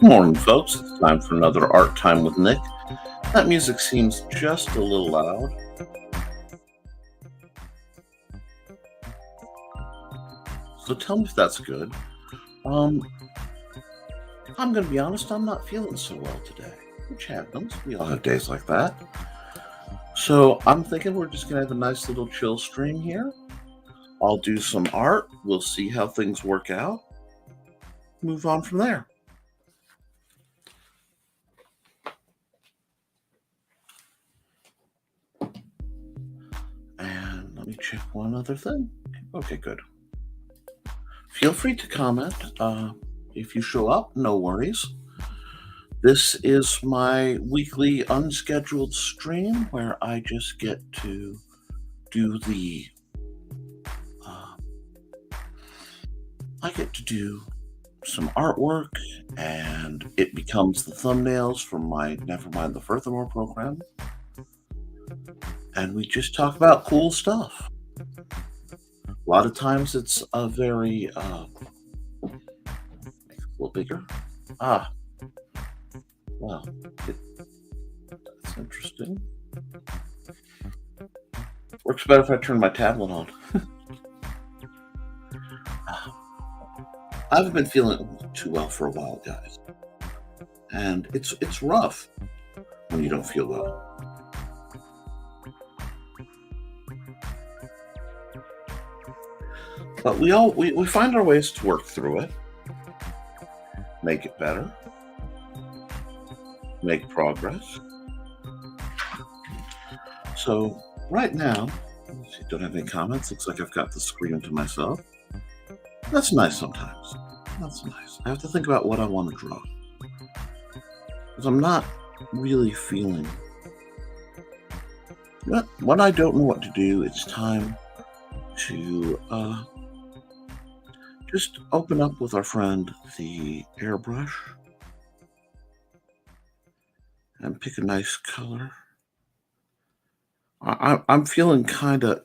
Morning, folks. It's time for another Art Time with Nick. That music seems just a little loud, so tell me if that's good. Um, I'm going to be honest, I'm not feeling so well today, which happens. We all have days like that. So I'm thinking we're just going to have a nice little chill stream here. I'll do some art. We'll see how things work out. Move on from there. And let me check one other thing. Okay, good. Feel free to comment. If you show up, no worries. This is my weekly unscheduled stream where I just get to do uh, I get to do some artwork, and it becomes the thumbnails for my Nevermind the Furthermore program. And we just talk about cool stuff. A lot of times it's a very, make it a little bigger. Ah, wow, that's interesting. Works better if I turn my tablet on. I haven't been feeling too well for a while, guys. And it's rough when you don't feel well. But we find our ways to work through it, make it better, make progress. So right now, let's see, don't have any comments. Looks like I've got the screen to myself. That's nice sometimes. That's nice. I have to think about what I want to draw. Because I'm not really feeling. When I don't know what to do, it's time to just open up with our friend the airbrush and pick a nice color. I'm feeling kind of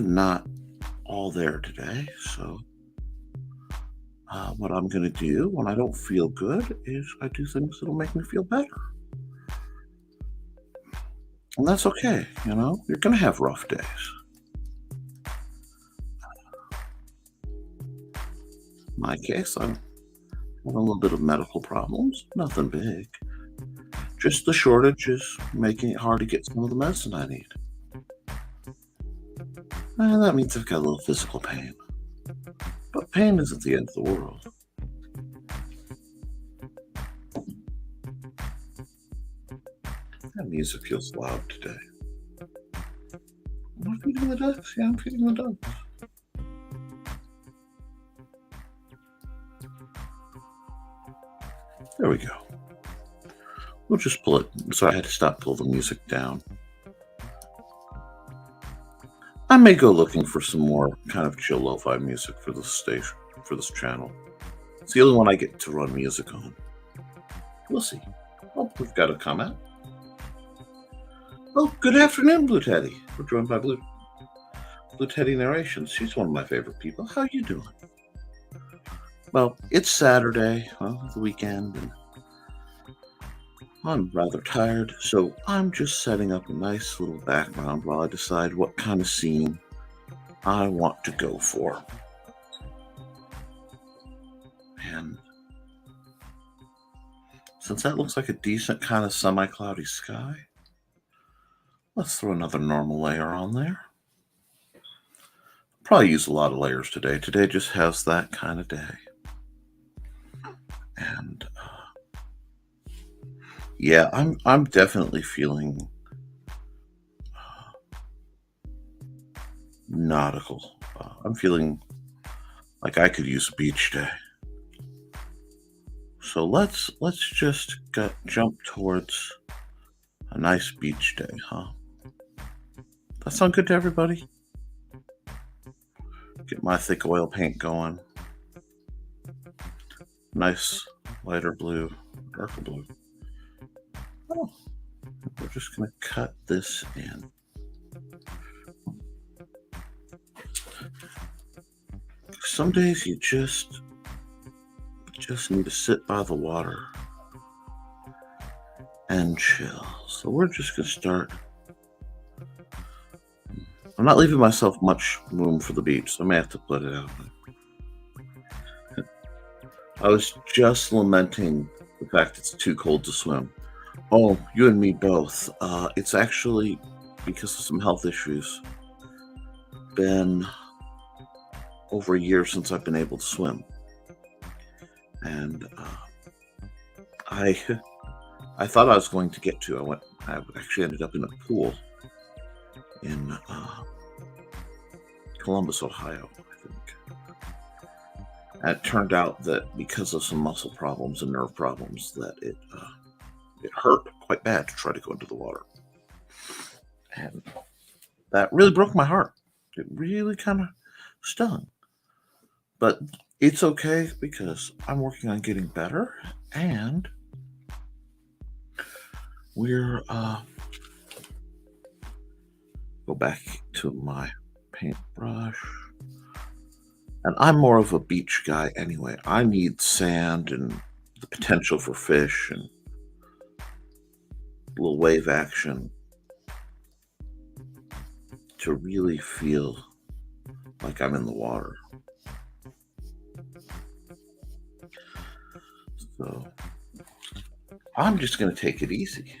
not all there today, so what I'm going to do when I don't feel good is I do things that'll make me feel better. And that's okay, you know? You're going to have rough days. In my case, I'm having a little bit of medical problems, nothing big. Just the shortage is making it hard to get some of the medicine I need. And that means I've got a little physical pain. But pain isn't the end of the world. That music feels loud today. Am I feeding the ducks? Yeah, I'm feeding the ducks. There we go. We'll just pull it. So I had to pull the music down. I may go looking for some more kind of chill lo-fi music for this station, for this channel. It's the only one I get to run music on. We'll see. Oh, we've got a comment. Oh, good afternoon, Blue Teddy. We're joined by Blue Teddy Narrations. She's one of my favorite people. How you doing? Well, it's Saturday, the weekend, and I'm rather tired, so I'm just setting up a nice little background while I decide what kind of scene I want to go for. And since that looks like a decent kind of semi-cloudy sky, let's throw another normal layer on there. Probably use a lot of layers today. Today just has that kind of day. And yeah, I'm definitely feeling nautical. I'm feeling like I could use a beach day. So let's just jump towards a nice beach day, huh? That sound good to everybody? Get my thick oil paint going. Nice lighter blue, darker blue. Oh, we're just gonna cut this in. Some days you just need to sit by the water and chill. So we're just going to start. I'm not leaving myself much room for the beach, so I may have to put it out. I was just lamenting the fact it's too cold to swim. Oh, you and me both. It's actually because of some health issues. Been over a year since I've been able to swim, and I I thought I was going to get to. I actually ended up in a pool in Columbus, Ohio, I think. And it turned out that because of some muscle problems and nerve problems, that it hurt quite bad to try to go into the water, and that really broke my heart. It really kind of stung, but it's okay because I'm working on getting better, and we're go back to my paintbrush. And I'm more of a beach guy anyway. I need sand and the potential for fish and a little wave action to really feel like I'm in the water. So I'm just going to take it easy.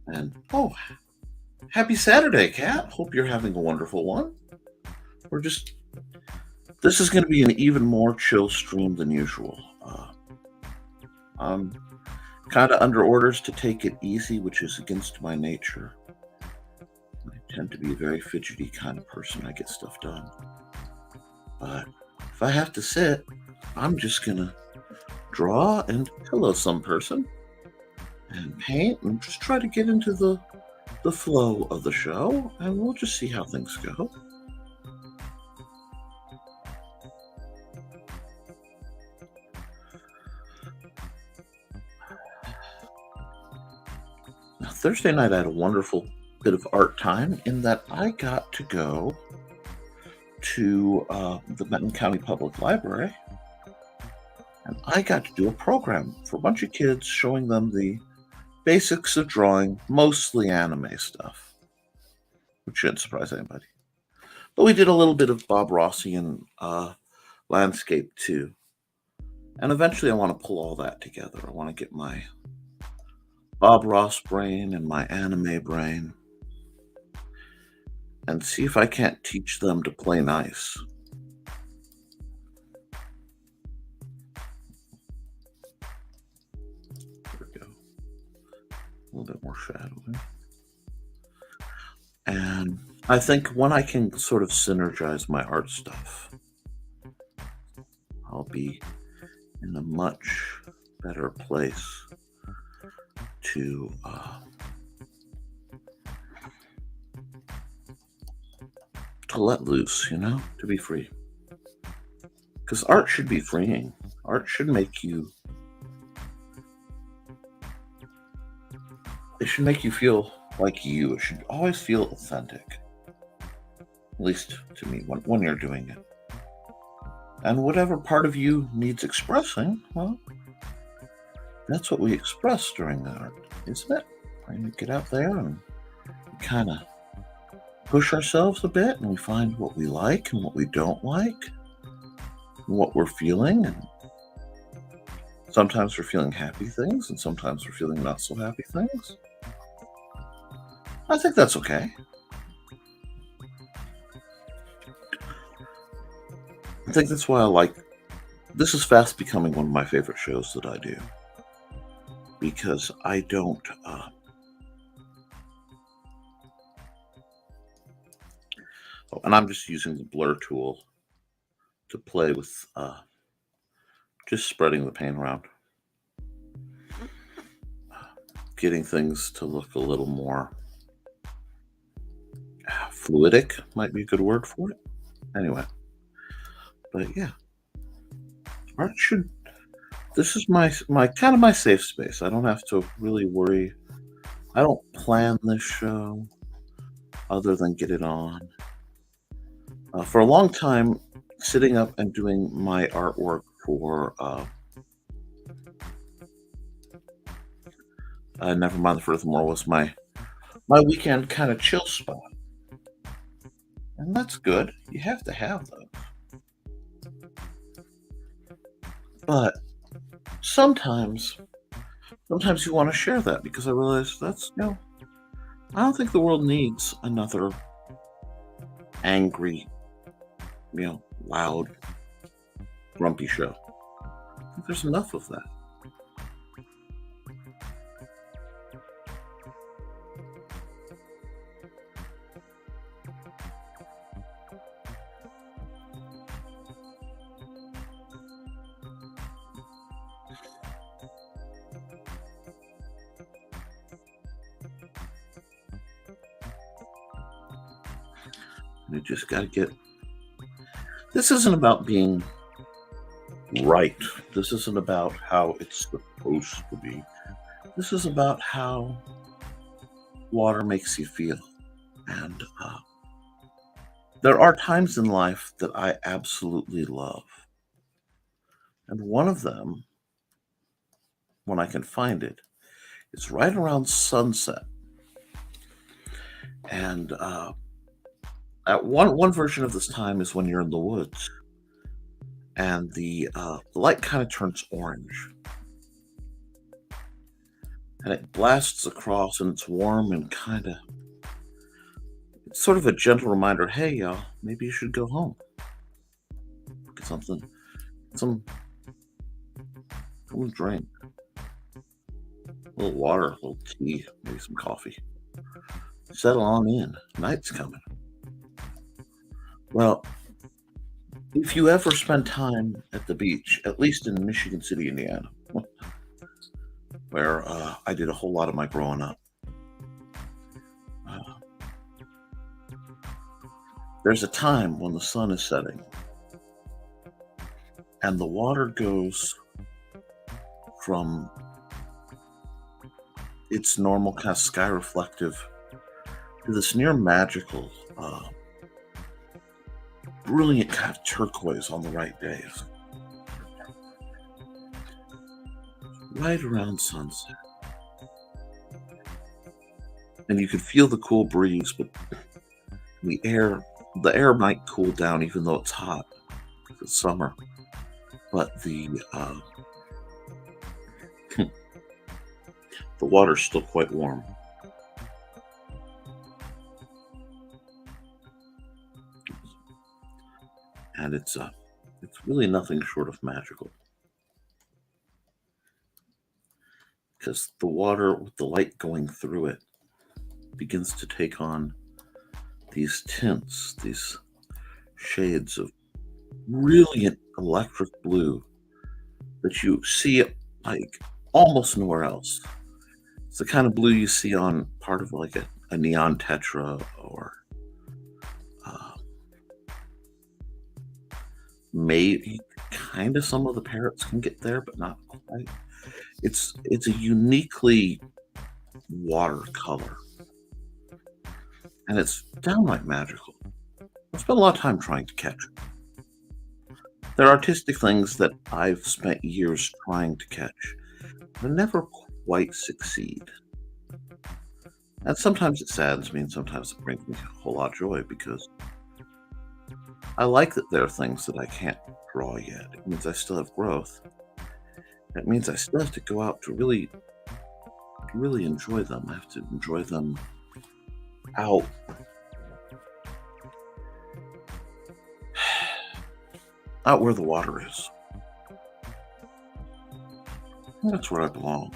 And oh, happy Saturday, Kat. Hope you're having a wonderful one. This is going to be an even more chill stream than usual. I'm kind of under orders to take it easy, which is against my nature. I tend to be a very fidgety kind of person. I get stuff done. But if I have to sit, I'm just going to draw and hello some person and paint and just try to get into the flow of the show, and we'll just see how things go. Now, Thursday night I had a wonderful bit of art time in that I got to go to the Benton County Public Library, and I got to do a program for a bunch of kids showing them the basics of drawing, mostly anime stuff, which shouldn't surprise anybody. But we did a little bit of Bob Rossian landscape too. And eventually I want to pull all that together. I want to get my Bob Ross brain and my anime brain and see if I can't teach them to play nice. There we go. A little bit more shadowing. And I think when I can sort of synergize my art stuff, I'll be in a much better place to let loose, to be free. Because art should be freeing. Art should make you. It should make you feel like you. It should always feel authentic. At least to me, when you're doing it. And whatever part of you needs expressing, well, that's what we express during the art, isn't it? Trying to get out there and kind of push ourselves a bit, and we find what we like and what we don't like, and what we're feeling. And sometimes we're feeling happy things, and sometimes we're feeling not so happy things. I think that's okay. I think that's why I like. This is fast becoming one of my favorite shows that I do, because I don't. And I'm just using the blur tool to play with just spreading the paint around, getting things to look a little more fluidic might be a good word for it. Anyway, but yeah, art should. This is my kind of my safe space. I don't have to really worry. I don't plan this show other than get it on. For a long time, sitting up and doing my artwork for Never mind the Furthermore was my weekend kind of chill spot, and that's good. You have to have those, but sometimes sometimes you want to share that because I realize that's I don't think the world needs another angry, loud, grumpy show. I think there's enough of that. You just got to get. This isn't about being right. This isn't about how it's supposed to be. This is about how water makes you feel. And there are times in life that I absolutely love. And one of them, when I can find it, is right around sunset. And at one version of this time is when you're in the woods and the light kind of turns orange and it blasts across and it's warm and kind of it's sort of a gentle reminder, hey y'all, maybe you should go home. Get some drink, a little water, a little tea, maybe some coffee. Settle on in. Night's coming. Well, if you ever spend time at the beach, at least in Michigan City, Indiana, where I did a whole lot of my growing up, uh, there's a time when the sun is setting and the water goes from its normal kind of sky reflective to this near magical, brilliant kind of turquoise on the right days, right around sunset. And you could feel the cool breeze, but the air the air might cool down even though it's hot. It's summer, but the water's still quite warm. And it's really nothing short of magical because the water with the light going through it begins to take on these tints, these shades of brilliant electric blue that you see like almost nowhere else. It's the kind of blue you see on part of like a neon tetra or uh, maybe kind of some of the parrots can get there, but not quite. It's a uniquely watercolor, and it's downright magical. I spent a lot of time trying to catch it. There are artistic things that I've spent years trying to catch, but never quite succeed. And sometimes it saddens me, and sometimes it brings me a whole lot of joy because I like that there are things that I can't draw yet. It means I still have growth. It means I still have to go out to really enjoy them. I have to enjoy them out. Out where the water is. That's where I belong.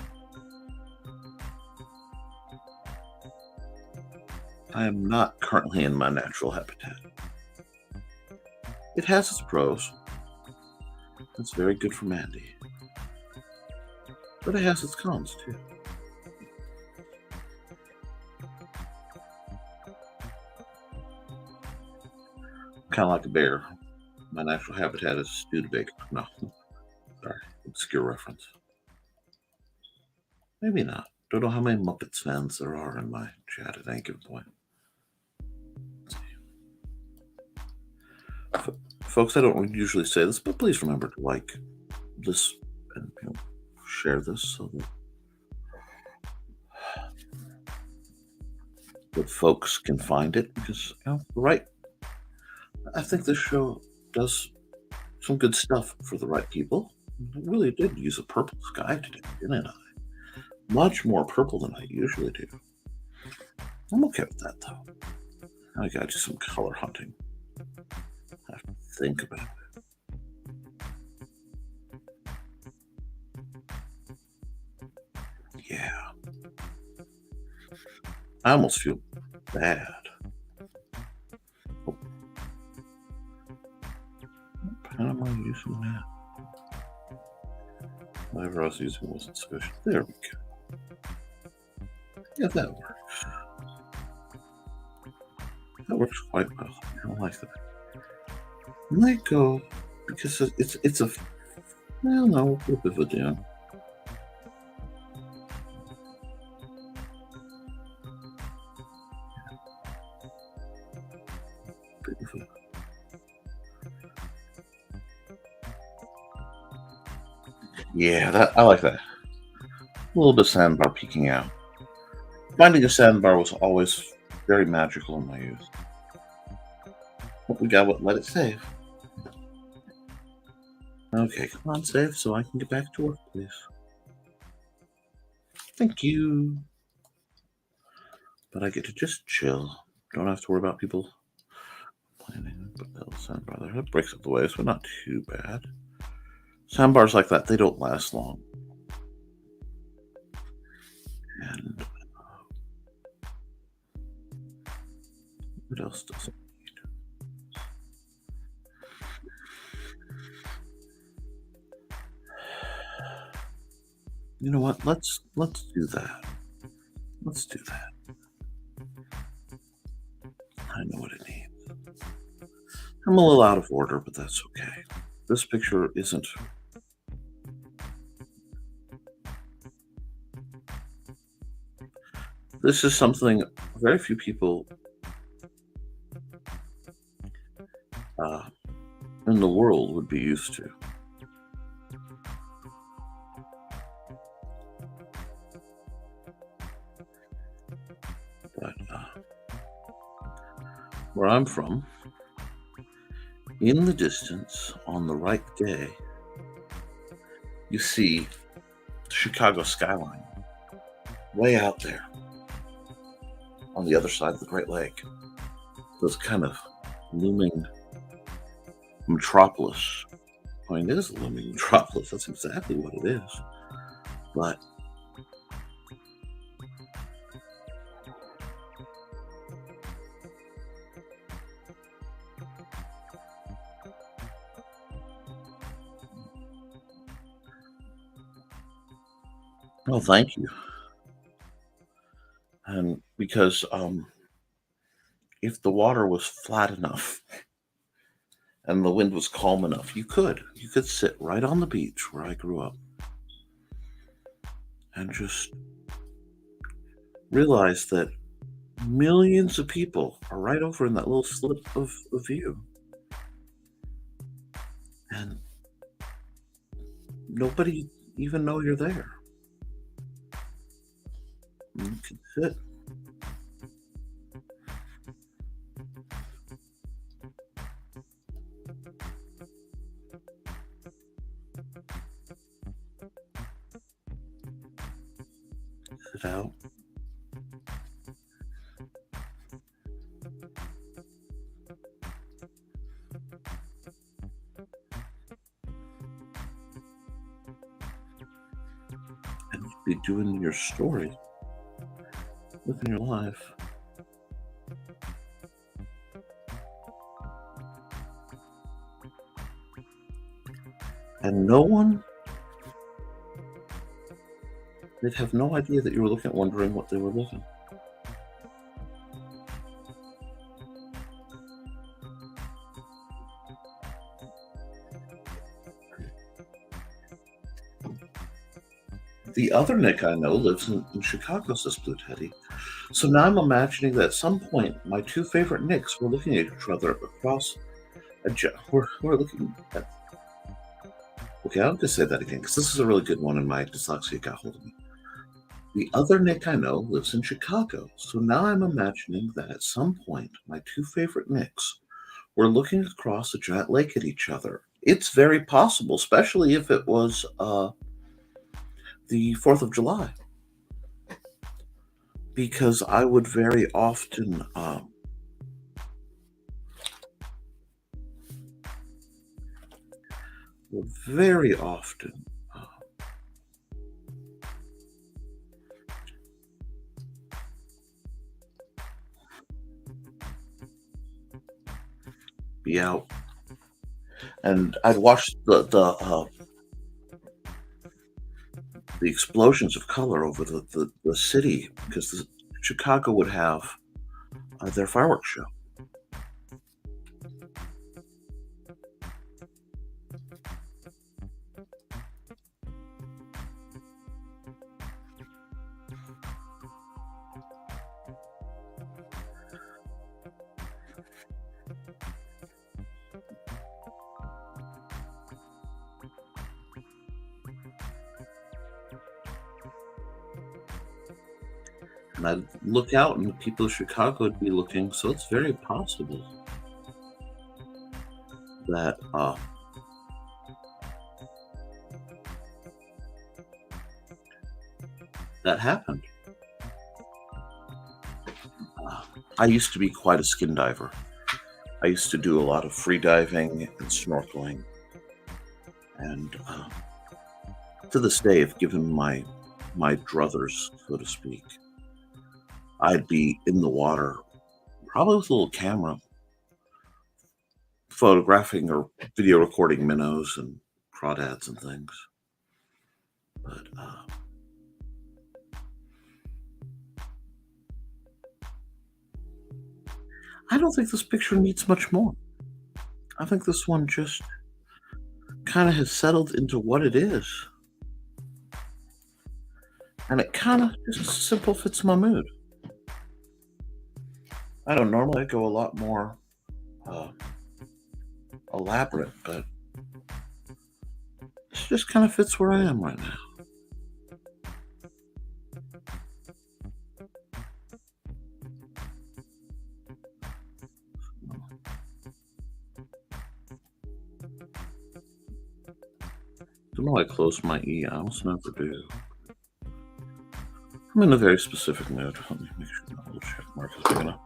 I am not currently in my natural habitat. It has its pros. It's very good for Mandy. But it has its cons too. Kind of like a bear. My natural habitat is Studebaker. No, sorry, obscure reference. Maybe not. Don't know how many Muppets fans there are in my chat at any given point. Folks, I don't usually say this, but please remember to like this and share this so that that folks can find it because right. I think this show does some good stuff for the right people. I really did use a purple sky today, didn't I? Much more purple than I usually do. I'm okay with that though. I gotta do some color hunting. I have to think about it. Yeah. I almost feel bad. Oh, what pen am I using now? Whatever I was using wasn't sufficient. There we go. Yeah, that works. That works quite well. I don't like that. Let go because it's a well, no, a bit of a down. Bit of a, yeah, that I like that. A little bit of sandbar peeking out. Finding a sandbar was always very magical in my youth. But we got what let it save. Okay, come on, save so I can get back to work, please. Thank you. But I get to just chill. Don't have to worry about people planning. But that'll sandbar there. That breaks up the waves, but not too bad. Sandbars like that, they don't last long. And what else does it need? You know what? Let's do that. Let's do that. I know what it needs. I'm a little out of order, but that's okay. This picture isn't. This is something very few people uh, in the world would be used to. But where I'm from, in the distance, on the right day, you see the Chicago skyline way out there on the other side of the Great Lake. This kind of looming metropolis. I mean, it is a looming metropolis. That's exactly what it is. But well, thank you. And because if the water was flat enough and the wind was calm enough, you could sit right on the beach where I grew up and just realize that millions of people are right over in that little slip of view, and nobody even know you're there. You can sit out. And be doing your story, living your life. And no one, they'd have no idea that you were looking, wondering what they were looking. The other Nick I know lives in Chicago, says Blue Teddy. So now I'm imagining that at some point my two favorite Nicks were looking at each other across we're looking at. Okay, I'll just say that again because this is a really good one and my dyslexia got hold of me. The other Nick I know lives in Chicago, so now I'm imagining that at some point my two favorite Nicks were looking across a giant lake at each other. It's very possible, especially if it was the 4th of July, because I would very often be out, and I'd watch the explosions of color over the city because Chicago would have their fireworks show. And I'd look out, and the people of Chicago would be looking. So it's very possible that that happened. Uh, I used to be quite a skin diver. I used to do a lot of free diving and snorkeling, and to this day, if given my druthers, so to speak, I'd be in the water, probably with a little camera, photographing or video recording minnows and crawdads and things. But I don't think this picture needs much more. I think this one just kind of has settled into what it is, and it kind of just simple fits my mood. I don't normally go a lot more uh, elaborate, but this just kind of fits where I am right now. Don't know why I close my E. I almost never do. I'm in a very specific mood. Let me make sure that little check mark is big enough.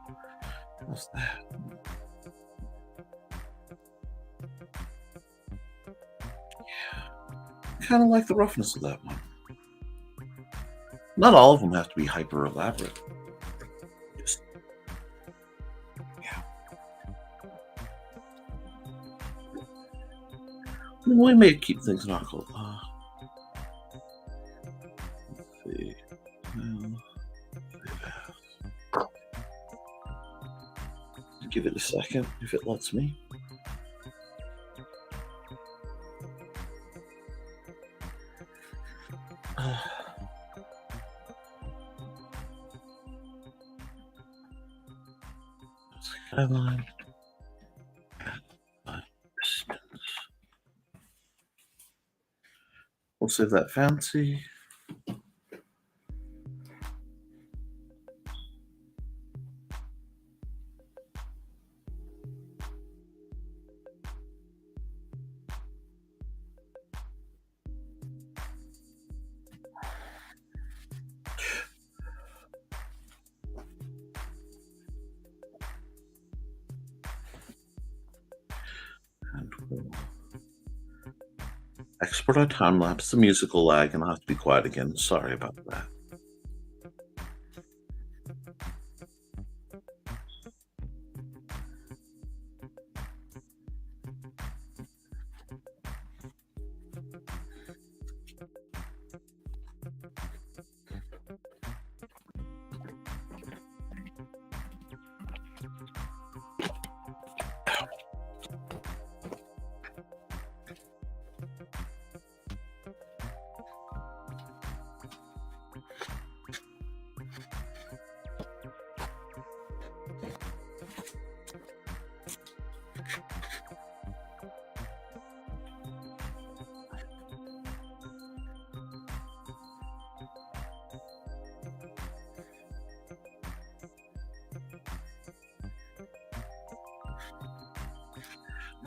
What's that? Kind of like the roughness of that one. Not all of them have to be hyper elaborate. Just, yeah. I mean, we may keep things knuckled. Let's see. Give it a second if it lets me. Skyline. Distance. We'll save that fancy. And we'll export our time lapse, the musical lag, and I'll have to be quiet again. Sorry about that.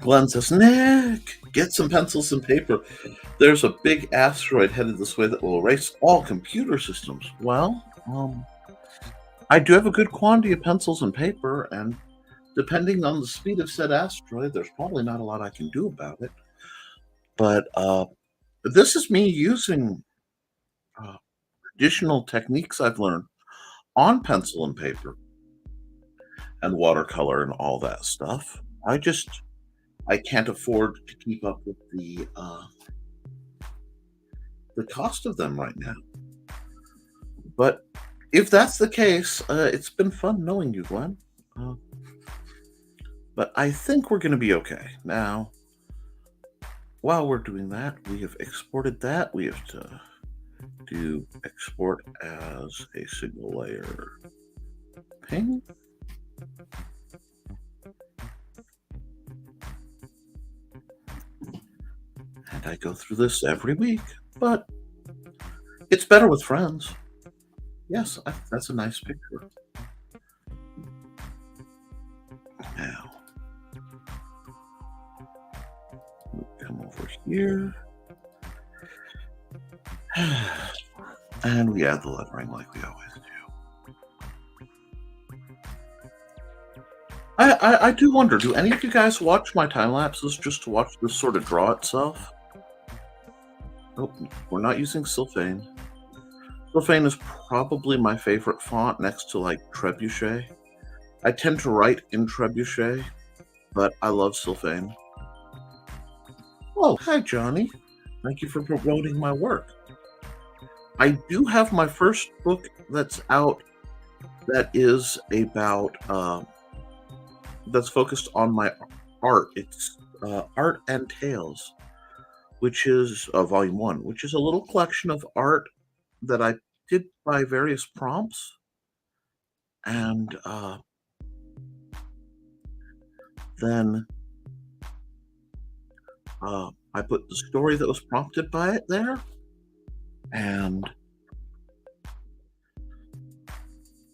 Glenn says, Nick, get some pencils and paper. There's a big asteroid headed this way that will erase all computer systems. Well, I do have a good quantity of pencils and paper, and depending on the speed of said asteroid, there's probably not a lot I can do about it. But this is me using uh, additional techniques I've learned on pencil and paper and watercolor and all that stuff. I can't afford to keep up with the cost of them right now. But if that's the case, it's been fun knowing you, Glenn. Uh, but I think we're going to be okay. Now, while we're doing that, we have exported that. We have to do export as a single layer ping. And I go through this every week, but it's better with friends. Yes, that's a nice picture. Now, we come over here. And we add the lettering like we always do. I do wonder, do any of you guys watch my time lapses just to watch this sort of draw itself? Nope, we're not using Sylphane. Sylphane is probably my favorite font next to like Trebuchet. I tend to write in Trebuchet, but I love Sylphane. Oh, hi Johnny. Thank you for promoting my work. I do have my first book that's out that is about that's focused on my art. It's Art and Tales, which is volume 1, which is a little collection of art that I did by various prompts, and then I put the story that was prompted by it there, and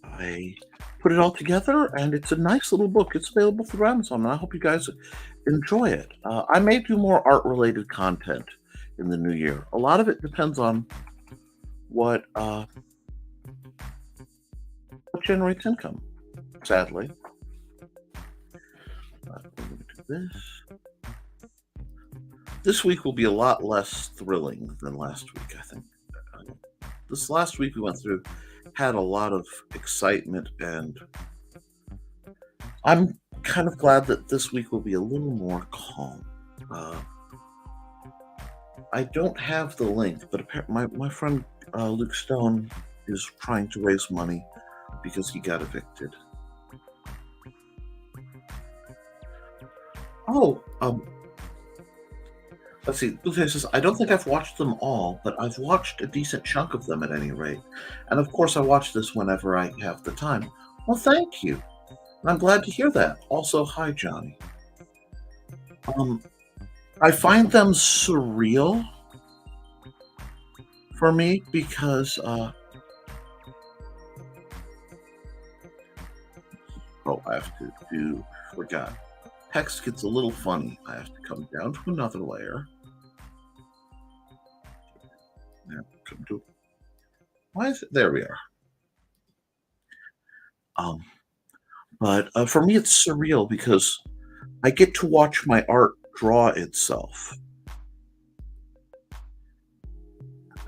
I put it all together, and it's a nice little book. It's available through Amazon, and I hope you guys enjoy it. I may do more art-related content in the new year. A lot of it depends on what generates income, sadly. We're going to do this. This week will be a lot less thrilling than last week, I think. This last week we went through had a lot of excitement, and I'm kind of glad that this week will be a little more calm. I don't have the link, but my friend Luke Stone is trying to raise money because he got evicted. Oh, let's see. Luke says, I don't think I've watched them all, but I've watched a decent chunk of them at any rate. And of course, I watch this whenever I have the time. Well, thank you. And I'm glad to hear that. Also, hi, Johnny. I find them surreal for me because oh, I have to forgot. Text gets a little funny. I have to come down to another layer. Now, come to why is it there we are. But for me it's surreal because I get to watch my art draw itself.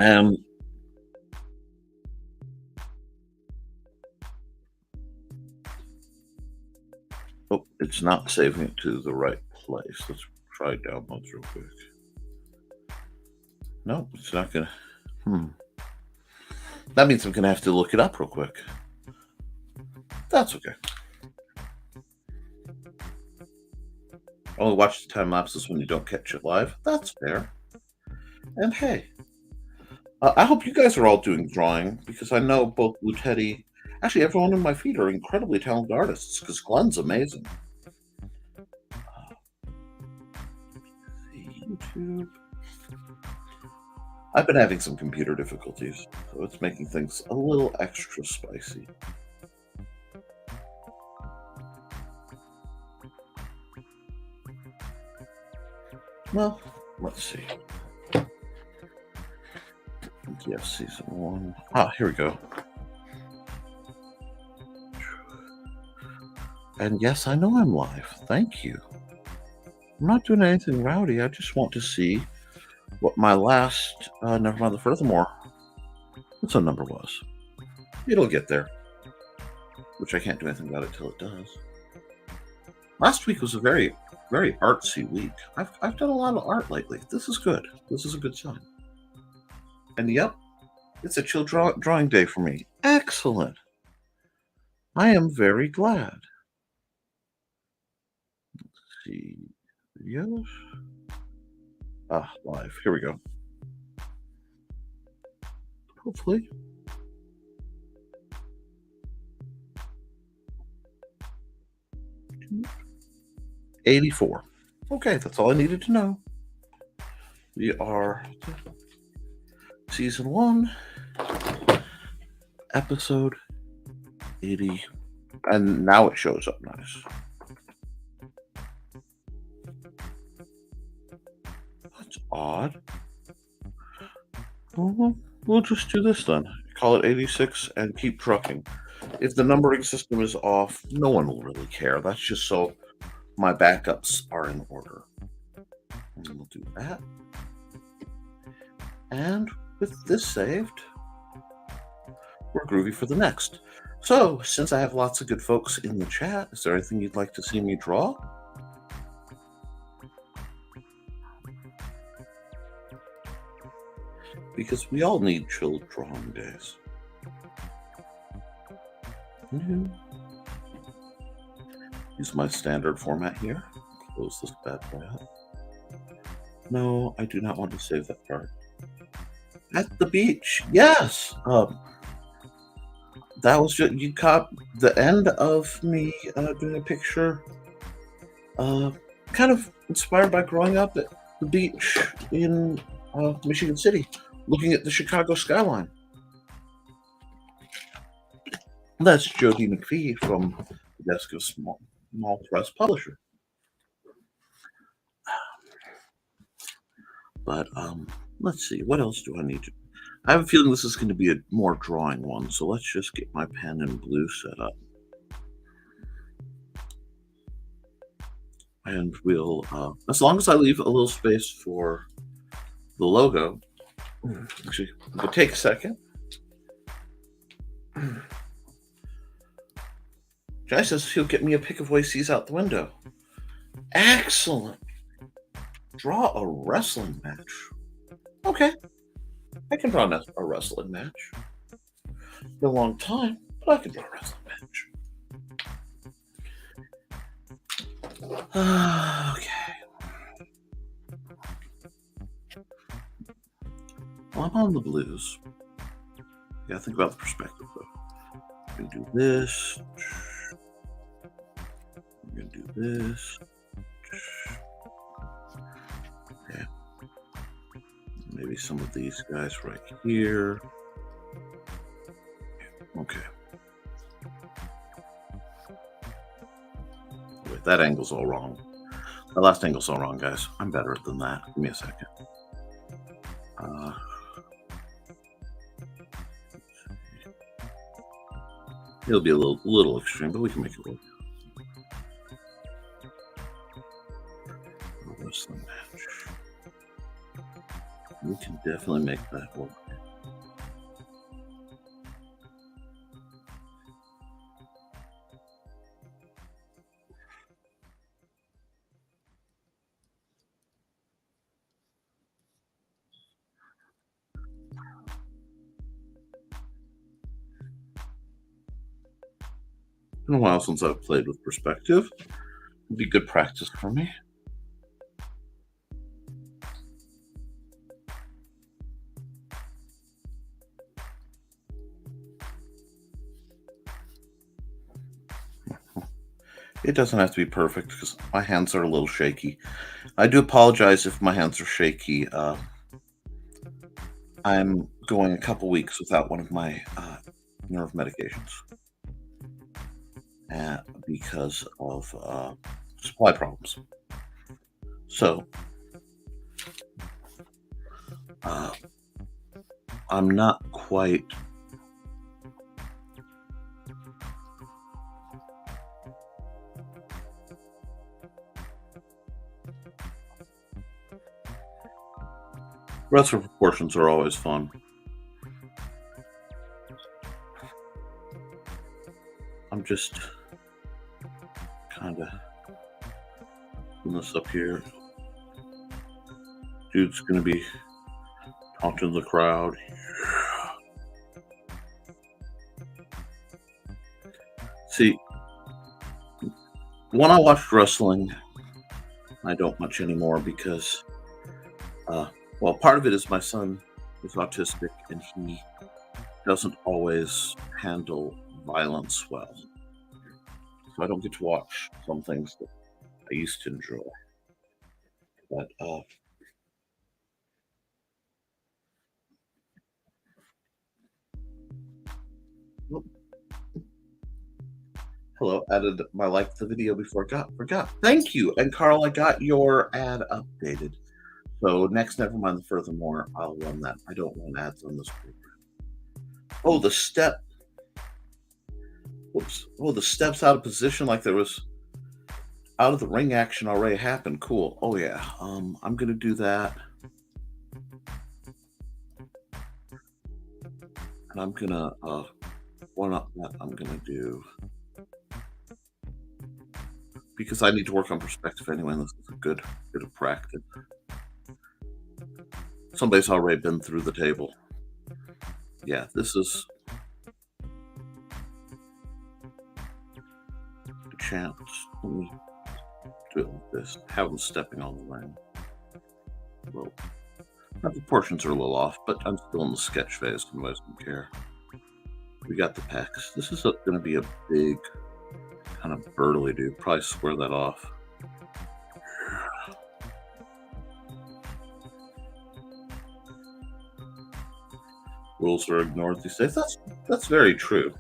And oh, it's not saving it to the right place. Let's try downloads real quick. No, it's not gonna. That means I'm gonna have to look it up real quick. That's okay. Only watch the time lapses when you don't catch it live. That's fair. And hey, I hope you guys are all doing drawing because I know both Lutetti, actually everyone in my feed are incredibly talented artists because Glenn's amazing. YouTube. I've been having some computer difficulties, so it's making things a little extra spicy. Well, let's see. Yes, season one. Ah, here we go. And yes, I know I'm live. Thank you. I'm not doing anything rowdy. I just want to see what my last, never mind the furthermore, what's the number was. It'll get there, which I can't do anything about it till it does. Last week was a very, very artsy week. I've done a lot of art lately. This is good. This is a good sign. And yep, it's a chill drawing day for me. Excellent. I am very glad. Let's see. Yes. Ah, live. Here we go. Hopefully. 84. Okay, that's all I needed to know. We are season 1, episode 80, and now it shows up nice. That's odd. We'll just do this then. Call it 86 and keep trucking. If the numbering system is off, no one will really care. That's just so my backups are in order. And we'll do that. And with this saved, we're groovy for the next. So, since I have lots of good folks in the chat, is there anything you'd like to see me draw? Because we all need chill drawing days. Use my standard format here. Close this bad boy up. No, I do not want to save that part. At the beach, yes. That was just, you caught the end of me doing a picture, kind of inspired by growing up at the beach in Michigan City, looking at the Chicago skyline. That's Jody McPhee from the desk of Small Press Publisher. But let's see, what else do I need to? I have a feeling this is going to be a more drawing one, so let's just get my pen and blue set up. And we'll, as long as I leave a little space for the logo, actually, it'll take a second. Jai says he'll get me a pic of what he sees out the window. Excellent. Draw a wrestling match. Okay. I can draw a wrestling match. Been a long time, but I can draw a wrestling match. Okay. Well, I'm on the blues. You gotta think about the perspective, though. We're gonna do this. We're gonna do this. Okay. Maybe some of these guys right here. Okay. Wait, that angle's all wrong. The last angle's all wrong, guys. I'm better than that. Give me a second. It'll be a little extreme, but we can make it work. A wrestling match. We can definitely make that work. Been a while since I've played with perspective. It'd be good practice for me. It doesn't have to be perfect because my hands are a little shaky. I do apologize if my hands are shaky. I'm going a couple weeks without one of my nerve medications because of supply problems. So uh, I'm not quite. Wrestler proportions are always fun. I'm just kind of putting this up here. Dude's gonna be taunting the crowd. See, when I watched wrestling, I don't much anymore because, well, part of it is my son is autistic and he doesn't always handle violence well. So I don't get to watch some things that I used to enjoy. But oh, hello, added my like the video before I forgot. Thank you. And Carl, I got your ad updated. So next, never mind the furthermore, I'll run that. I don't want ads on this program. Oh, the step. Whoops. Oh, the steps out of position like there was out of the ring action already happened. Cool. Oh yeah. I'm gonna do that. And I'm gonna one up that I'm gonna do because I need to work on perspective anyway, and this is a good bit of practice. Somebody's already been through the table. Yeah, this is a chance. Let me do it like this. Have them stepping on the ring. Well, my proportions are a little off, but I'm still in the sketch phase. Otherwise, I don't care. We got the pecs. This is going to be a big, kind of burly dude. Probably square that off. Rules are ignored these days. That's very true.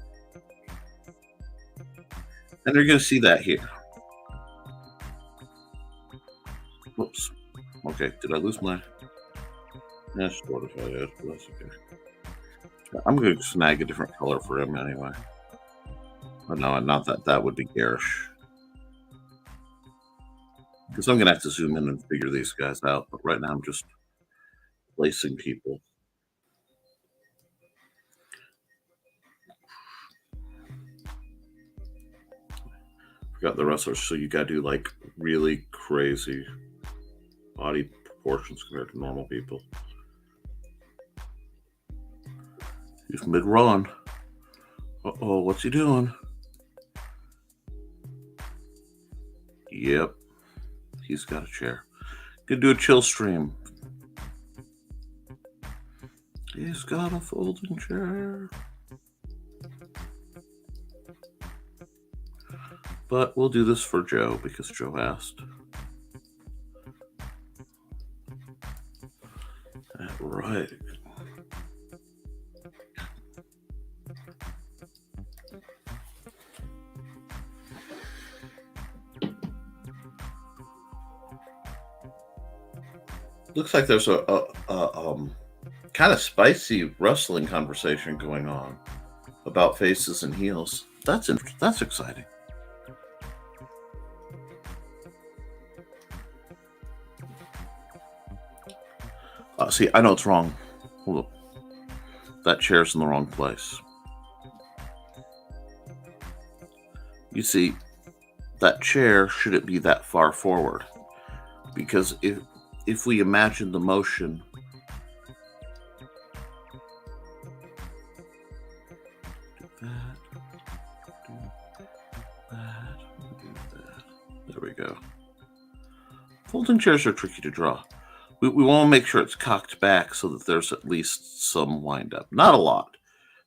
And you're going to see that here. Whoops. Okay, did I lose my... Yeah, sort of I did, but that's okay. I'm going to snag a different color for him anyway. Oh, no, not that. That would be garish. Because I'm going to have to zoom in and figure these guys out. But right now I'm just placing people. Forgot the wrestlers, so you got to do like really crazy body proportions compared to normal people. He's mid-run. Uh-oh, what's he doing? Yep. He's got a chair. Could do a chill stream. He's got a folding chair. But we'll do this for Joe because Joe asked. Right. Looks like there's a kind of spicy wrestling conversation going on about faces and heels. That's exciting. See, I know it's wrong. Hold up. That chair's in the wrong place. You see, that chair shouldn't be that far forward. Because if we imagine the motion there we go. Folding chairs are tricky to draw. We want to make sure it's cocked back so that there's at least some wind up. Not a lot.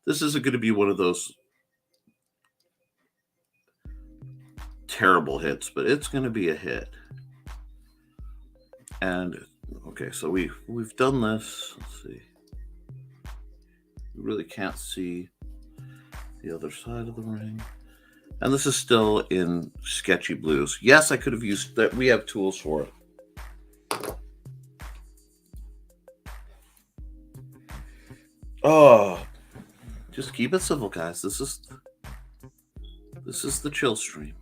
This isn't going to be one of those terrible hits, but it's going to be a hit. And okay, so we've done this. Let's see. We really can't see the other side of the ring. And this is still in sketchy blues. Yes, I could have used that. We have tools for it. Oh, just keep it civil, guys. This is the chill stream.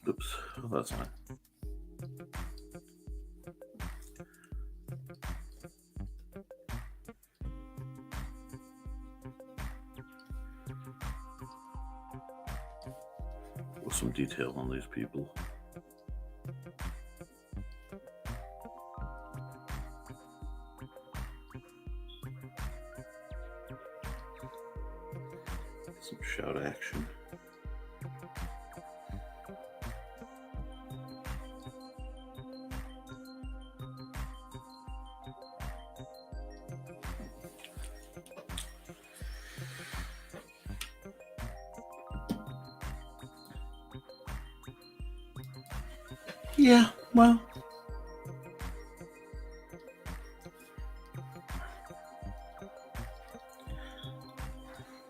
Oops, oh, that's fine. With some detail on these people. Some shout action. Yeah, well.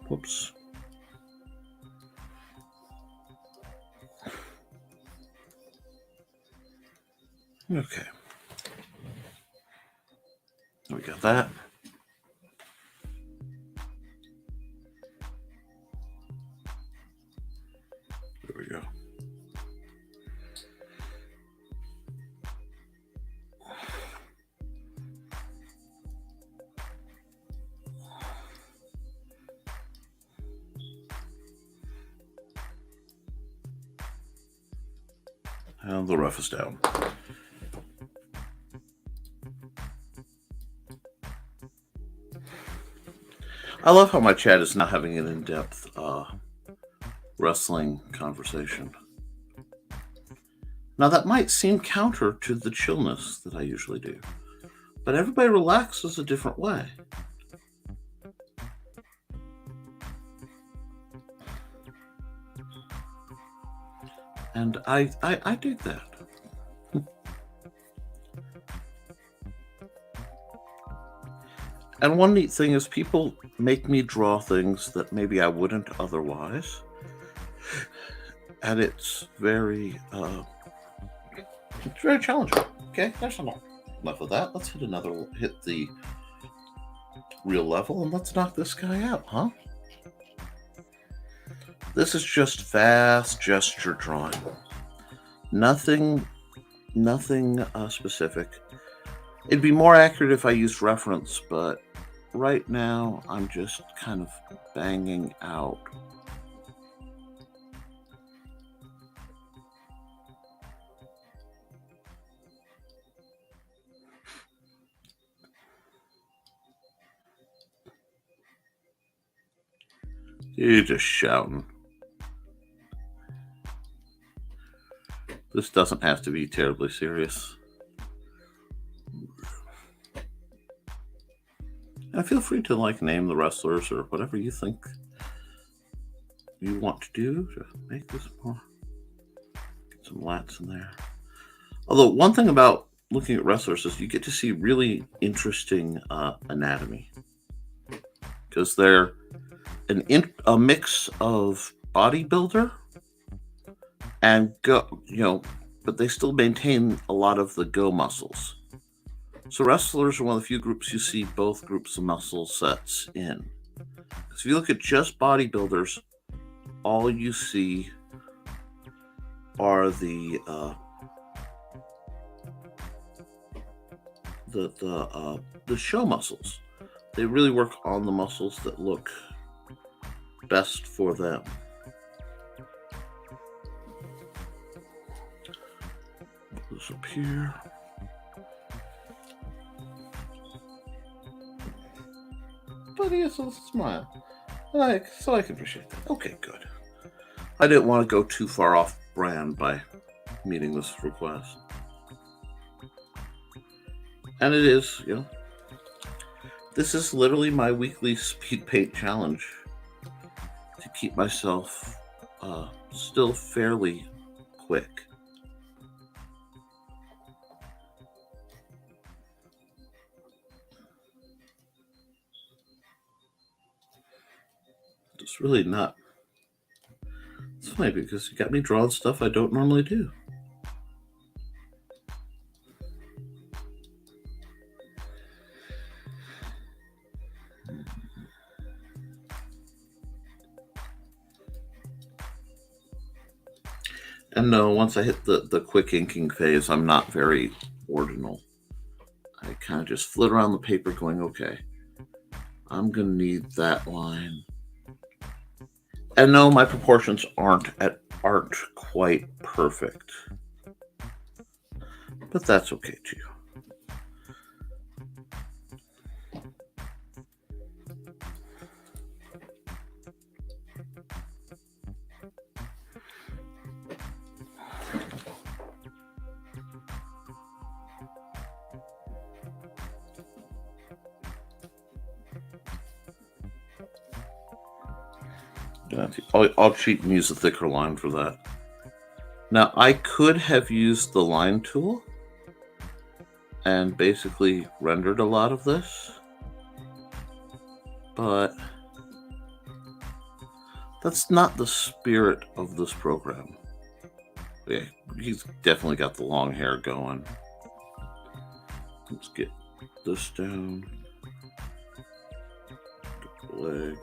Whoops. Okay. We got that. There we go. And the ref is down. I love how my chat is now having an in-depth wrestling conversation. Now that might seem counter to the chillness that I usually do, but everybody relaxes a different way. And I dig that. And one neat thing is people make me draw things that maybe I wouldn't otherwise. And it's very challenging. Okay, there's enough of that. Let's hit the real level, and let's knock this guy out, huh? This is just fast gesture drawing. Nothing specific. It'd be more accurate if I used reference, but right now I'm just kind of banging out. You're just shouting. This doesn't have to be terribly serious. And feel free to name the wrestlers or whatever you think you want to do to make this more. Get some lats in there. Although one thing about looking at wrestlers is you get to see really interesting anatomy, because they're a mix of bodybuilder and but they still maintain a lot of the go muscles. So wrestlers are one of the few groups you see both groups of muscle sets in. Because if you look at just bodybuilders, all you see are the show muscles. They really work on the muscles that look best for them. Put this up here. But he has a smile. So I can appreciate that. Okay, good. I didn't want to go too far off brand by meeting this request. And it is, this is literally my weekly speed paint challenge to keep myself still fairly quick. It's really not. It's funny because you got me drawing stuff I don't normally do. And no, once I hit the quick inking phase, I'm not very ordinal. I kind of just flit around the paper going, okay, I'm going to need that line. And no, my proportions aren't quite perfect. But that's okay too. I'll cheat and use a thicker line for that. Now, I could have used the line tool and basically rendered a lot of this, but that's not the spirit of this program. Yeah, he's definitely got the long hair going. Let's get this down. Get the leg.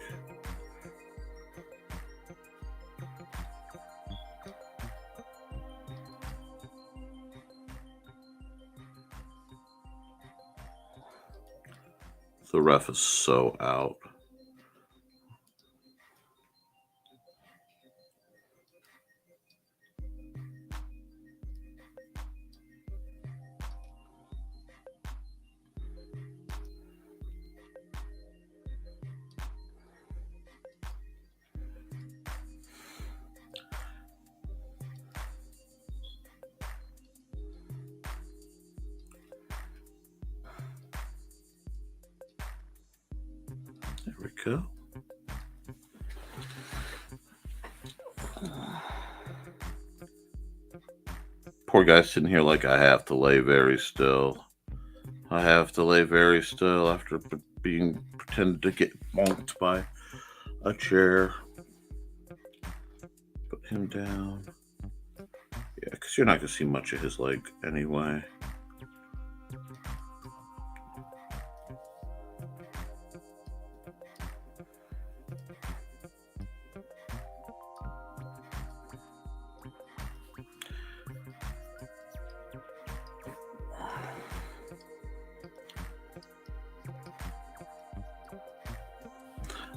The ref is so out. There we go. Poor guy sitting here like I have to lay very still. I have to lay very still after being pretended to get bonked by a chair. Put him down. Yeah, because you're not going to see much of his leg anyway.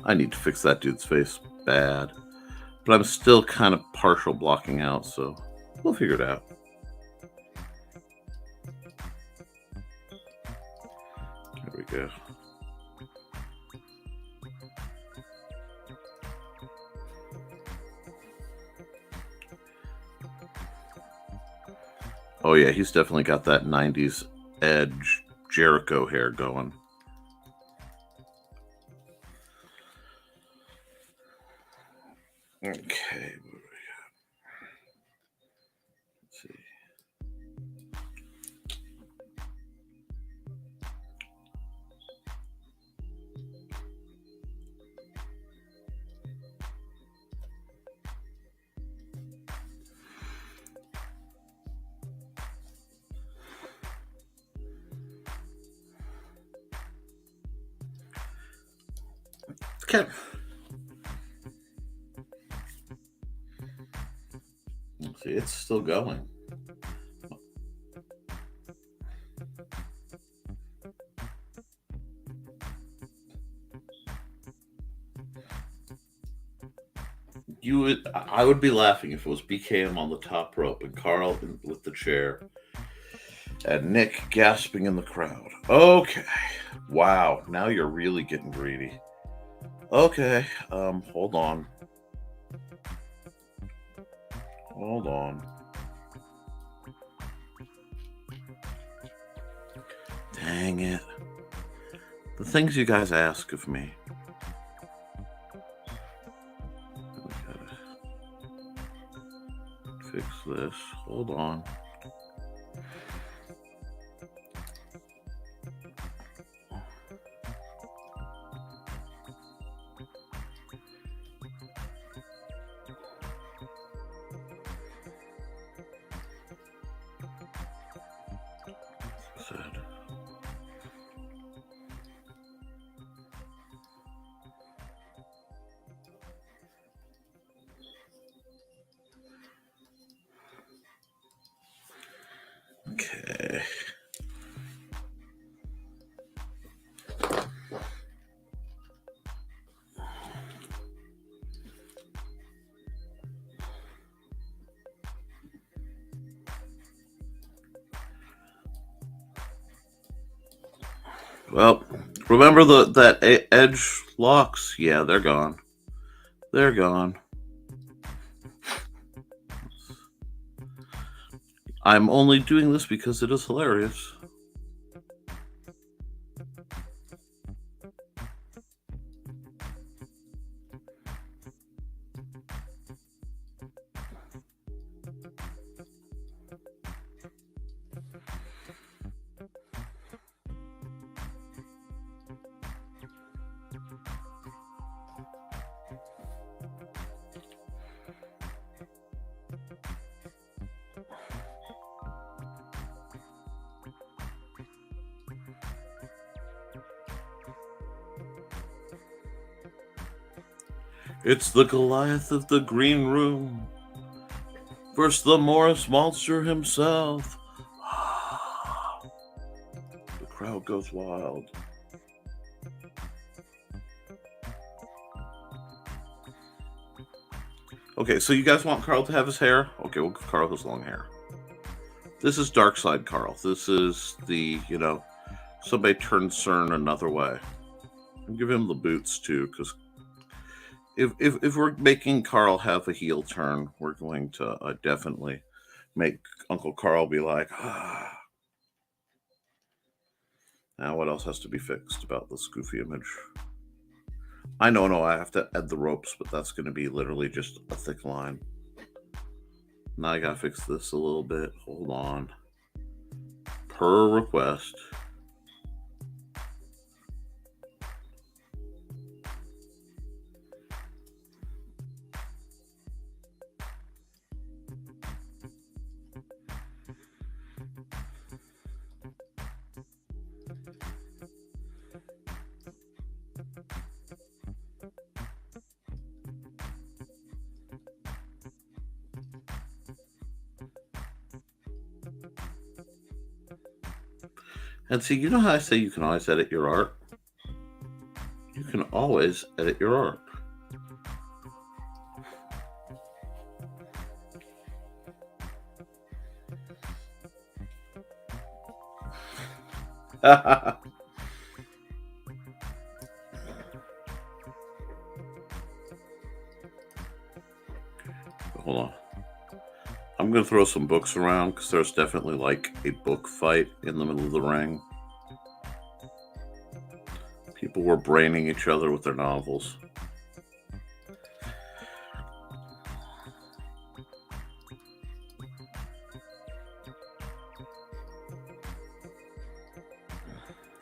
I need to fix that dude's face bad. But I'm still kind of partial blocking out, so we'll figure it out. There we go. Oh yeah, he's definitely got that 90s edge Jericho hair going. Okay, what do we got? Let's see. Okay. Let's see, it's still going. I would be laughing if it was BKM on the top rope and Carl with the chair and Nick gasping in the crowd. Okay. Wow. Now you're really getting greedy. Okay. Hold on. Hold on. Dang it. The things you guys ask of me. We gotta fix this. Hold on. Said. Well, remember that edge locks? Yeah, they're gone. They're gone. I'm only doing this because it is hilarious. It's the Goliath of the green room versus the Morris monster himself. The crowd goes wild. Okay, so you guys want Carl to have his hair? Okay, we'll give Carl his long hair. This is Dark Side Carl. This is the, somebody turned CERN another way. I'll give him the boots too, because if we're making Carl have a heel turn, we're going to definitely make Uncle Carl be like, ah. Now, what else has to be fixed about this goofy image? I know, I have to add the ropes, but that's going to be literally just a thick line. Now I gotta fix this a little bit. Hold on. Per request. And see, you know how I say you can always edit your art? You can always edit your art. Hold on. I'm going to throw some books around because there's definitely like a book fight in the middle of the ring. People were braining each other with their novels.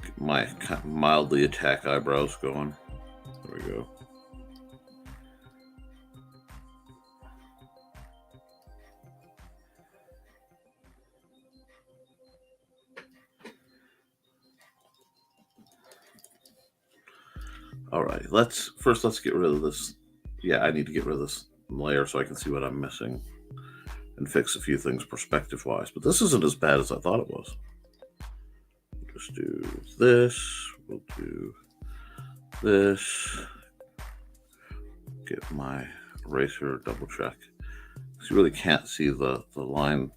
Get my mildly attack eyebrows going. There we go. All right, let's get rid of this. Yeah, I need to get rid of this layer so I can see what I'm missing and fix a few things perspective wise. But this isn't as bad as I thought it was. We'll just do this. We'll do this. Get my eraser, double check. You really can't see the lines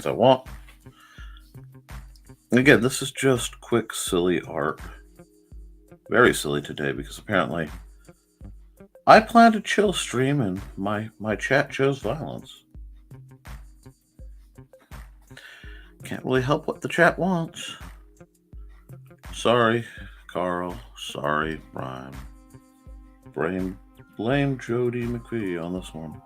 I want. And again, this is just quick, silly art. Very silly today because apparently I planned a chill stream and my chat chose violence. Can't really help what the chat wants. Sorry, Carl. Sorry, Brian. Blame Jody McCree on this one.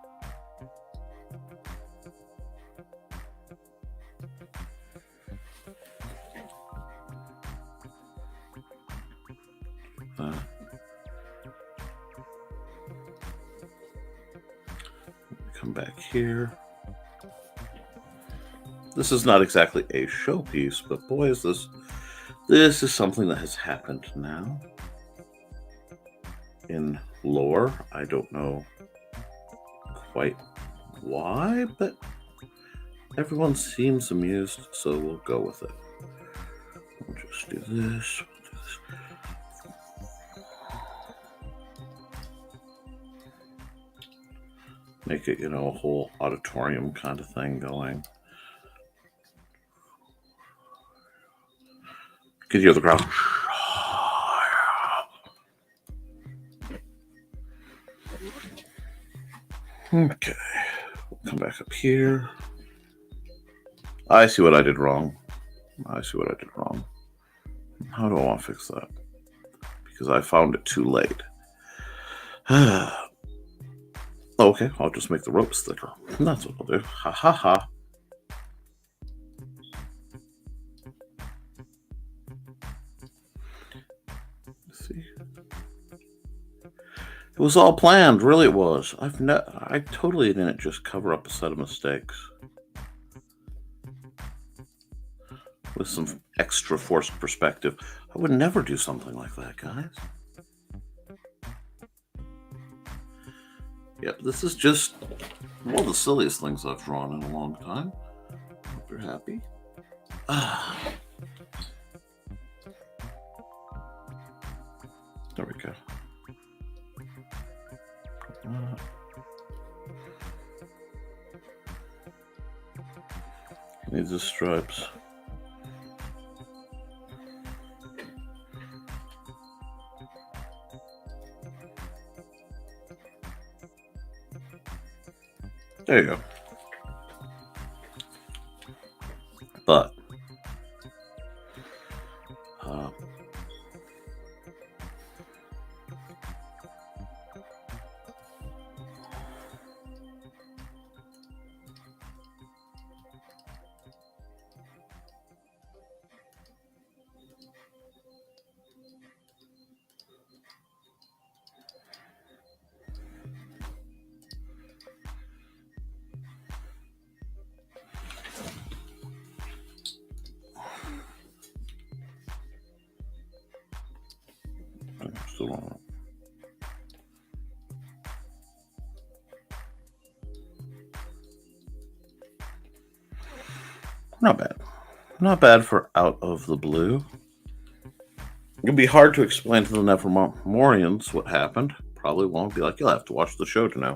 Come back here. This is not exactly a showpiece, but boy, is this is something that has happened now in lore. I don't know quite why, but everyone seems amused, so we'll go with it. We'll just do this. Make it, a whole auditorium kind of thing going. can you hear the crowd? Okay, come back up here. I see what I did wrong. How do I want to fix that? Because I found it too late. Okay, I'll just make the ropes thicker. That's what I'll do. Ha ha ha. See, it was all planned. Really, it was. I totally didn't just cover up a set of mistakes with some extra forced perspective. I would never do something like that, guys. Yep, this is just one of the silliest things I've drawn in a long time. Hope you're happy. There we go. Needs the stripes. There you go. But still on. Not bad. Not bad for out of the blue. It'll be hard to explain to the Nevermorians what happened. Probably won't. Be like, you'll have to watch the show to know.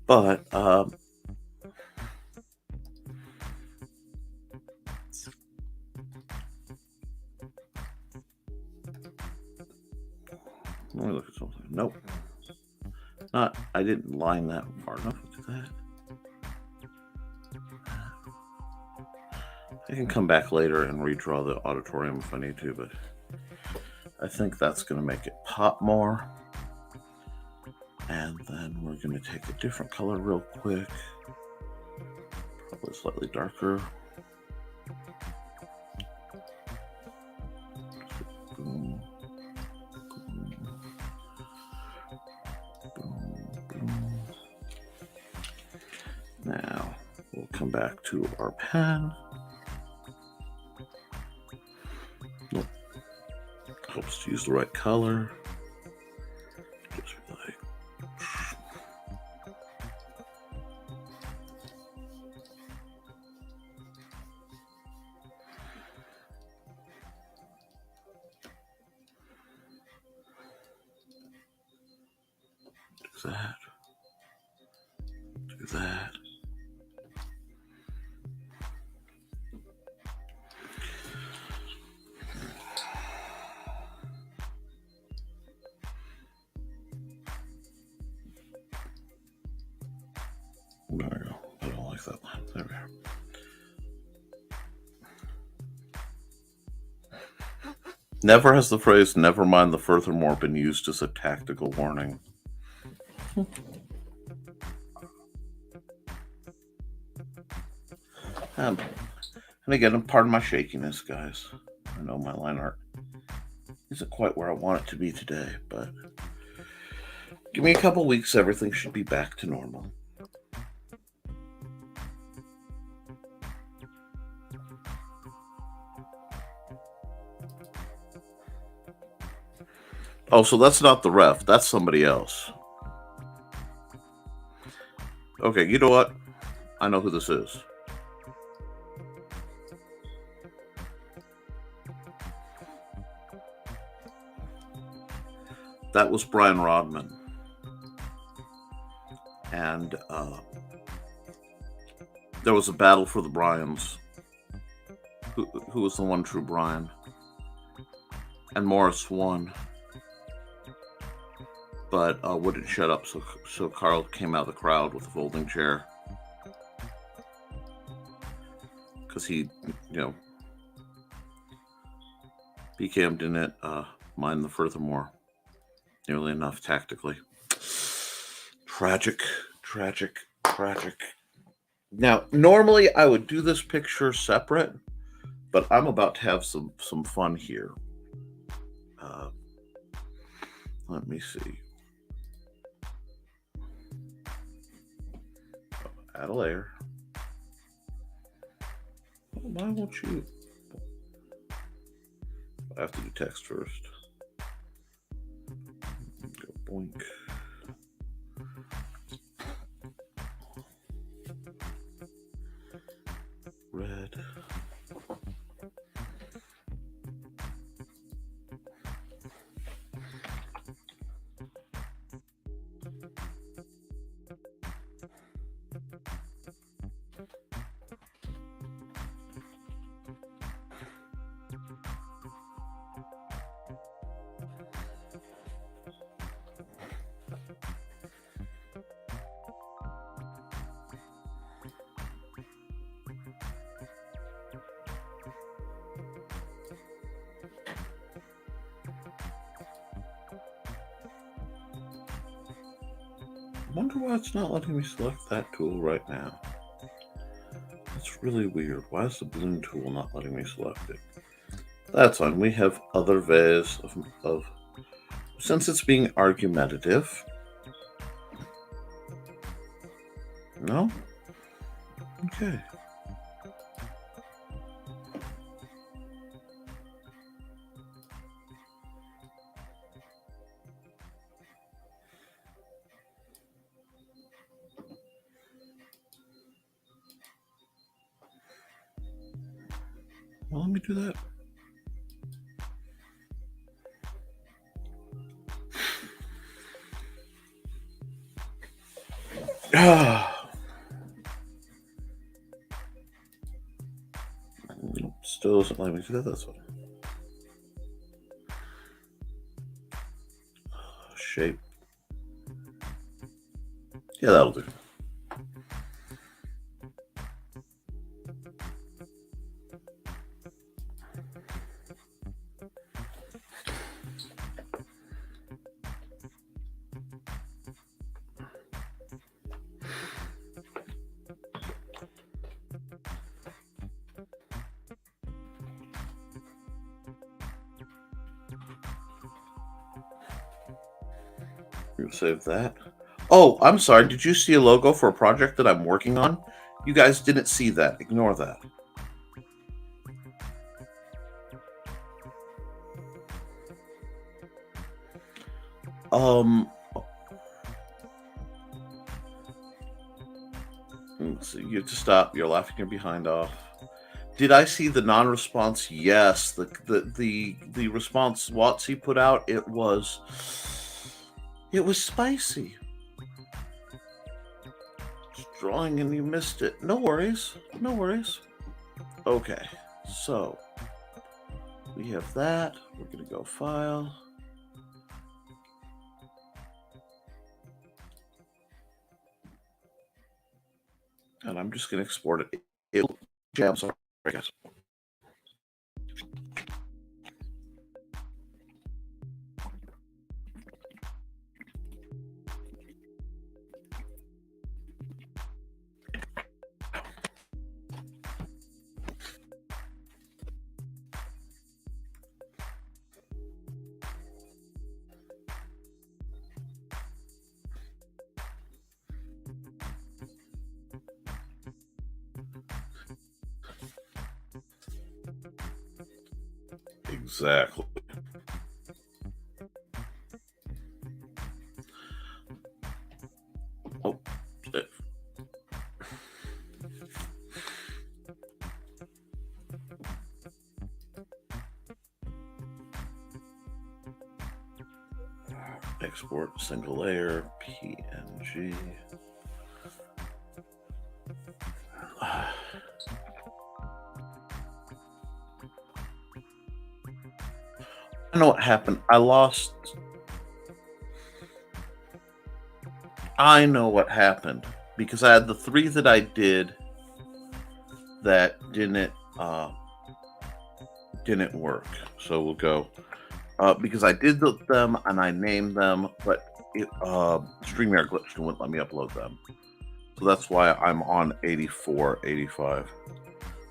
But let me look at something. Nope. Not. I didn't line that far enough. Look at that. I can come back later and redraw the auditorium if I need to, but I think that's going to make it pop more. And then we're going to take a different color real quick. Probably slightly darker. Boom. Boom, boom. Now we'll come back to our pen. Nope. Helps to use the right color. Just like do that. Do that. There we go. I don't like that line. There we go. Never has the phrase "never mind the furthermore" been used as a tactical warning. And again, pardon my shakiness, guys. I know my line art isn't quite where I want it to be today, but give me a couple weeks, everything should be back to normal. Oh, so that's not the ref. That's somebody else. Okay, you know what? I know who this is. That was Brian Rodman. And there was a battle for the Bryans. Who was the one true Brian? and Morris won, but wouldn't shut up. So Carl came out of the crowd with a folding chair because he, BKM didn't mind the furthermore nearly enough tactically. Tragic. Now, normally I would do this picture separate, but I'm about to have some fun here. Let me see. Add a layer. Why won't you? I have to do text first. Go boink. Red. I wonder why it's not letting me select that tool right now. That's really weird. Why is the balloon tool not letting me select it? That's fine. We have other ways of since it's being argumentative. No? Okay. Well, let me do that. Still doesn't let me do that. That's one. Shape. Yeah, that'll do. Save that. Oh, I'm sorry. Did you see a logo for a project that I'm working on? You guys didn't see that. Ignore that. So you have to stop. You're laughing your behind off. Did I see the non-response? Yes. The response WotC put out, it was spicy. Just drawing and you missed it. No worries. Okay, so we have that. We're gonna go file. And I'm just gonna export it. It'll jam, sorry guys. Exactly. Oh, export single layer PNG. I know what happened. I know what happened because I had the 3 that I did that didn't work. So we'll go because I did them and I named them, but StreamYard glitched and wouldn't let me upload them. So that's why I'm on 84, 85.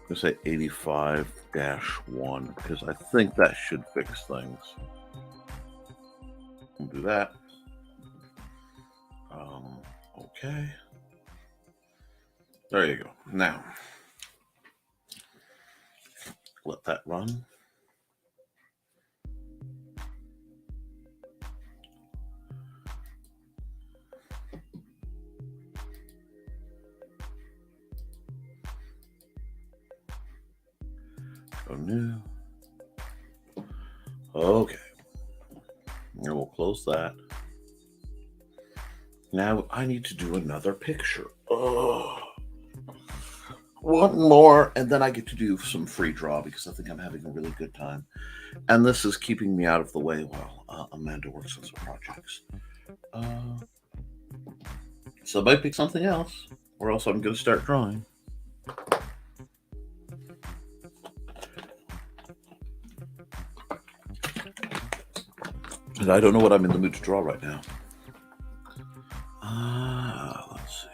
I'm going to say 85-1 because I think that should fix things. We'll do that. Okay. There you go. Now, let that run. Go new. Okay. And we'll close that. Now I need to do another picture. Oh. One more, and then I get to do some free draw because I think I'm having a really good time. And this is keeping me out of the way while Amanda works on some projects. So I might pick something else, or else I'm going to start drawing. And I don't know what I'm in the mood to draw right now. Let's see.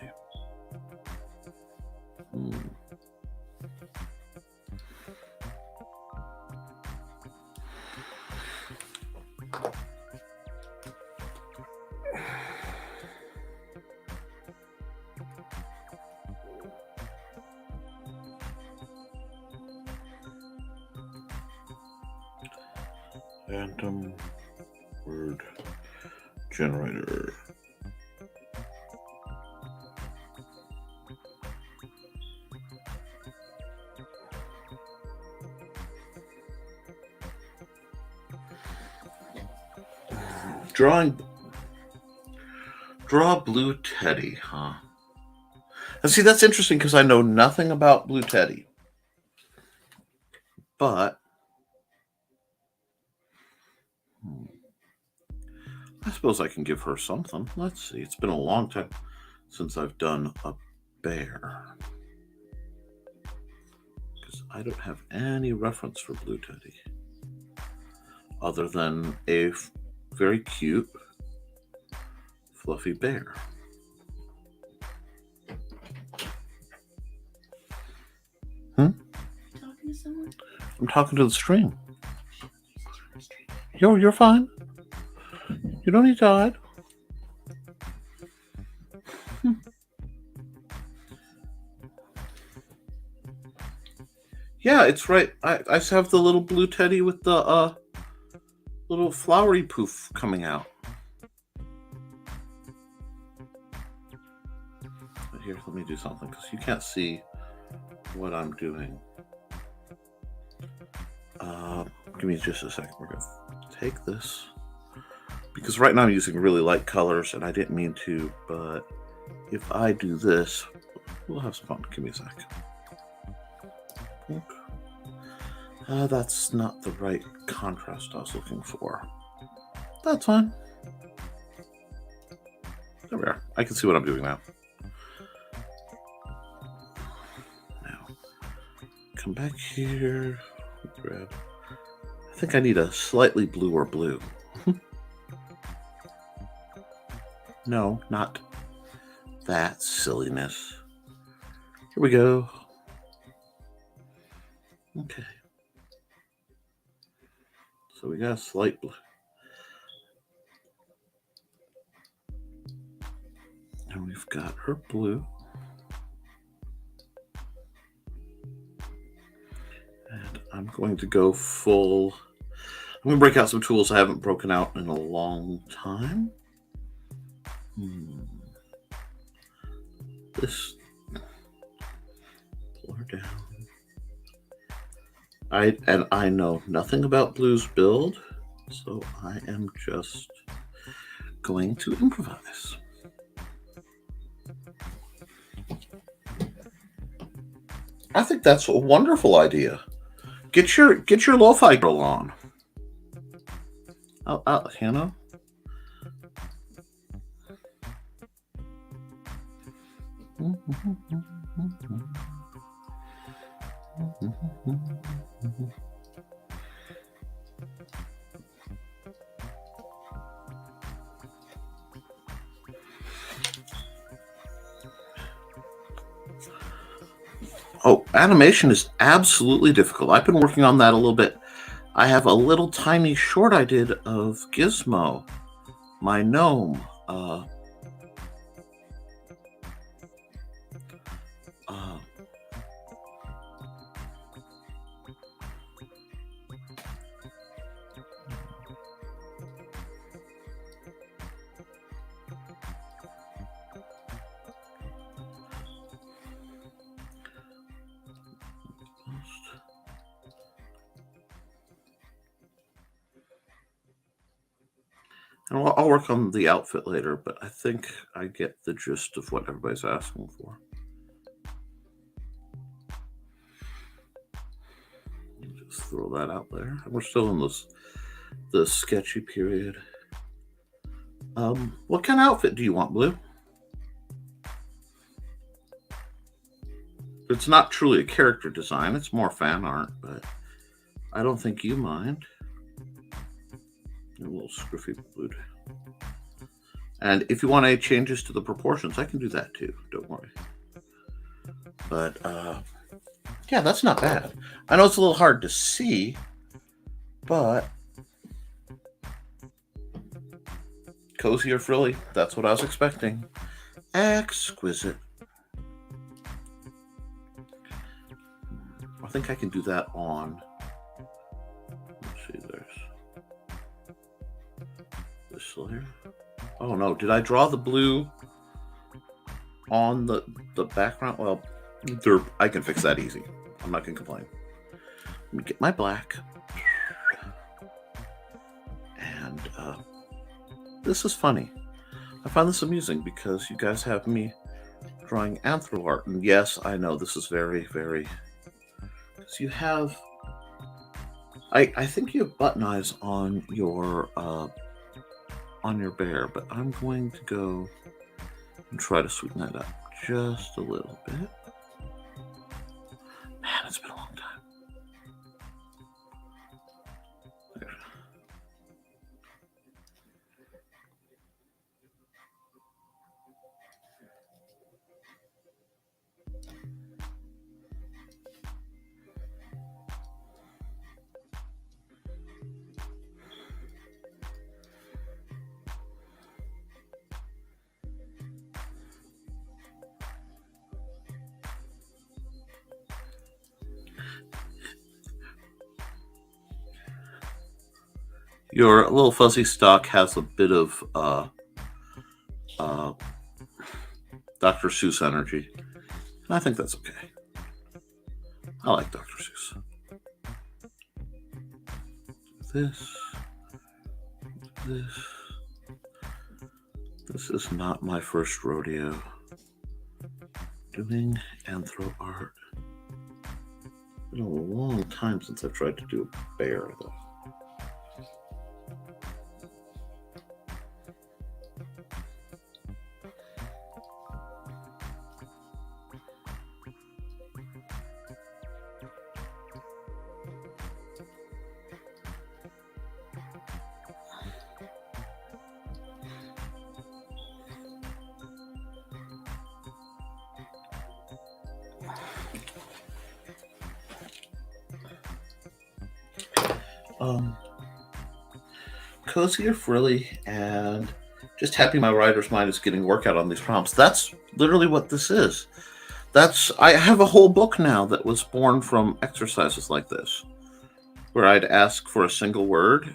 Random word generator. Draw Blue Teddy, huh? And see, that's interesting because I know nothing about Blue Teddy. But I suppose I can give her something. Let's see. It's been a long time since I've done a bear. Because I don't have any reference for Blue Teddy. Other than a very cute, fluffy bear. Talking to someone? I'm talking to the stream. You're fine. You don't need to hide. Yeah, it's right. I have the little Blue Teddy with the little flowery poof coming out. But here, let me do something because you can't see what I'm doing. Give me just a second. We're going to take this because right now I'm using really light colors and I didn't mean to, but if I do this, we'll have some fun. Give me a sec. That's not the right contrast I was looking for. That's fine. There we are. I can see what I'm doing now. Now, come back here. Grab. I think I need a slightly bluer blue. No, not that silliness. Here we go. Okay. So we got a slight blue. And we've got her blue. And I'm going to go full. I'm going to break out some tools I haven't broken out in a long time. This. Pull her down. I know nothing about Blue's build, so I am just going to improvise. I think that's a wonderful idea. Get your lo-fi girl on. You know. Oh, animation is absolutely difficult. I've been working on that a little bit. I have a little tiny short I did of Gizmo, my gnome. Uh, and I'll work on the outfit later, but I think I get the gist of what everybody's asking for. Just throw that out there. We're still in the sketchy period. What kind of outfit do you want, Blue? It's not truly a character design, it's more fan art, but I don't think you mind. A little scruffy blue. And if you want any changes to the proportions, I can do that too. Don't worry. But yeah, that's not bad. I know it's a little hard to see, but cozy or frilly, that's what I was expecting. Exquisite. I think I can do that on. Let's see, there's this layer. Oh no, did I draw the blue on the background? Well, I can fix that easy. I'm not gonna complain. Let me get my black. And this is funny. I find this amusing because you guys have me drawing anthro art. And yes, I know this is very, very... Because you have... I think you have button eyes on your bear, but I'm going to go and try to sweeten that up just a little bit. Man, it's been a long time. There. Your little fuzzy stock has a bit of Dr. Seuss energy. And I think that's okay. I like Dr. Seuss. This is not my first rodeo doing anthro art. It's been a long time since I've tried to do a bear, though. Cozy or frilly, and just happy my writer's mind is getting workout on these prompts. That's literally what this is. I have a whole book now that was born from exercises like this, where I'd ask for a single word,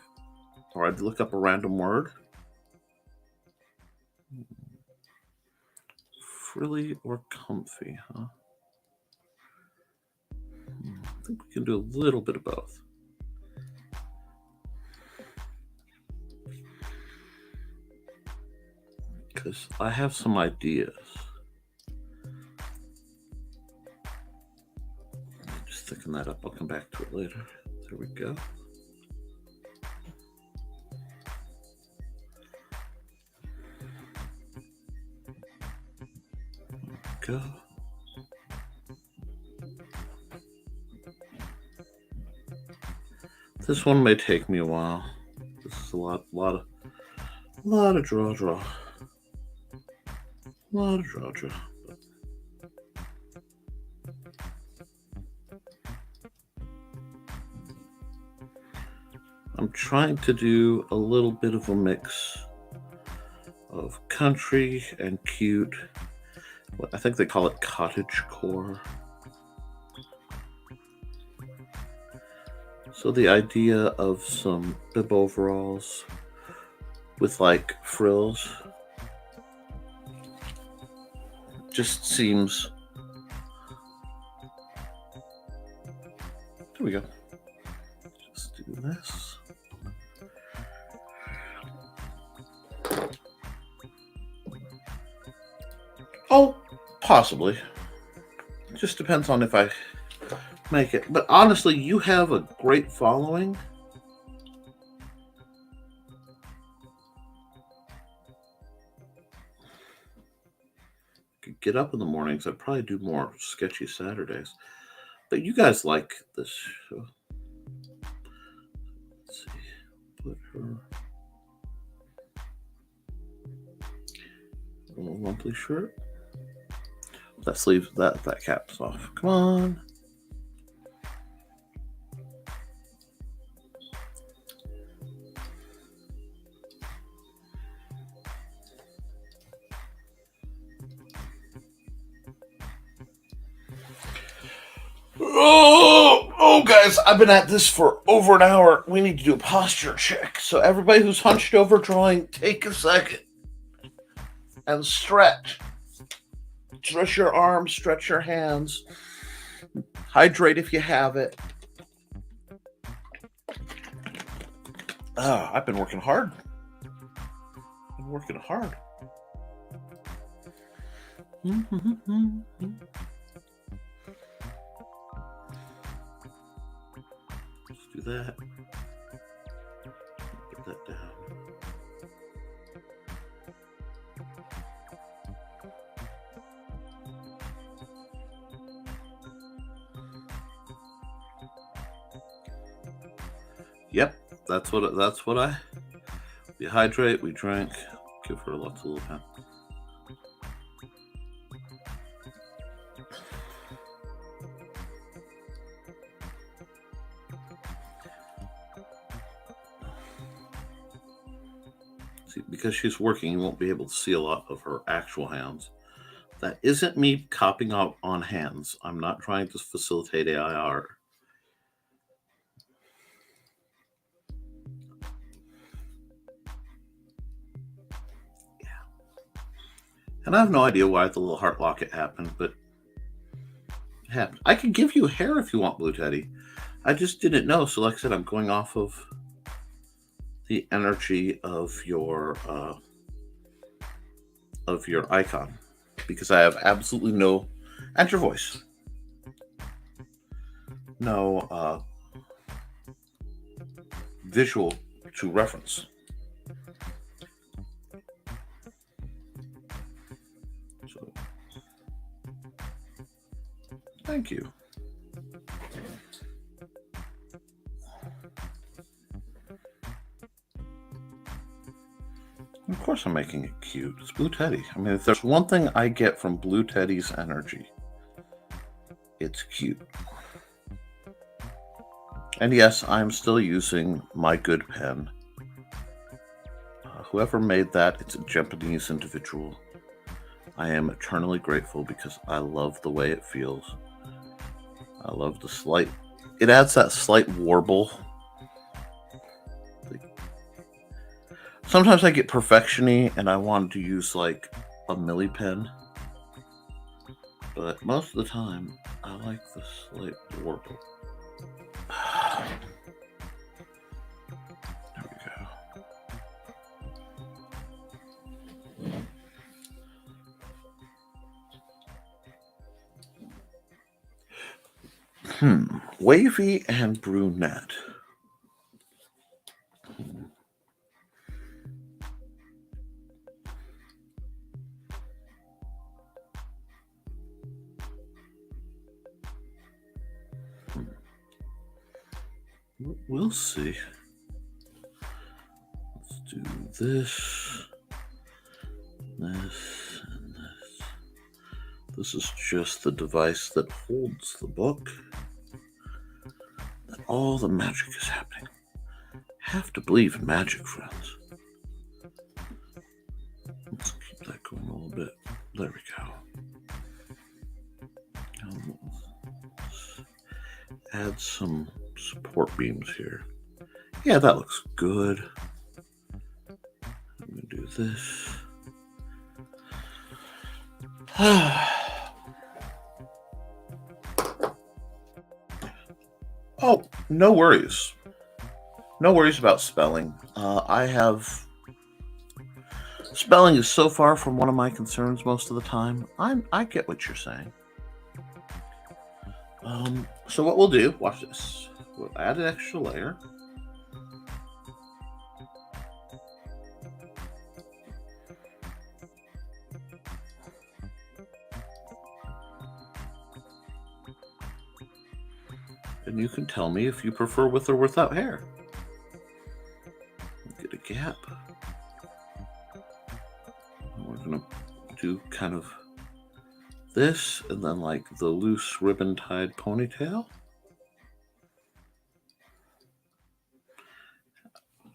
or I'd look up a random word. Frilly or comfy, huh? I think we can do a little bit of both. Because I have some ideas. Just thicken that up. I'll come back to it later. There we go. go. This one may take me a while. This is a lot of draw. A lot of draw. I'm trying to do a little bit of a mix of country and cute. I think they call it cottage core. So the idea of some bib overalls with like frills just seems... There we go. Just do this. Oh, possibly. It just depends on if I make it. But honestly, you have a great following. Could get up in the mornings. I'd probably do more sketchy Saturdays. But you guys like this show. Let's see. Put her in a lumpy shirt. That sleeve, that cap's off. Come on. Oh, guys, I've been at this for over an hour. We need to do a posture check. So everybody who's hunched over drawing, take a second and stretch. Stretch your arms, stretch your hands. Hydrate if you have it. I've been working hard. Let's do that. Put that down. Yep, that's what I. We hydrate, we drink, give her lots of little pen. See, because she's working, you won't be able to see a lot of her actual hands. That isn't me copying out on hands. I'm not trying to facilitate AI art. And I have no idea why the little heart locket happened, but it happened. I could give you hair if you want, Blue Teddy. I just didn't know. So, like I said, I'm going off of the energy of your icon, because I have absolutely no, and your voice, no visual to reference. So, thank you. Of course I'm making it cute. It's Blue Teddy. I mean, if there's one thing I get from Blue Teddy's energy, it's cute. And yes, I'm still using my good pen. Whoever made that, it's a Japanese individual. I am eternally grateful because I love the way it feels. I love the slight... It adds that slight warble. Sometimes I get perfection-y and I want to use like a milli pen. But most of the time, I like the slight warble. There we go. Wavy and brunette. We'll see. Let's do this, and this. This is just the device that holds the book. And all the magic is happening. Have to believe in magic, friends. Let's keep that going a little bit. There we go. Add some support beams here. Yeah, that looks good. I'm going to do this. Oh, no worries. No worries about spelling. Spelling is so far from one of my concerns most of the time. I get what you're saying. So what we'll do, watch this. We'll add an extra layer. And you can tell me if you prefer with or without hair. Get a gap. We're going to do kind of this, and then like the loose ribbon tied ponytail.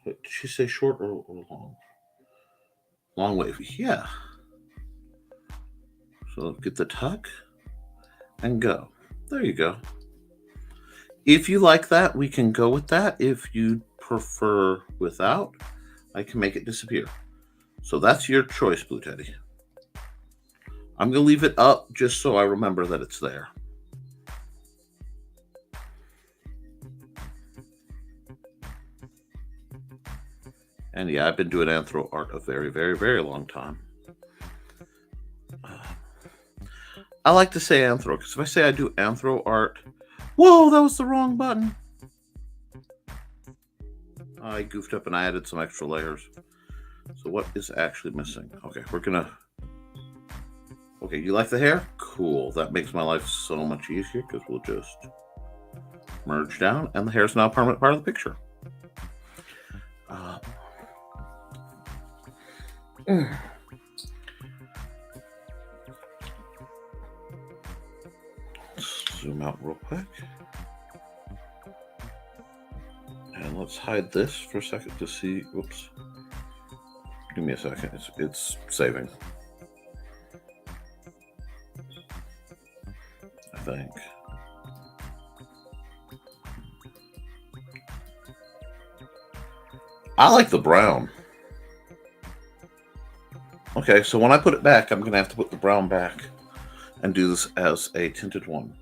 Did she say short or long? Long wavy, yeah. So get the tuck and go. There you go. If you like that, we can go with that. If you prefer without, I can make it disappear. So that's your choice, Blue Teddy. I'm going to leave it up just so I remember that it's there. And yeah, I've been doing anthro art a very, very, very long time. I like to say anthro, because if I say I do anthro art, whoa, that was the wrong button. I goofed up and I added some extra layers. So what is actually missing? Okay, we're going to... Okay, you like the hair? Cool. That makes my life so much easier because we'll just merge down and the hair is now a permanent part of the picture. Zoom out real quick. And let's hide this for a second to see. Whoops. Give me a second. It's saving. I think. I like the brown. Okay, so when I put it back, I'm going to have to put the brown back and do this as a tinted one.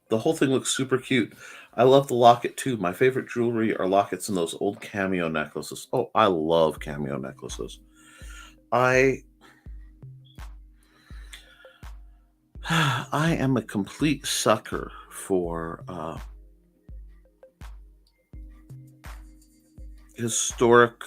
The whole thing looks super cute. I love the locket too. My favorite jewelry are lockets and those old cameo necklaces. Oh, I love cameo necklaces. I am a complete sucker for historic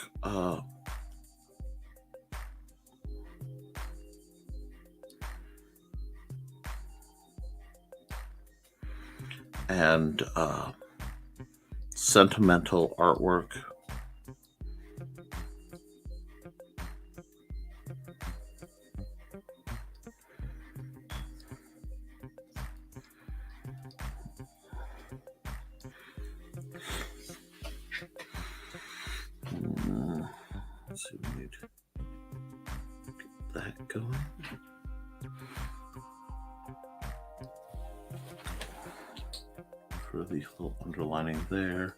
and sentimental artwork. Let's see, we need to get that going. For the little underlining there,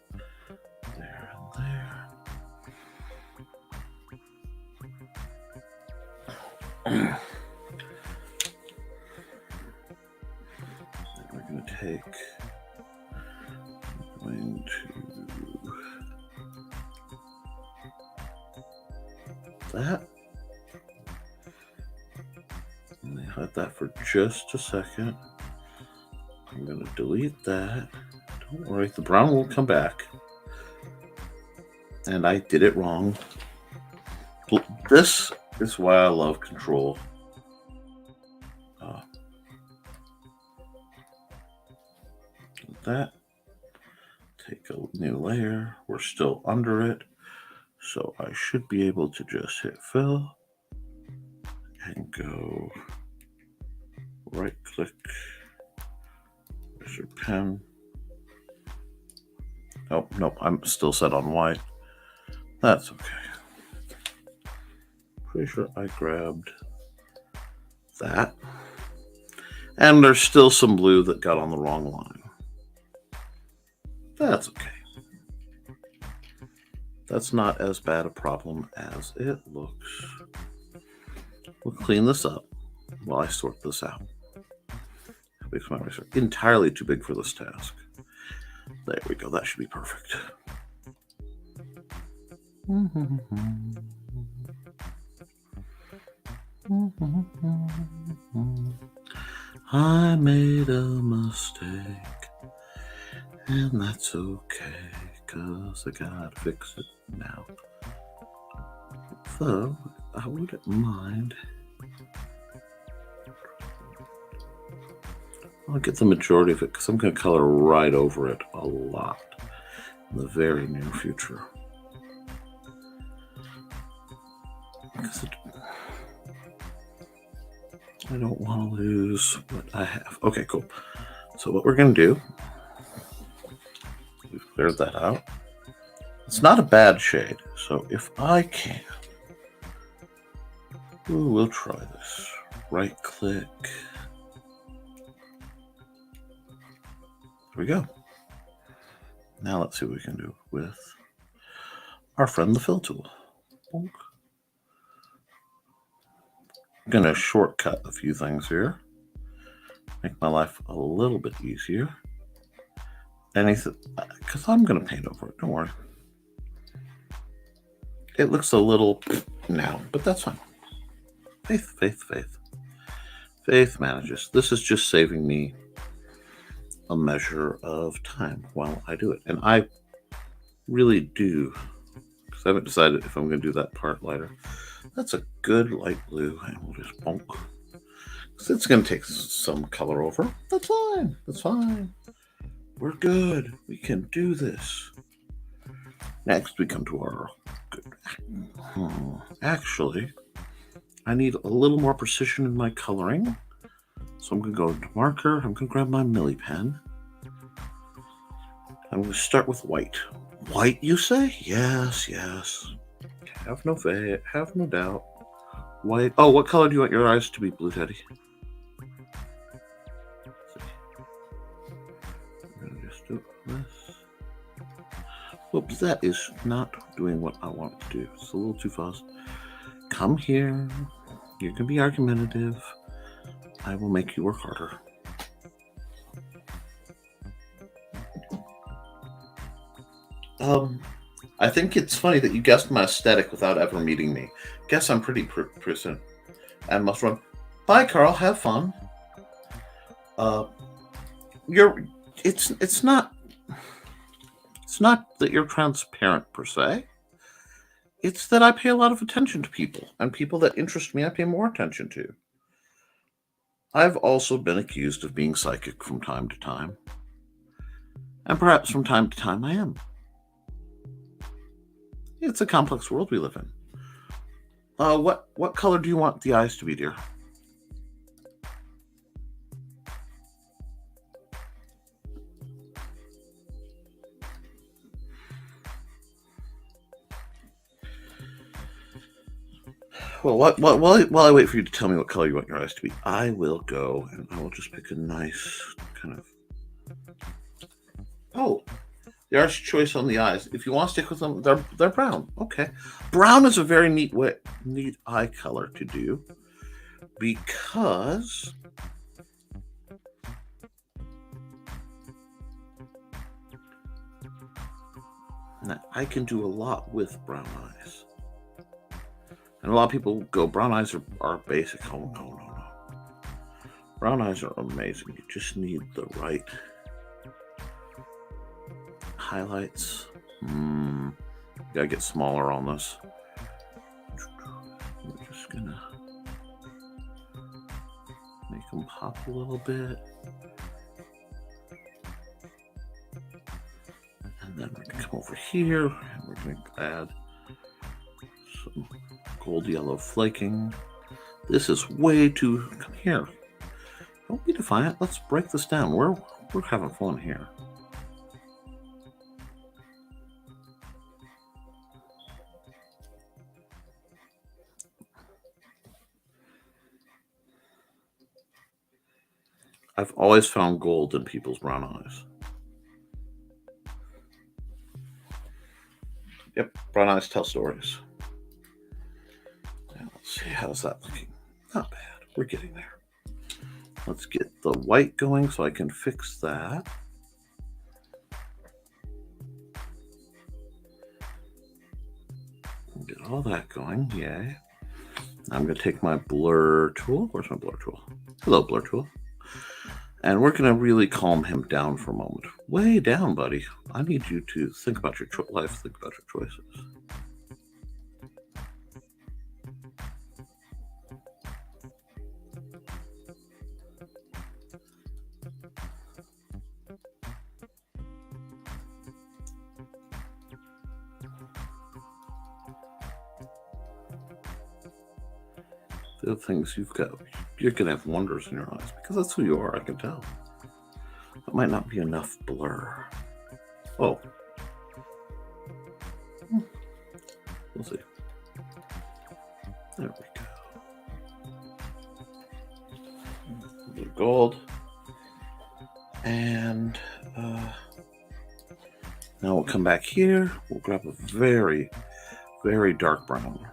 there, and there. Then we're going to take, that. Let me hide that for just a second. I'm going to delete that. Don't worry, the brown will come back. And I did it wrong. This is why I love control. that. Take a new layer. We're still under it. So I should be able to just hit fill and go right click. There's your pen. Oh, nope, I'm still set on white. That's okay. Pretty sure I grabbed that. And there's still some blue that got on the wrong line. That's okay. That's not as bad a problem as it looks. We'll clean this up while I sort this out. How big's my eraser? Entirely too big for this task. There we go. That should be perfect. I made a mistake, and that's okay, 'cause I gotta fix it now. So, I wouldn't mind. I'll get the majority of it, because I'm going to color right over it a lot in the very near future. I don't want to lose what I have. Okay, cool. So what we're going to do, we've cleared that out. It's not a bad shade, so if I can, we'll try this. Right click. There we go. Now let's see what we can do with our friend the fill tool. I'm going to shortcut a few things here. Make my life a little bit easier. Anything, because I'm going to paint over it. Don't worry. It looks a little now, but that's fine. Faith, faith, faith. Faith manages. This is just saving me a measure of time while I do it. And I really do, because I haven't decided if I'm going to do that part lighter. That's a good light blue, and we'll just bonk. Because it's going to take some color over. That's fine. That's fine. We're good. We can do this. Next, we come to our good. Actually, I need a little more precision in my coloring. So I'm going to go to marker. I'm going to grab my Millie pen. I'm going to start with white. White, you say? Yes, yes. Have no doubt. White. Oh, what color do you want your eyes to be, Blue Teddy? I'm going to just do this. Whoops, that is not doing what I want it to do. It's a little too fast. Come here. You can be argumentative. I will make you work harder. I think it's funny that you guessed my aesthetic without ever meeting me. Guess I'm pretty present and must run. Bye, Carl. Have fun. It's not that you're transparent per se. It's that I pay a lot of attention to people, and people that interest me, I pay more attention to. I've also been accused of being psychic from time to time, and perhaps from time to time I am. It's a complex world we live in. What color do you want the eyes to be, dear? Well, while I wait for you to tell me what color you want your eyes to be, I will go and I will just pick a nice kind of. Oh, there's choice on the eyes. If you want to stick with them, they're brown. Okay, brown is a very neat eye color to do because I can do a lot with brown eyes. And a lot of people go, brown eyes are basic. Oh, no. Brown eyes are amazing. You just need the right highlights. Gotta get smaller on this. We're just gonna make them pop a little bit. over here, and we're going to add some gold yellow flaking. This is way too... Come here. Don't be defiant. Let's break this down. We're having fun here. I've always found gold in people's brown eyes. Yep, brown eyes tell stories. Now let's see, how's that looking? Not bad. We're getting there. Let's get the white going so I can fix that. Get all that going, yay. I'm going to take my blur tool. Where's my blur tool? Hello, blur tool. And we're going to really calm him down for a moment. Way down, buddy. I need you to think about your life, think about your choices. The other things you've got, you're going to have wonders in your eyes because that's who you are, I can tell. That might not be enough blur. Oh. We'll see. There we go. A little gold. And now we'll come back here. We'll grab a very, very dark brown.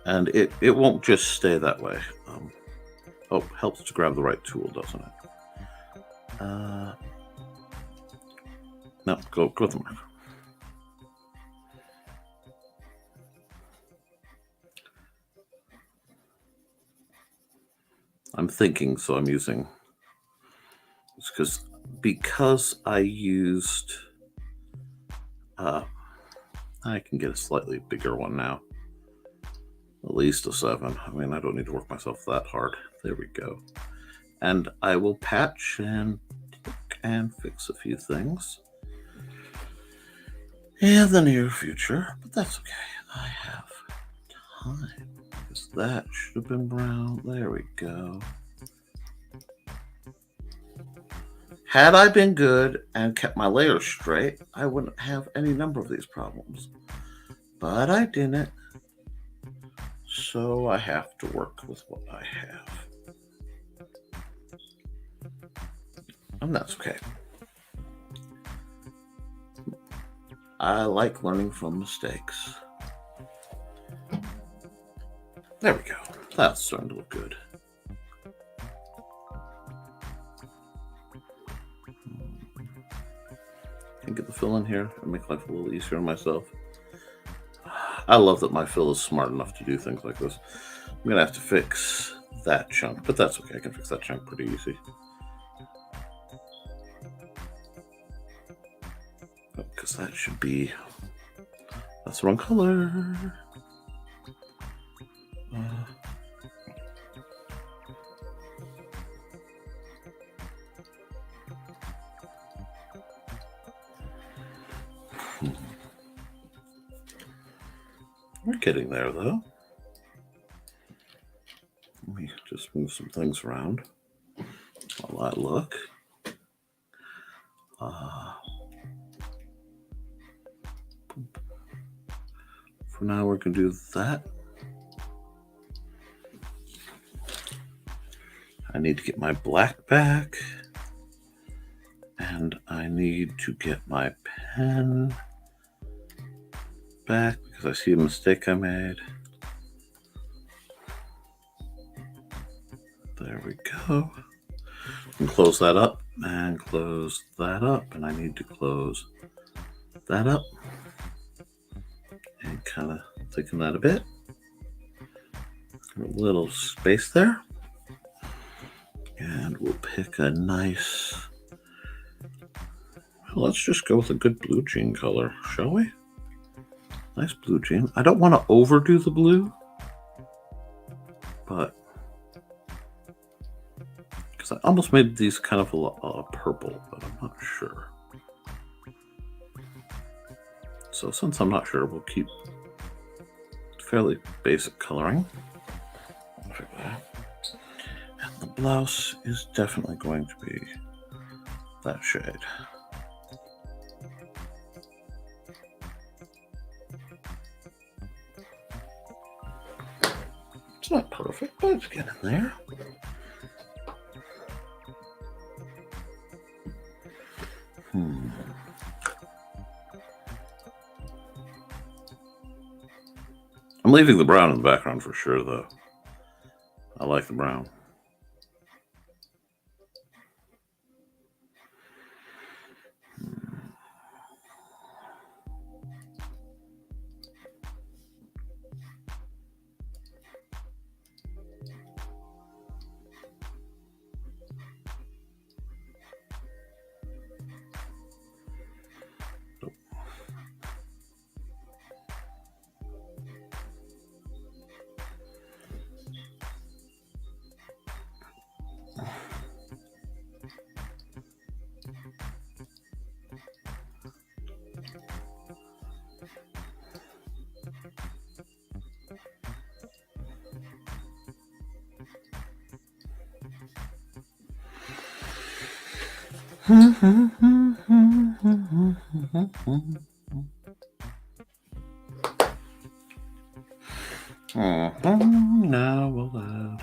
And it won't just stay that way. Oh, helps to grab the right tool, doesn't it? No, go with the marker. I'm thinking, so I'm using. It's because I used. I can get a slightly bigger one now. At least a 7. I mean, I don't need to work myself that hard. There we go. And I will patch and fix a few things in the near future. But that's okay. I have time. Because that should have been brown. There we go. Had I been good and kept my layers straight, I wouldn't have any number of these problems. But I didn't. So I have to work with what I have. And that's okay. I like learning from mistakes. There we go. That's starting to look good. Can get the fill in here and make life a little easier on myself. I love that my fill is smart enough to do things like this. I'm going to have to fix that chunk, but that's okay. I can fix that chunk pretty easy. Because that should be... That's the wrong color. We're getting there, though. Let me just move some things around while I look. For now, we're going to do that. I need to get my black back. And I need to get my pen back because I see a mistake I made. There we go. And close that up and close that up. And I need to close that up and kind of thicken that a bit. A little space there. And we'll pick a nice... Well, let's just go with a good blue jean color, shall we? Nice blue jean. I don't want to overdo the blue, but because I almost made these kind of a purple, but I'm not sure. So since I'm not sure, we'll keep fairly basic coloring. Like that. And the blouse is definitely going to be that shade. It's not perfect, but it's getting there. I'm leaving the brown in the background for sure, though. I like the brown. Now we'll add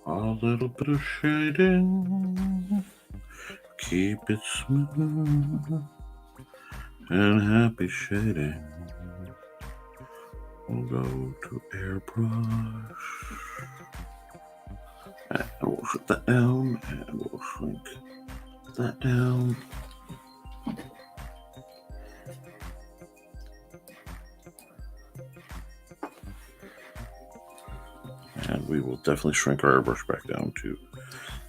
a little bit of shading. Keep it smooth and happy shading. We'll go to airbrush. And we'll shrink that down, and we'll shrink that down. And we will definitely shrink our airbrush back down to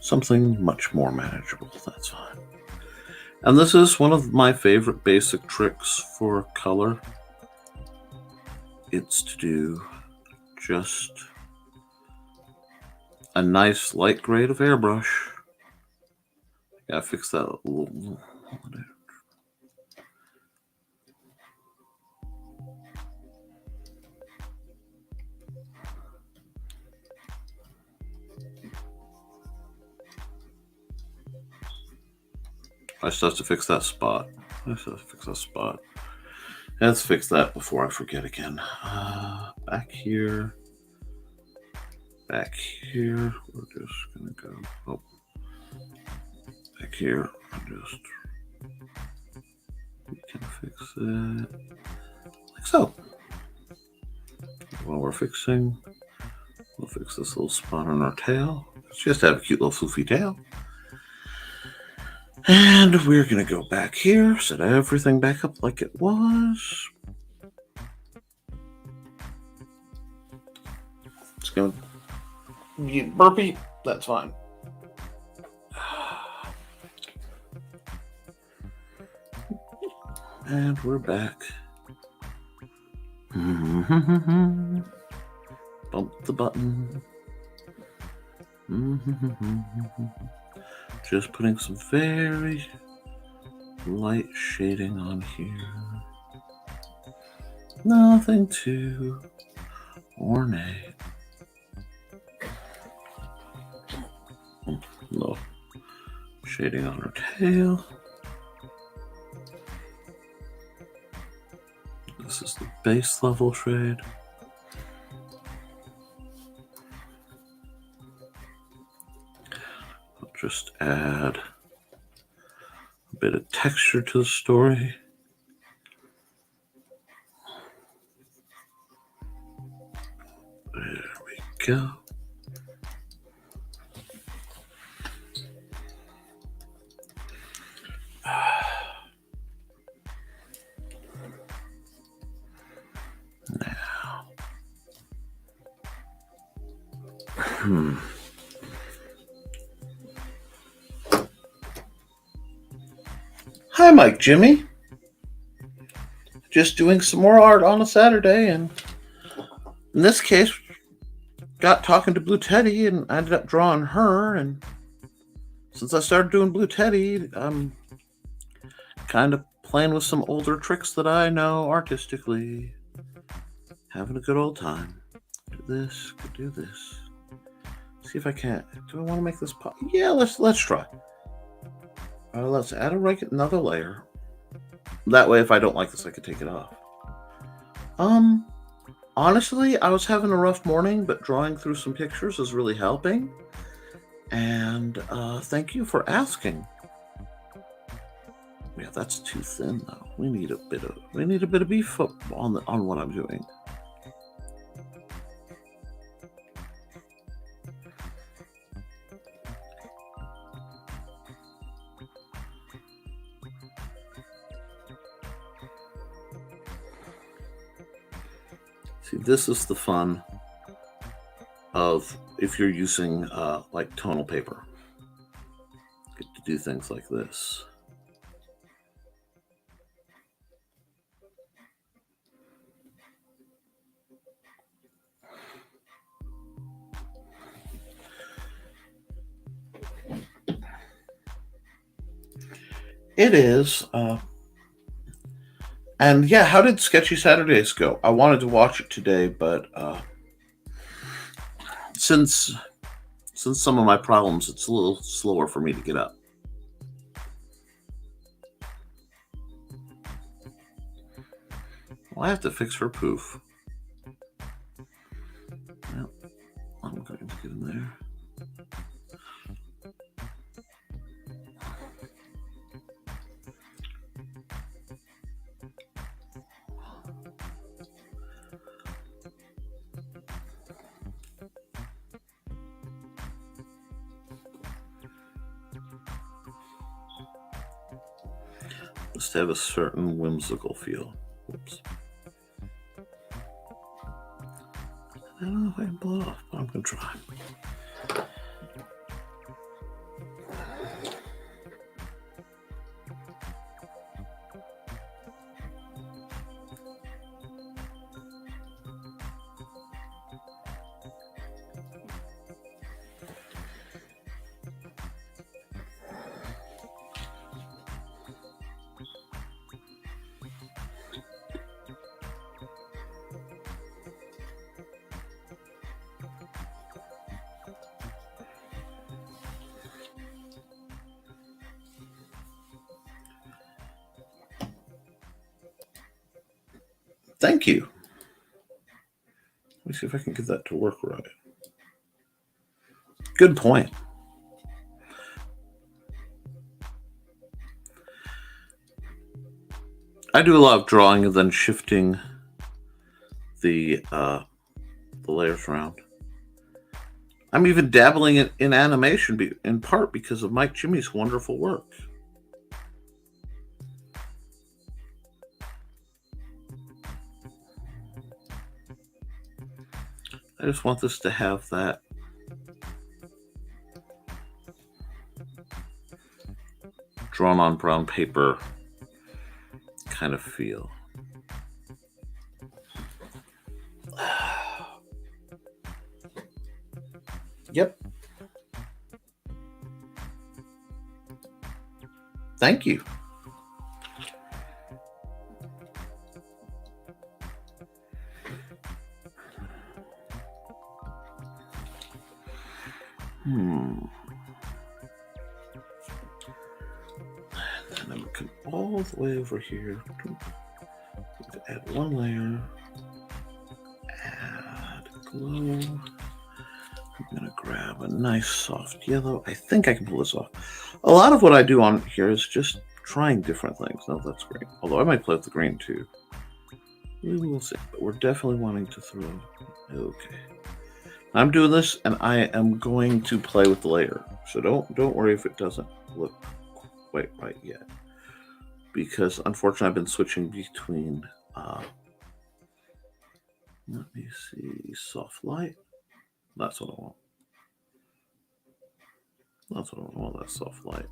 something much more manageable. That's fine. And this is one of my favorite basic tricks for color. It's to do just a nice light grade of airbrush. Gotta fix that a little. I just have to fix that spot. Let's fix that before I forget again. Back here. We're just gonna go. Oh, back here. We can fix it like so. While we're fixing, we'll fix this little spot on our tail. Let's just have a cute little floofy tail. And we're going to go back here, set everything back up like it was. It's going to be burpy. That's fine. And we're back. Bump the button. Just putting some very light shading on here. Nothing too ornate. No shading on her tail. This is the base level shade. Just add a bit of texture to the story. There we go. Now. Hi, Mike Jimmy. Just doing some more art on a Saturday, and in this case, got talking to Blue Teddy, and I ended up drawing her. And since I started doing Blue Teddy, I'm kind of playing with some older tricks that I know artistically. Having a good old time. Do this, could do this. See if I can't. Do I want to make this pop? Yeah, let's try. Let's add another layer. That way, if I don't like this, I can take it off. Honestly, I was having a rough morning, but drawing through some pictures is really helping. And thank you for asking. Yeah, that's too thin though. We need a bit of beef on what I'm doing. See, this is the fun of if you're using like tonal paper. Get to do things like this. It is. And yeah, how did Sketchy Saturdays go? I wanted to watch it today, but since some of my problems, it's a little slower for me to get up. Well, I have to fix her poof. Well, I'm going to get in there. Just have a certain whimsical feel. Whoops. I don't know if I can blow it off, but I'm going to try. Thank you. Let me see if I can get that to work right. Good point. I do a lot of drawing and then shifting the layers around. I'm even dabbling in animation in part because of Mike Jimmy's wonderful work. I just want this to have that drawn on brown paper kind of feel. Yep. Thank you. And then I'm looking all the way over here. Add one layer. Add glow. I'm going to grab a nice soft yellow. I think I can pull this off. A lot of what I do on here is just trying different things. No, that's green. Although I might play with the green too. We will see. But we're definitely wanting to throw. Okay. I'm doing this, and I am going to play with the layer. So don't worry if it doesn't look quite right yet. Because unfortunately, I've been switching between. Let me see, soft light. That's what I want. That's what I want. That soft light.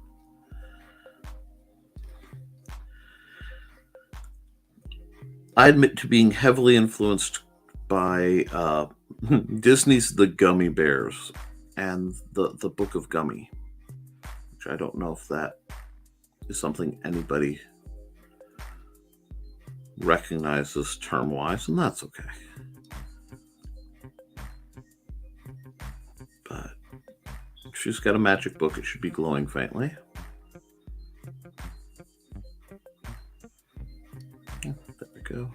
I admit to being heavily influenced by Disney's The Gummy Bears and the Book of Gummy, which I don't know if that is something anybody recognizes term-wise, and that's okay. But if she's got a magic book, it should be glowing faintly. There we go.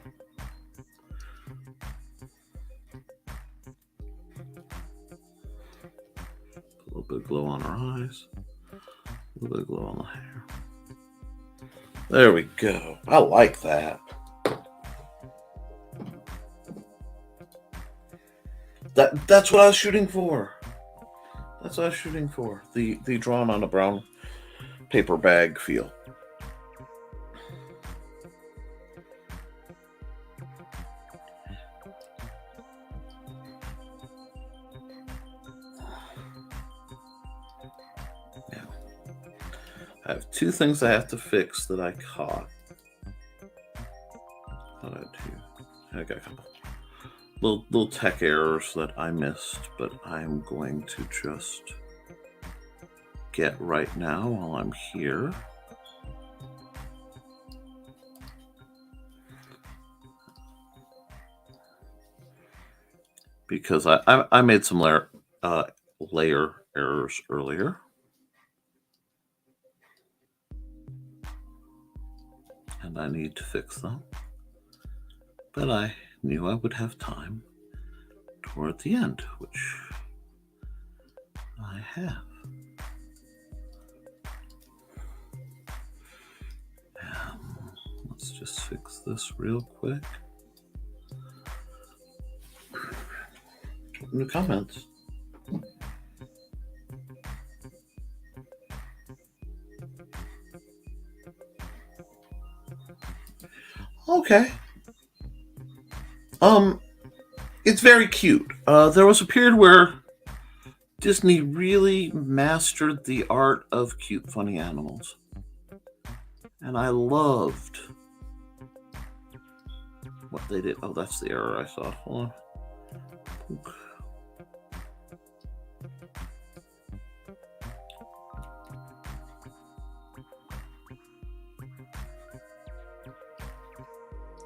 A little bit of glow on her eyes. A little bit of glow on the hair. There we go. I like that. That's what I was shooting for. That's what I was shooting for. The drawn on a brown paper bag feel. Yeah. I have two things I have to fix that I caught. What did I do? I got a couple little tech errors that I missed, but I'm going to just get right now while I'm here. Because I made some layer errors earlier. And I need to fix them. But I knew I would have time toward the end, which I have. Let's just fix this real quick. New comments. Okay. It's very cute. There was a period where Disney really mastered the art of cute, funny animals. And I loved what they did. Oh, that's the error I saw. Hold on.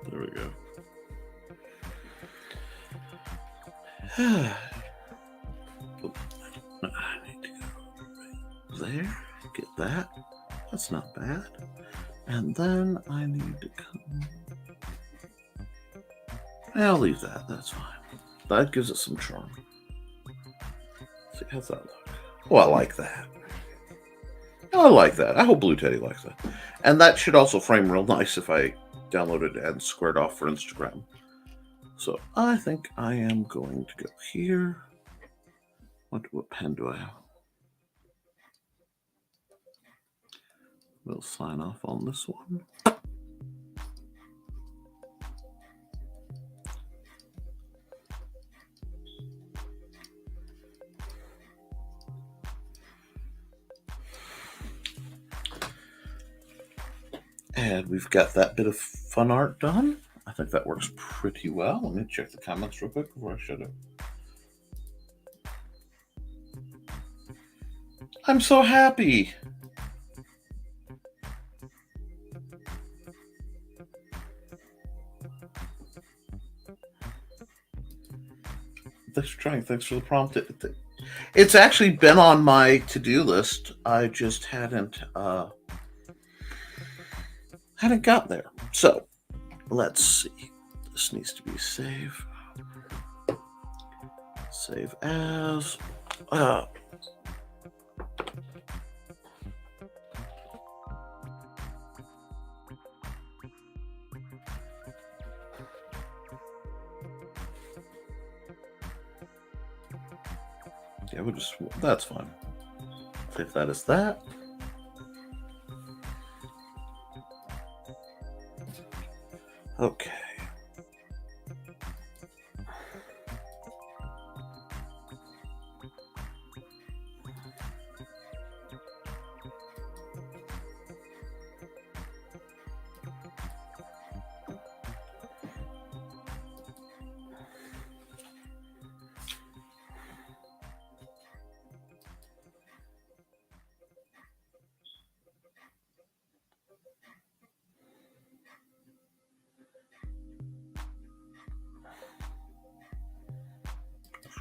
There we go. I need to go there. Get that. That's not bad. And then I need to come. I'll leave that. That's fine. That gives it some charm. Let's see, how's that look? Oh, I like that. I like that. I hope Blue Teddy likes that. And that should also frame real nice if I download it and squared off for Instagram. So I think I am going to go here. What pen do I have? We'll sign off on this one. And we've got that bit of fun art done. I think that works pretty well. Let me check the comments real quick before I shut it. I'm so happy. Thanks for trying. Thanks for the prompt. It's actually been on my to-do list. I just hadn't got there. So let's see. This needs to be save. Save as. Yeah, we'll just. That's fine. Save that as that. Okay.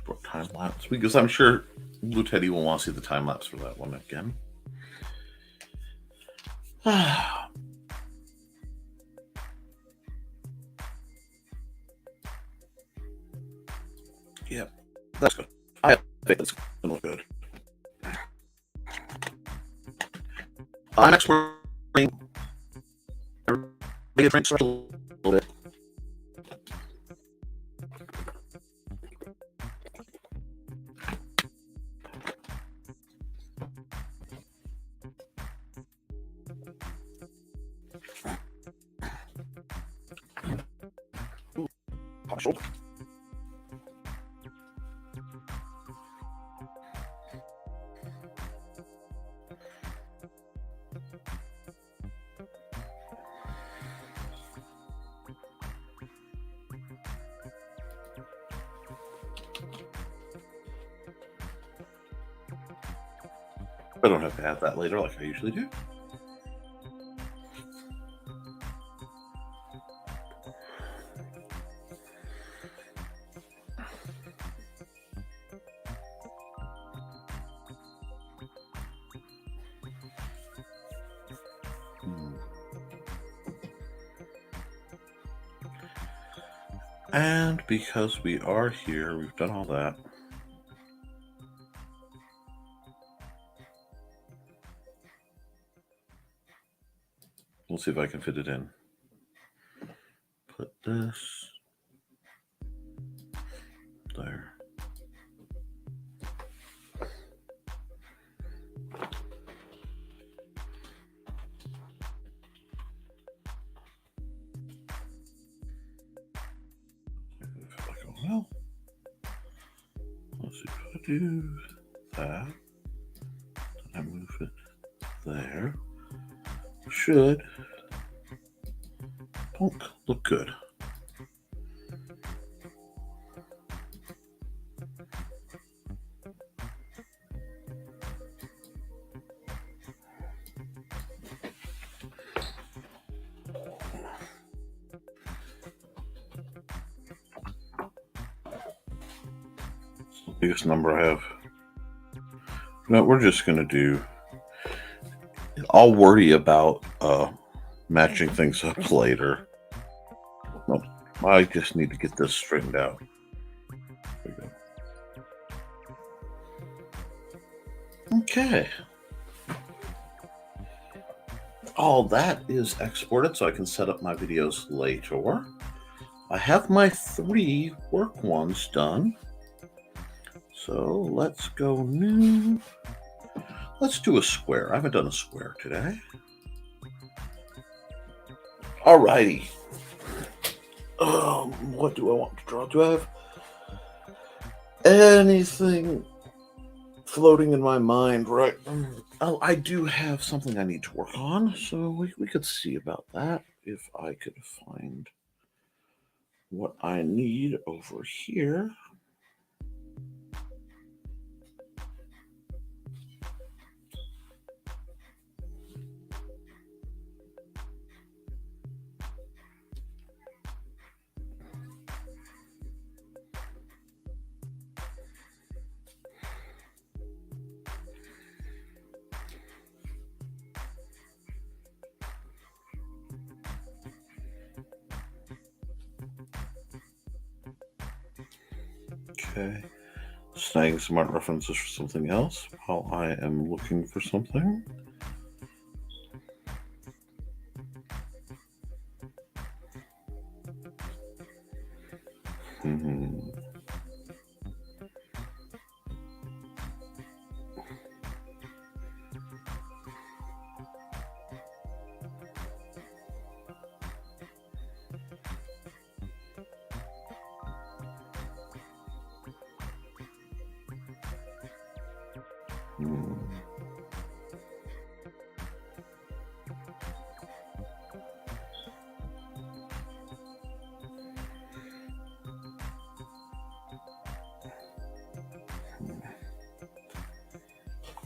export time lapse because I'm sure Blue Teddy will want to see the time lapse for that one again. Yep, that's good. I think that's going to look good. I'm exporting. Everybody drinks a little bit. Partial. I don't have to add that later like I usually do. And because we are here, we've done all that. We'll see if I can fit it in. Put this there. Well, let's see if I do that. I move it there. Should look good. It's the biggest number I have. No, we're just going to do. I'll worry about matching things up later. No, I just need to get this straightened out. There we go. Okay. All that is exported, so I can set up my videos later. I have my 3 work ones done. So let's go new. Let's do a square. I haven't done a square today. Alrighty. What do I want to draw? Do I have anything floating in my mind? Right. Oh, I do have something I need to work on, so we could see about that if I could find what I need over here. Okay, snagging some art references for something else while I am looking for something.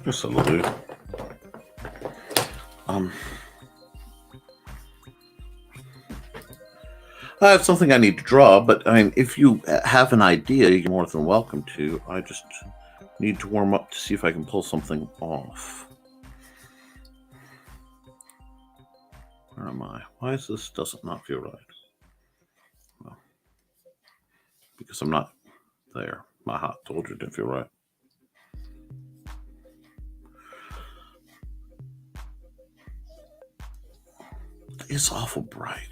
Just a little bit. I have something I need to draw, but I mean, if you have an idea, you're more than welcome to. I just need to warm up to see if I can pull something off. Where am I? Why is this doesn't not feel right? Well, because I'm not there. Aha, told you it didn't feel right. It's awful bright.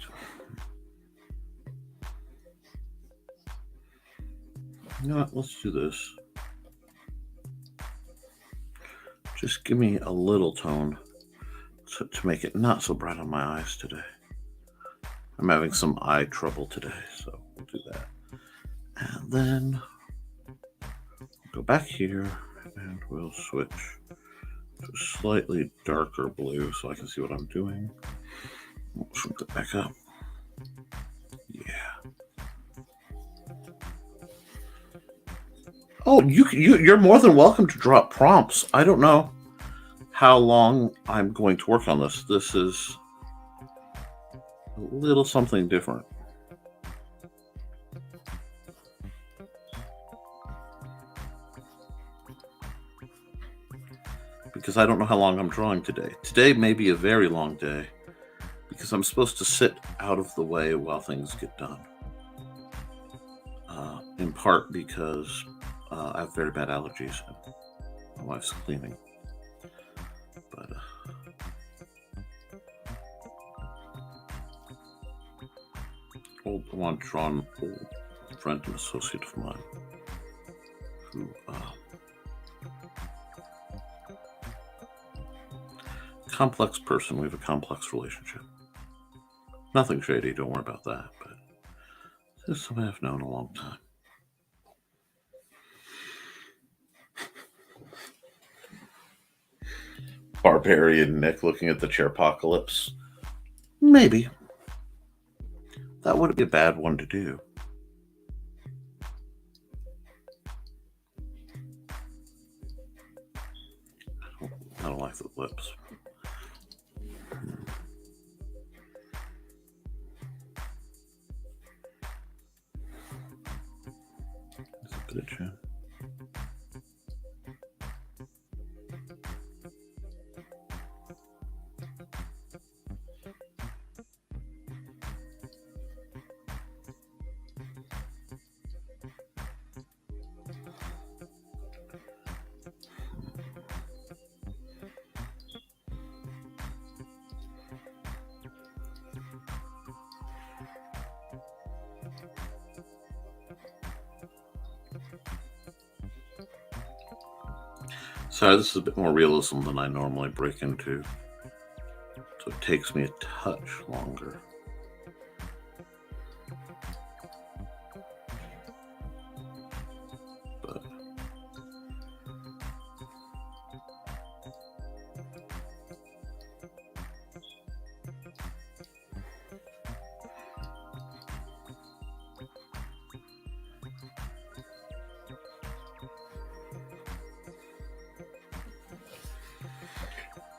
You know what? Let's do this. Just give me a little tone to make it not so bright on my eyes today. I'm having some eye trouble today, so we'll do that. And then go back here and we'll switch to a slightly darker blue so I can see what I'm doing. We'll switch it back up. Yeah. Oh, you're more than welcome to drop prompts. I don't know how long I'm going to work on this. This is a little something different. Because I don't know how long I'm drawing today. Today may be a very long day because I'm supposed to sit out of the way while things get done. In part because I have very bad allergies and my wife's cleaning. But I want to draw an old friend and associate of mine who complex person. We have a complex relationship. Nothing shady, don't worry about that, but this is somebody I've known a long time. Barbarian Nick looking at the chairpocalypse. Maybe. That wouldn't be a bad one to do. I don't like the lips. There's a bit of chin. Sorry, this is a bit more realism than I normally break into, so it takes me a touch longer. But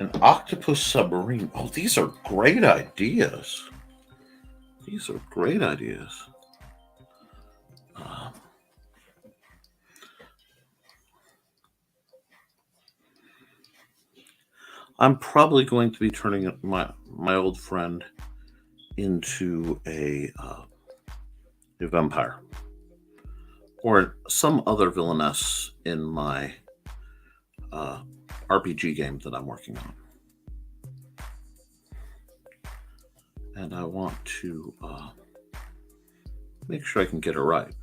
an octopus submarine. Oh, these are great ideas. These are great ideas. I'm probably going to be turning my old friend into a vampire or some other villainess in my RPG game that I'm working on. And I want to make sure I can get it right.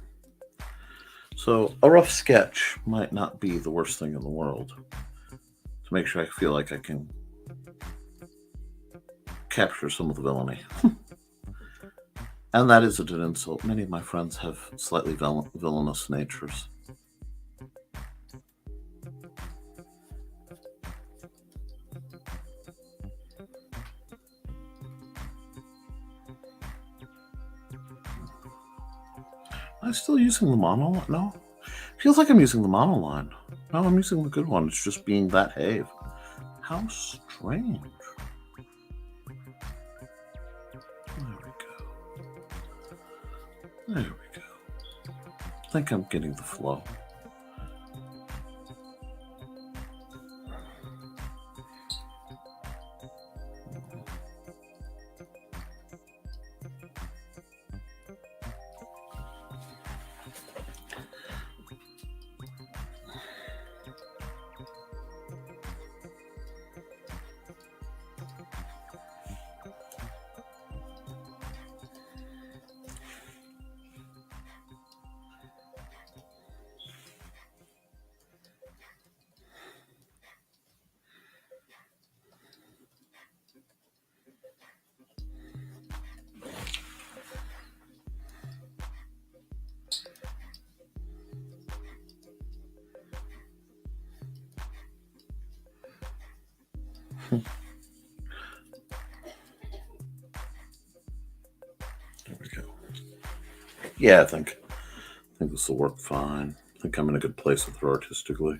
So a rough sketch might not be the worst thing in the world to make sure I feel like I can capture some of the villainy. And that isn't an insult. Many of my friends have slightly villainous natures. Am I still using the mono? No. Feels like I'm using the monoline. No, I'm using the good one. It's just being that Have. How strange. There we go. There we go. I think I'm getting the flow. There we go. Yeah, I think this will work fine. I think I'm in a good place with her artistically.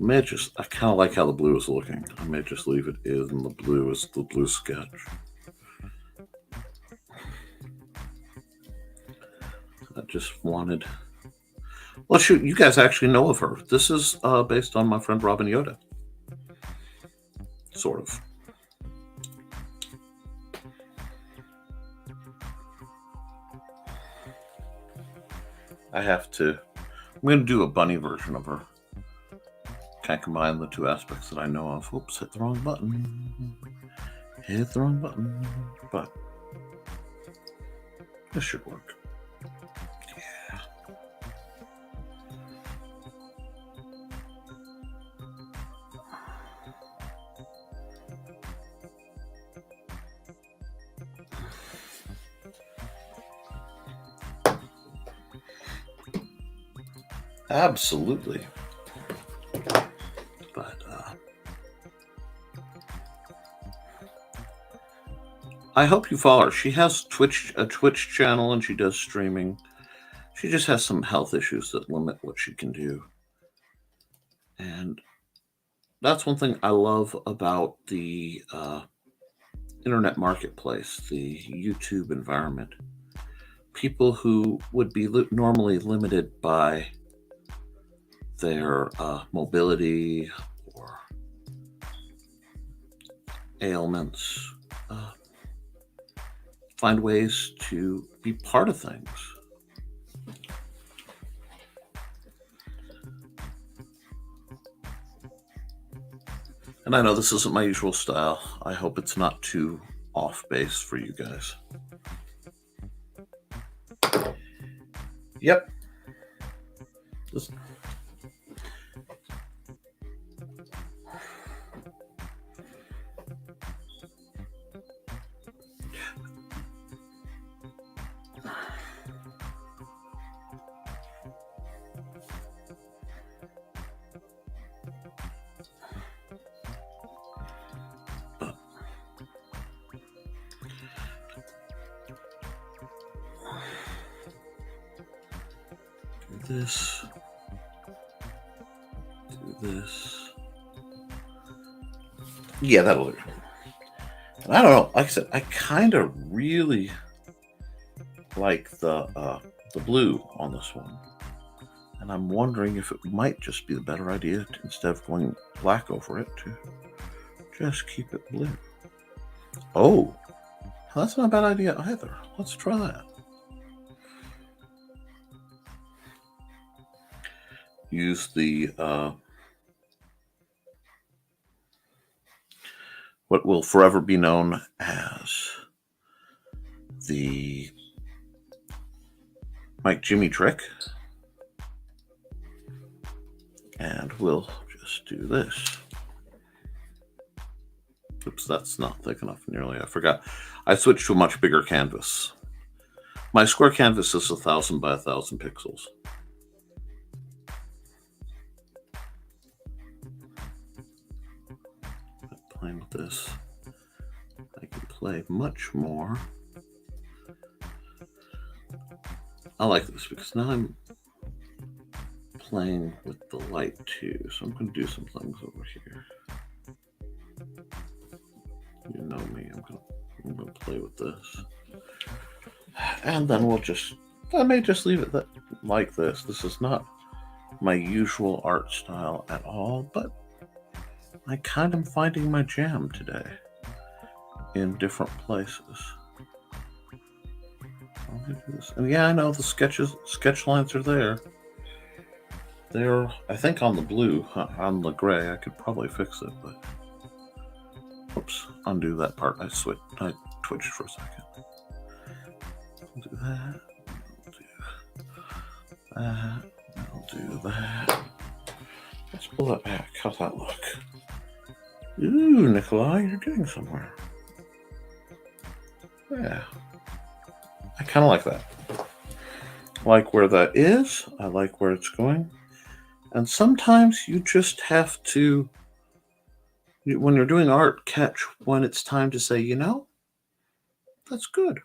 I kind of like how the blue is looking. I may just leave it in the blue as the blue sketch. I just wanted... Well, shoot, you guys actually know of her. This is based on my friend Robin Yoda. Sort of. I'm going to do a bunny version of her. Can't combine the two aspects that I know of. Oops, hit the wrong button. Hit the wrong button. But this should work. Yeah. Absolutely. But I hope you follow her. She has a Twitch channel and she does streaming. She just has some health issues that limit what she can do. And that's one thing I love about the internet marketplace, the YouTube environment. People who would be normally limited by their mobility or ailments find ways to be part of things. And I know this isn't my usual style. I hope it's not too off base for you guys. Yep. Do this. Yeah, that'll do. And I don't know. Like I said, I kind of really like the blue on this one, and I'm wondering if it might just be the better idea to, instead of going black over it, to just keep it blue. Oh, that's not a bad idea either. Let's try that. Use the what will forever be known as the Mike Jimmy trick, and we'll just do this. Oops, that's not thick enough nearly. I forgot. I switched to a much bigger canvas. My square canvas is 1,000 by 1,000 pixels. Playing with this, I can play much more. I like this because now I'm playing with the light too, so I'm going to do some things over here. You know me, I'm I'm going to play with this. And then I may just leave it like this. This is not my usual art style at all, but I kind of am finding my jam today in different places. And yeah, I know the sketch lines are there. They're, I think, on the blue, on the gray. I could probably fix it, but oops, undo that part. I twitched for a second. I'll do that. I'll do that. Let's pull that back. How's that look? Ooh, Nikolai, you're getting somewhere. Yeah. I kind of like that. I like where that is. I like where it's going. And sometimes you just have to, when you're doing art, catch when it's time to say, you know, that's good.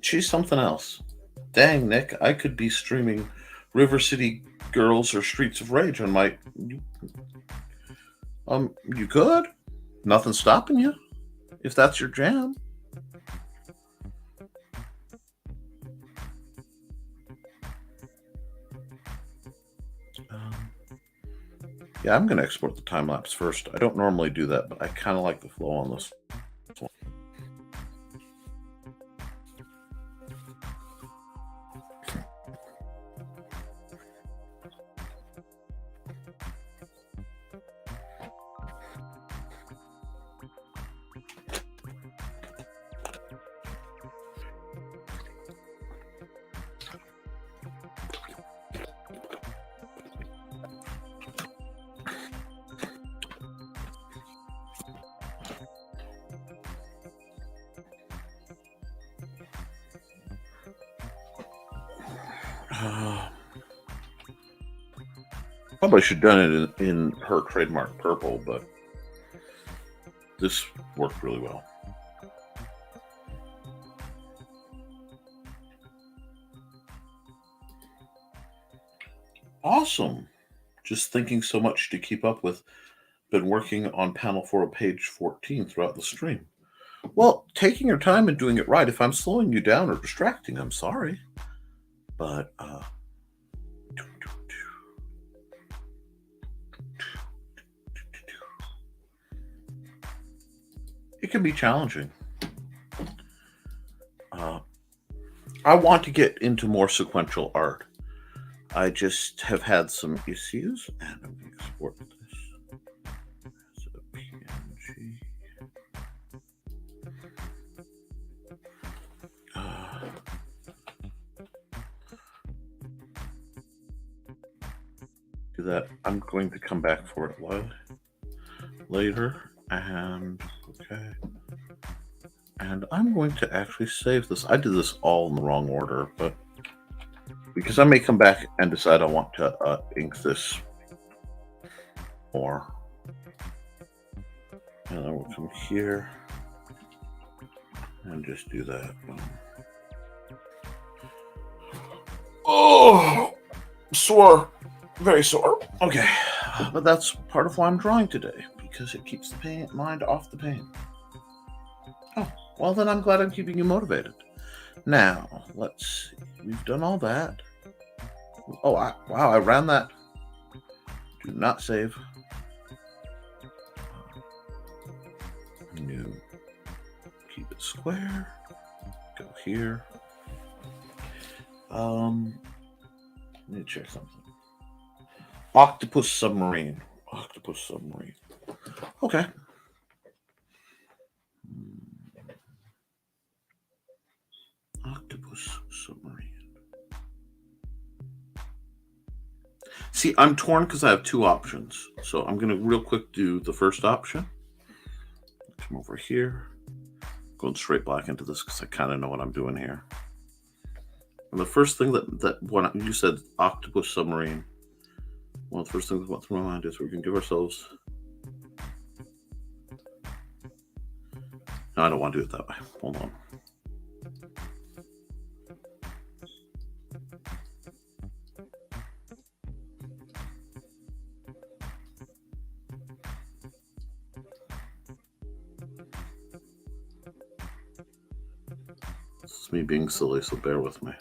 She's something else. Dang, Nick, I could be streaming River City Girls or Streets of Rage on my. You could. Nothing's stopping you, if that's your jam. Yeah, I'm going to export the time lapse first. I don't normally do that, but I kind of like the flow on this one. Probably should have done it in her trademark purple, but this worked really well. Awesome. Just thinking so much to keep up with. Been working on panel 4 of page 14 throughout the stream. Well, taking your time and doing it right. If I'm slowing you down or distracting, I'm sorry. But it can be challenging. I want to get into more sequential art. I just have had some issues, and I'm going to export this as a PNG. Do that. I'm going to come back for it later, and okay. And I'm going to actually save this. I did this all in the wrong order, but because I may come back and decide I want to ink this more. And then we'll come here and just do that. Oh, sore. Very sore. Okay. But that's part of why I'm drawing today, because it keeps the mind off the pain. Oh, well then I'm glad I'm keeping you motivated. Now, let's see. We've done all that. Oh, wow, I ran that. Do not save. New. Keep it square. Go here. Let me check something. Octopus submarine. Okay. Octopus submarine. See, I'm torn because I have two options. So I'm going to real quick do the first option. Come over here. Going straight black into this because I kind of know what I'm doing here. And the first thing that when you said octopus submarine, One of the first things that went through my mind is we're going to give ourselves... No, I don't want to do it that way. Hold on. This is me being silly, so bear with me.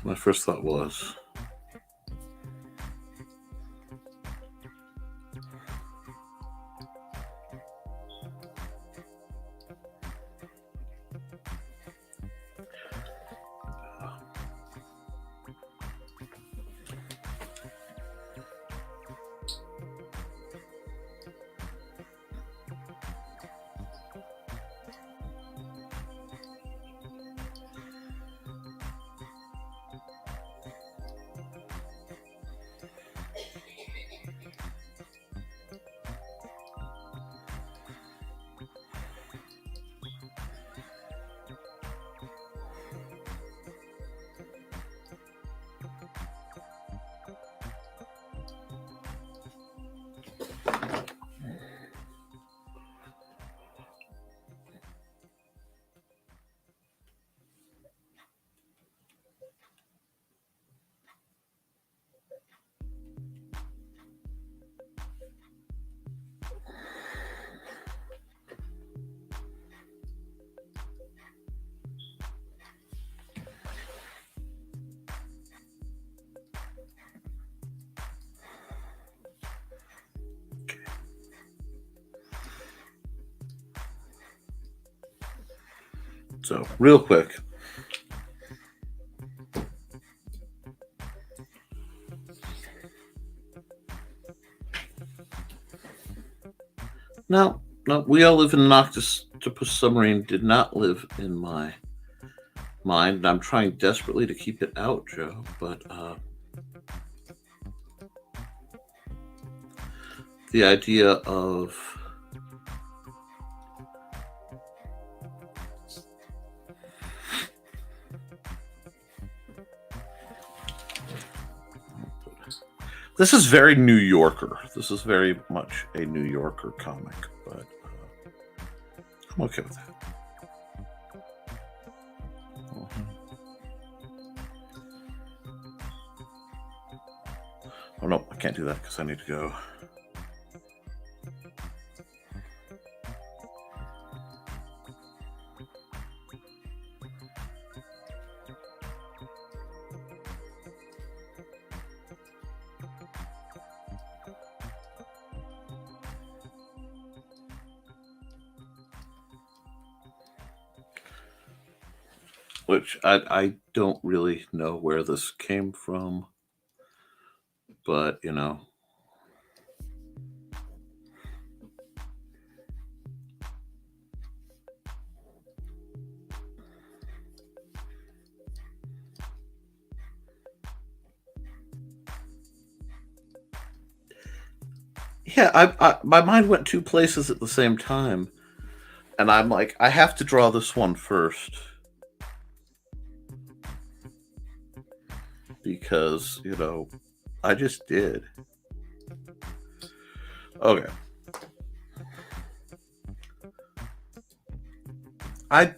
My first thought was... So, real quick. No, we all live in an octopus submarine. Did not live in my mind, and I'm trying desperately to keep it out, Joe. But the idea of this is very New Yorker. This is very much a New Yorker comic, but I'm okay with that. Oh no, I can't do that because I need to go. Which I don't really know where this came from, but you know, Yeah, my mind went two places at the same time, and I'm like, I have to draw this one first because I just did. Okay, I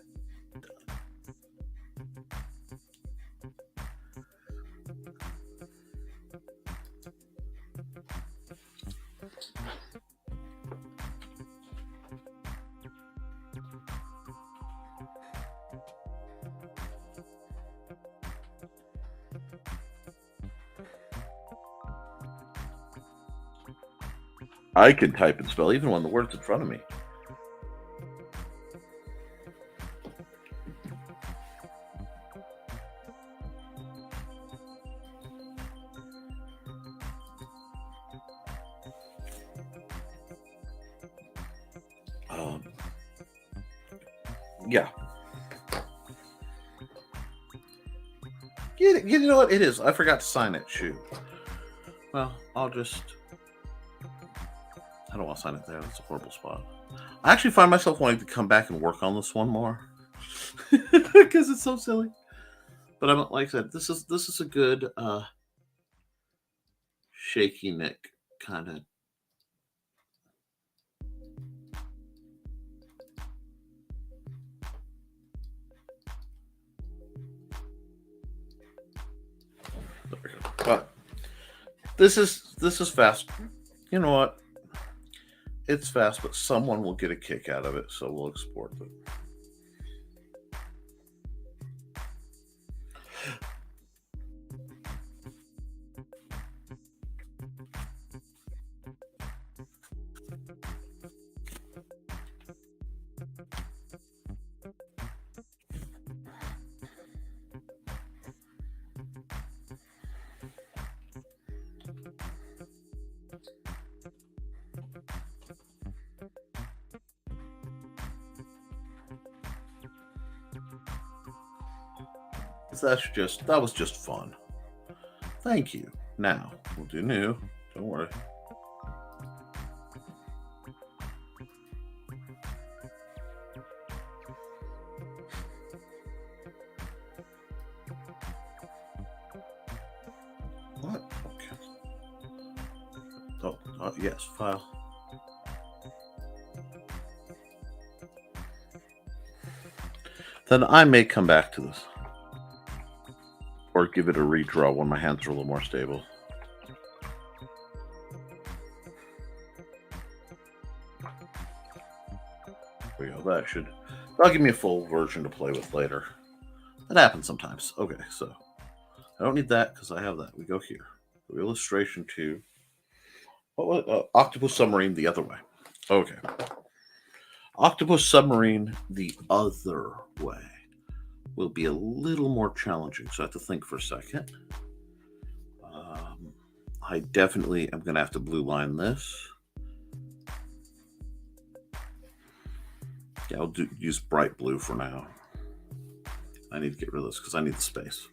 I can type and spell even when the word's in front of me. Um, yeah, you know what it is. I forgot to sign it. Shoot. Well, I'll just. I don't want to sign it there. That's a horrible spot. I actually find myself wanting to come back and work on this one more because it's so silly. But I'm like I said, this is a good shaky neck kind of. But this is fast. You know what? It's fast, but someone will get a kick out of it, so we'll export it. That was just fun. Thank you. Now we'll do new. Don't worry. What? Okay. Oh, yes, file. Then I may come back to this. Or give it a redraw when my hands are a little more stable. There we go. That'll give me a full version to play with later. That happens sometimes. Okay, so I don't need that because I have that. We go here. The illustration 2. What was Octopus Submarine the other way? Okay. Octopus Submarine the other way will be a little more challenging, so I have to think for a second. I definitely am going to have to blue line this. Yeah, I'll use bright blue for now. I need to get rid of this because I need the space.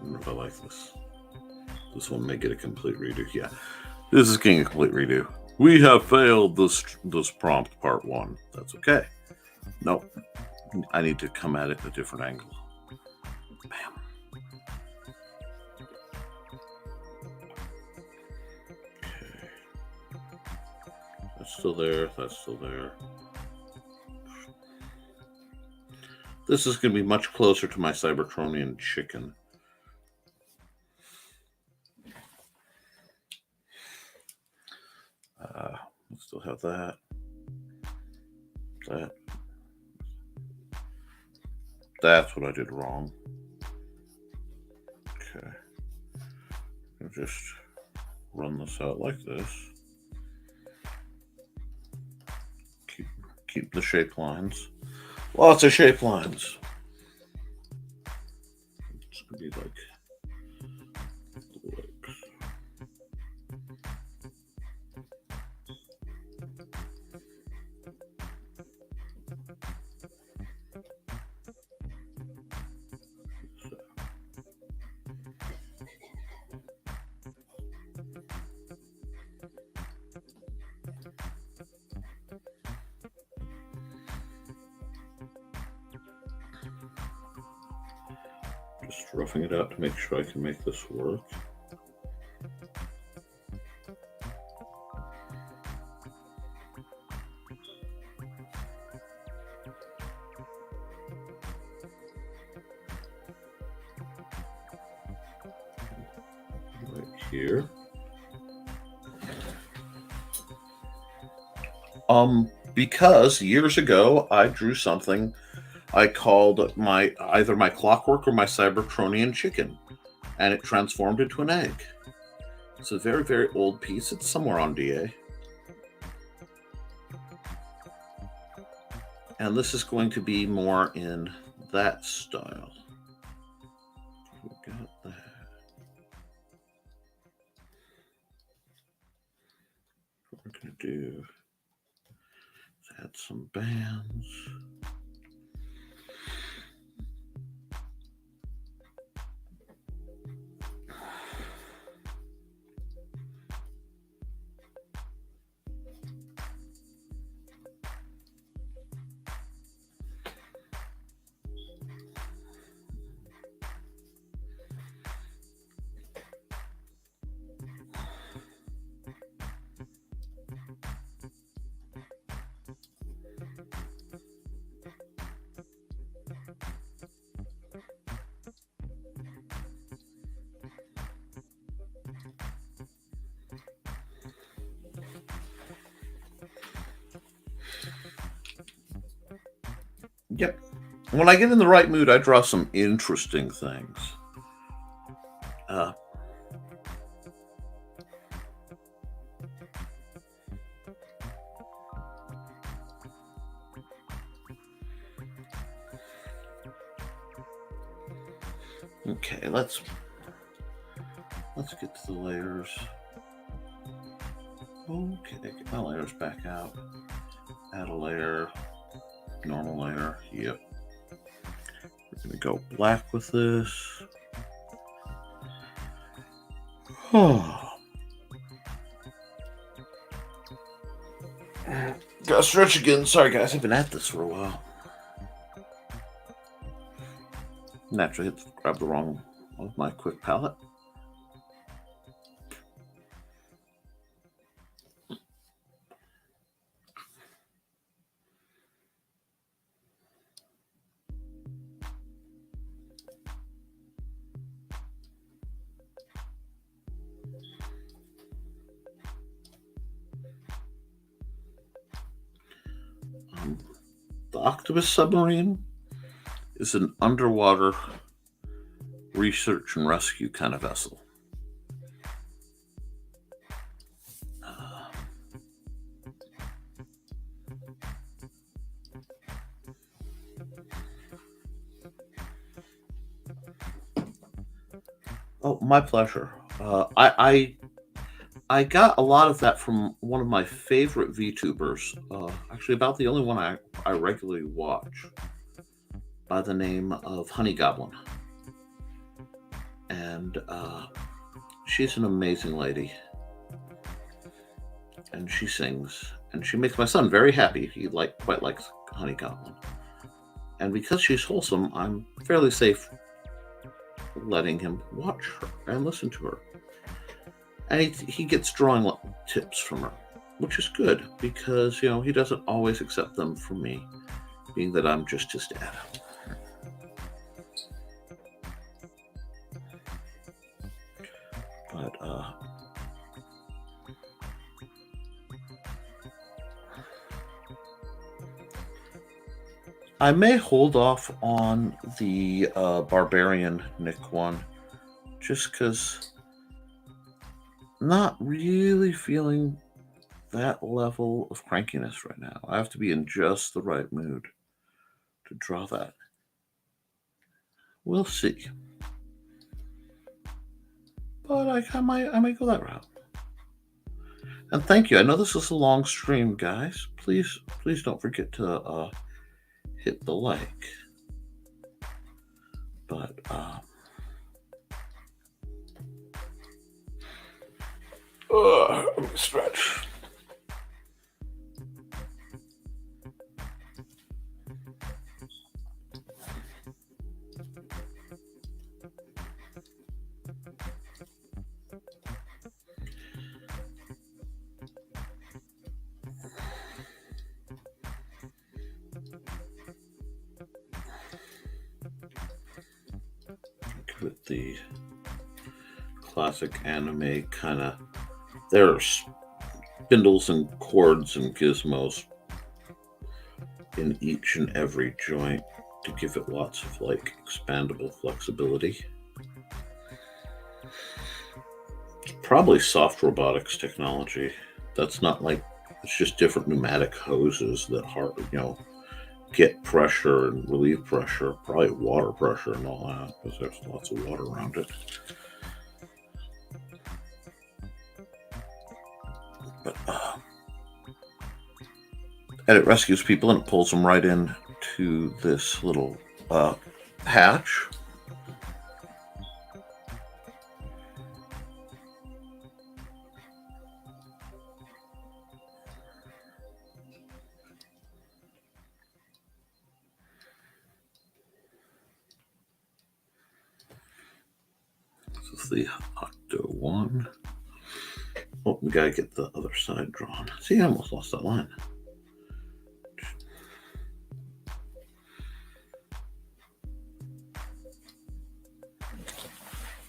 I don't know if I like this. This one may get a complete redo. Yeah, this is getting a complete redo. We have failed this prompt part 1. That's okay. Nope. I need to come at it at a different angle. Bam. Okay. That's still there. That's still there. This is going to be much closer to my Cybertronian chicken. We still have that. That. That's what I did wrong. Okay. I'll just run this out like this. Keep the shape lines. Lots of shape lines. It's gonna be like just roughing it out to make sure I can make this work. Right here. Because years ago I drew something I called either my clockwork or my Cybertronian chicken, and it transformed into an egg. It's a very, very old piece. It's somewhere on DA. And this is going to be more in that style. We got that. What we're going to do is add some bands. Yep. When I get in the right mood, I draw some interesting things. Okay, let's get to the layers. Okay, get my layers back out. Add a layer, normal layer. Yep. We're gonna go black with this. Gotta stretch again. Sorry, guys. I've been at this for a while. Naturally, grab the wrong one with my quick palette. The Octopus Submarine is an underwater research and rescue kind of vessel. Oh, my pleasure. I got a lot of that from one of my favorite VTubers. Actually, about the only one I regularly watch, by the name of Honey Goblin. And she's an amazing lady. And she sings. And she makes my son very happy. He quite likes Honey Goblin. And because she's wholesome, I'm fairly safe letting him watch her and listen to her. And he gets drawing tips from her, which is good because, he doesn't always accept them from me, being that I'm just his dad. But I may hold off on the Barbarian Nick one, just because not really feeling that level of crankiness right now. I have to be in just the right mood to draw that. We'll see. But I might go that route. And thank you. I know this is a long stream, guys. Please don't forget to hit the like. But let me stretch. Give it the classic anime kind of. There's spindles and cords and gizmos in each and every joint to give it lots of like expandable flexibility. It's probably soft robotics technology. That's not like, it's just different pneumatic hoses that get pressure and relieve pressure, probably water pressure and all that, because there's lots of water around it. But and it rescues people and it pulls them right in to this little hatch. This is the Octo one. Oh, we gotta get the other side drawn. See, I almost lost that line.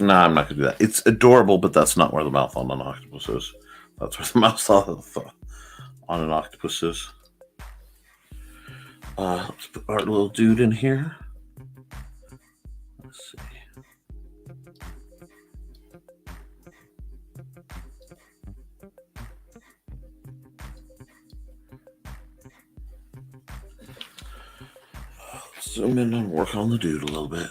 No, I'm not gonna do that. It's adorable, but that's not where the mouth on an octopus is. That's where the mouth on an octopus is. Let's put our little dude in here. Let's see. Zoom in and work on the dude a little bit.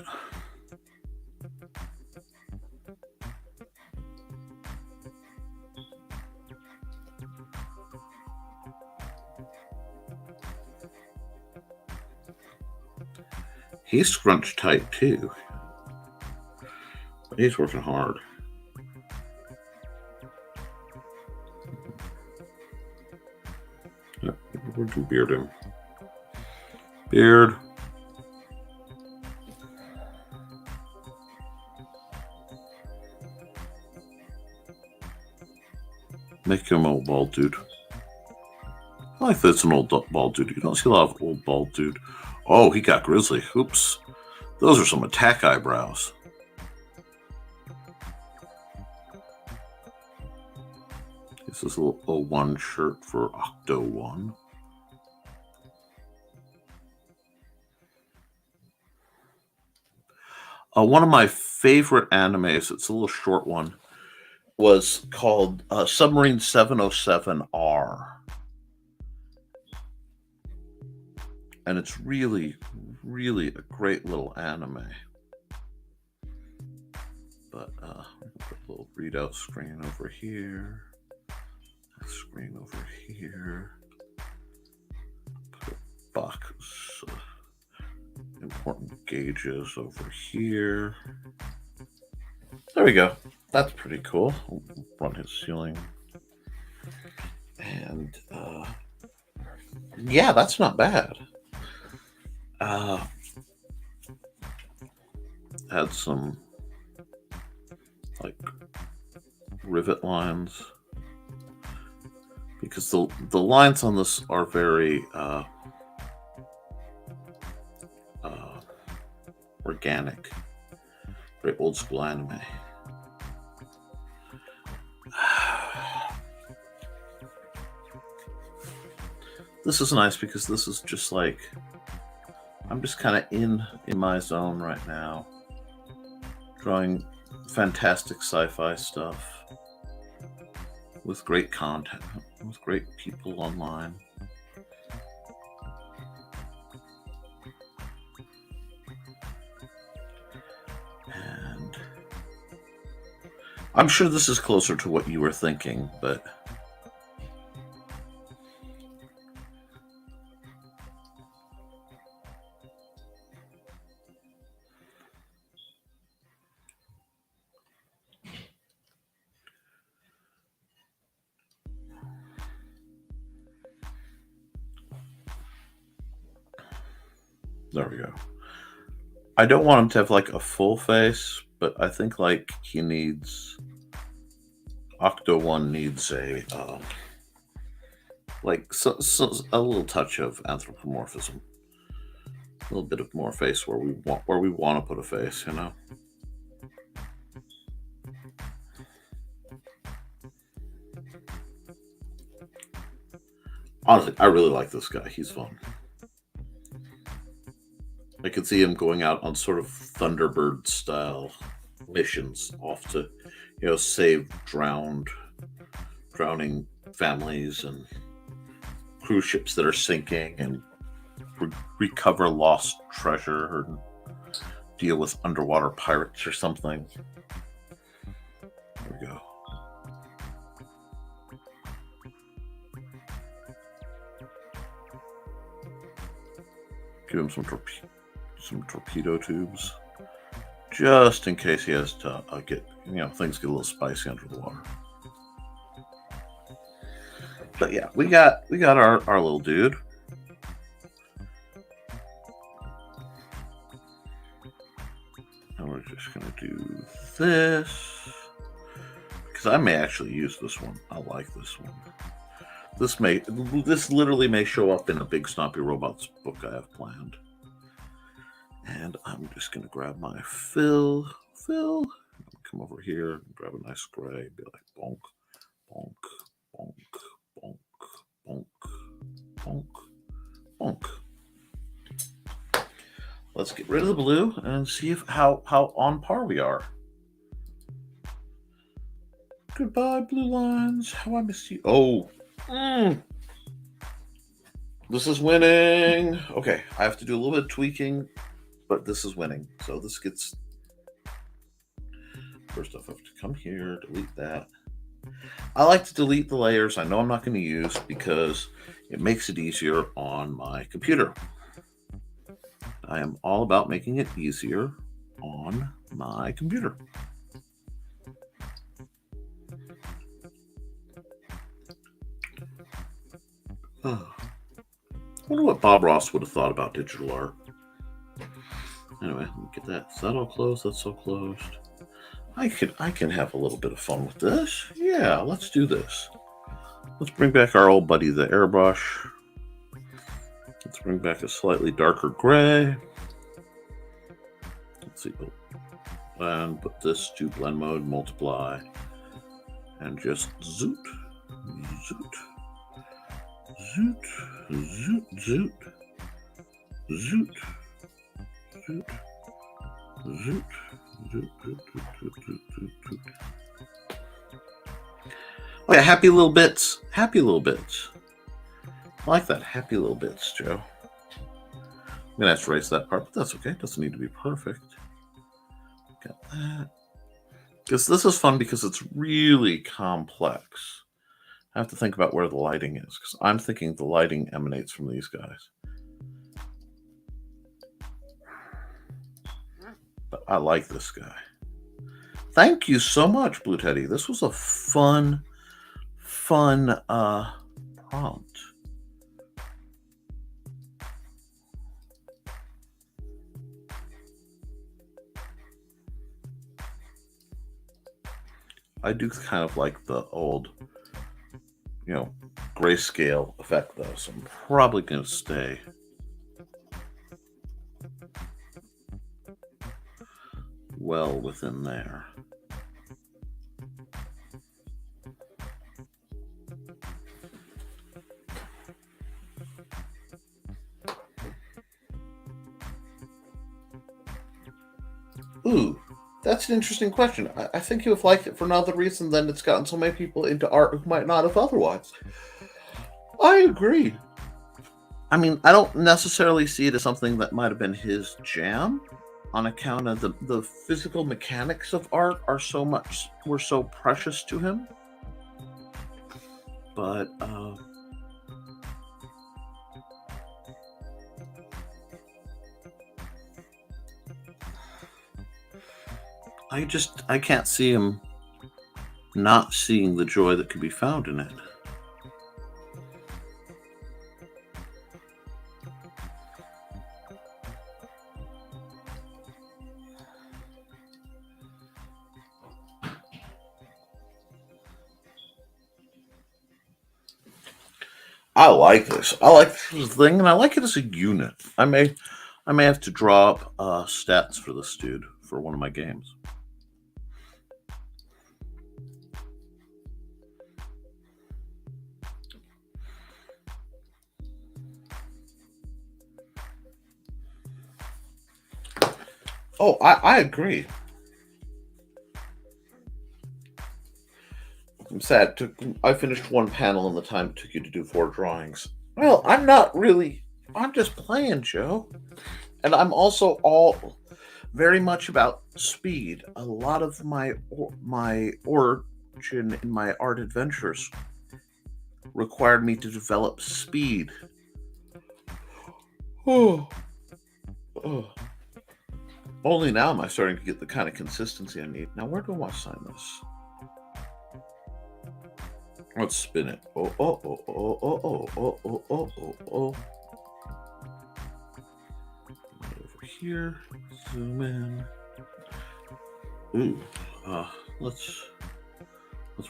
He's scrunched tight too. He's working hard. Yep, we can beard him. Beard. Make him a bald dude. I like that it's an old bald dude. You don't see a lot of old bald dude. Oh, he got grizzly. Oops. Those are some attack eyebrows. This is a little 01 shirt for Octo 1. One of my favorite animes, it's a little short one, was called Submarine 707R. And it's really, really a great little anime. But put a little readout screen over here. A screen over here. Put a box. Important gauges over here. There we go. That's pretty cool. We'll run his ceiling. And yeah, that's not bad. Had some like rivet lines because the lines on this are very organic, very old school anime. This is nice because this is just like I'm just kind of in my zone right now, drawing fantastic sci-fi stuff with great content, with great people online. And I'm sure this is closer to what you were thinking, but there we go. I don't want him to have like a full face, but I think like he needs Octo One needs a like a little touch of anthropomorphism, a little bit of more face where we want to put a face, you know. Honestly, I really like this guy. He's fun. I could see him going out on sort of Thunderbird style missions off to, save drowning families and cruise ships that are sinking and recover lost treasure or deal with underwater pirates or something. There we go. Give him some torpedo tubes, just in case he has to things get a little spicy under the water. But yeah, we got our little dude. And we're just gonna do this because I may actually use this one. I like this one. This literally may show up in a Big Stompy Robots book I have planned. And I'm just gonna grab my fill. Come over here and grab a nice gray. Be like bonk, bonk, bonk, bonk, bonk, bonk, bonk. Let's get rid of the blue and see how on par we are. Goodbye, blue lines. How I miss you. Oh. This is winning. Okay, I have to do a little bit of tweaking, but this is winning. So this gets... First off, I have to come here, delete that. I like to delete the layers I know I'm not going to use because it makes it easier on my computer. I am all about making it easier on my computer. I wonder what Bob Ross would have thought about digital art. Anyway, let me get that. Is that all closed? That's all closed. I can have a little bit of fun with this. Yeah, let's do this. Let's bring back our old buddy, the airbrush. Let's bring back a slightly darker gray. Let's see. And put this to blend mode, multiply, and just zoot, zoot, zoot, zoot, zoot, zoot, zoot, zoot, zoot, zoot, zoot, zoot, zoot. Oh yeah, happy little bits. Happy little bits. I like that. Happy little bits, Joe. I'm gonna have to erase that part, but that's okay. It doesn't need to be perfect. Got that. Because this is fun because it's really complex. I have to think about where the lighting is, because I'm thinking the lighting emanates from these guys. But I like this guy. Thank you so much, Blue Teddy. This was a fun prompt. I do kind of like the old, grayscale effect, though, so I'm probably going to stay well within there. Ooh, that's an interesting question. I think you have liked it for another reason than it's gotten so many people into art who might not have otherwise. I agree. I mean, I don't necessarily see it as something that might have been his jam on account of the physical mechanics of art were so precious to him. But I can't see him not seeing the joy that could be found in it. I like this. I like this thing, and I like it as a unit. I may have to draw up stats for this dude for one of my games. Oh, I agree. I'm sad. I finished one panel in the time it took you to do 4 drawings. Well, I'm not really. I'm just playing, Joe. And I'm also all very much about speed. A lot of my origin in my art adventures required me to develop speed. Oh, oh. Only now am I starting to get the kind of consistency I need. Now, where do I want to sign this? Let's spin it. Oh, oh, oh, oh, oh, oh, oh, oh, oh, oh, oh. Over here. Zoom in. Ooh. Let's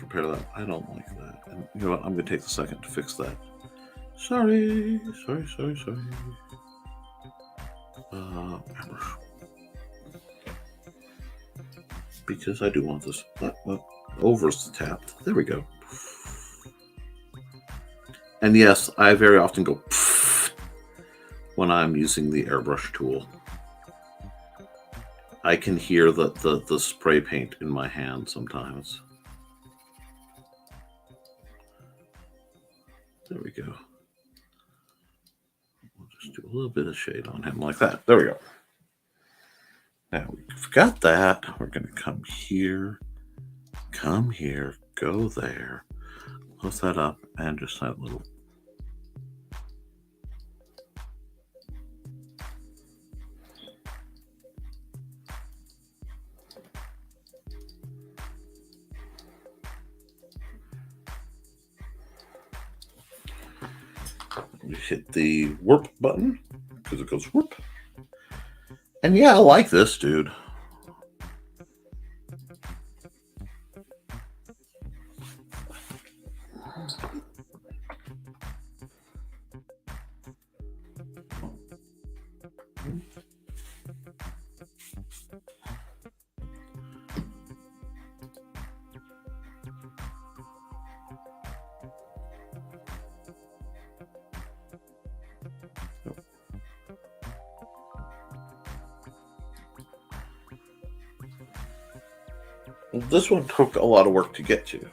repair that. I don't like that. And you know what? I'm gonna take a second to fix that. Sorry. Because I do want this. Over's the tapped. There we go. And yes, I very often go when I'm using the airbrush tool. I can hear the spray paint in my hand sometimes. There we go. We'll just do a little bit of shade on him like that. There we go. Now we've got that. We're going to come here, go there, close that up, and just that little. You hit the warp button because it goes warp. And yeah, I like this, dude. This one took a lot of work to get to.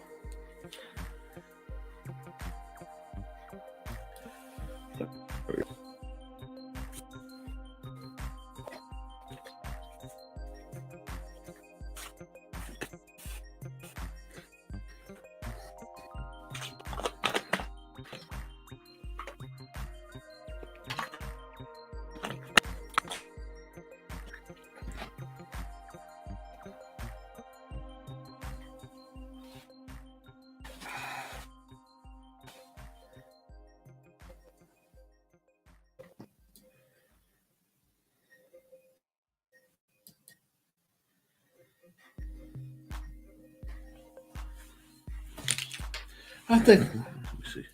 I think, let me see,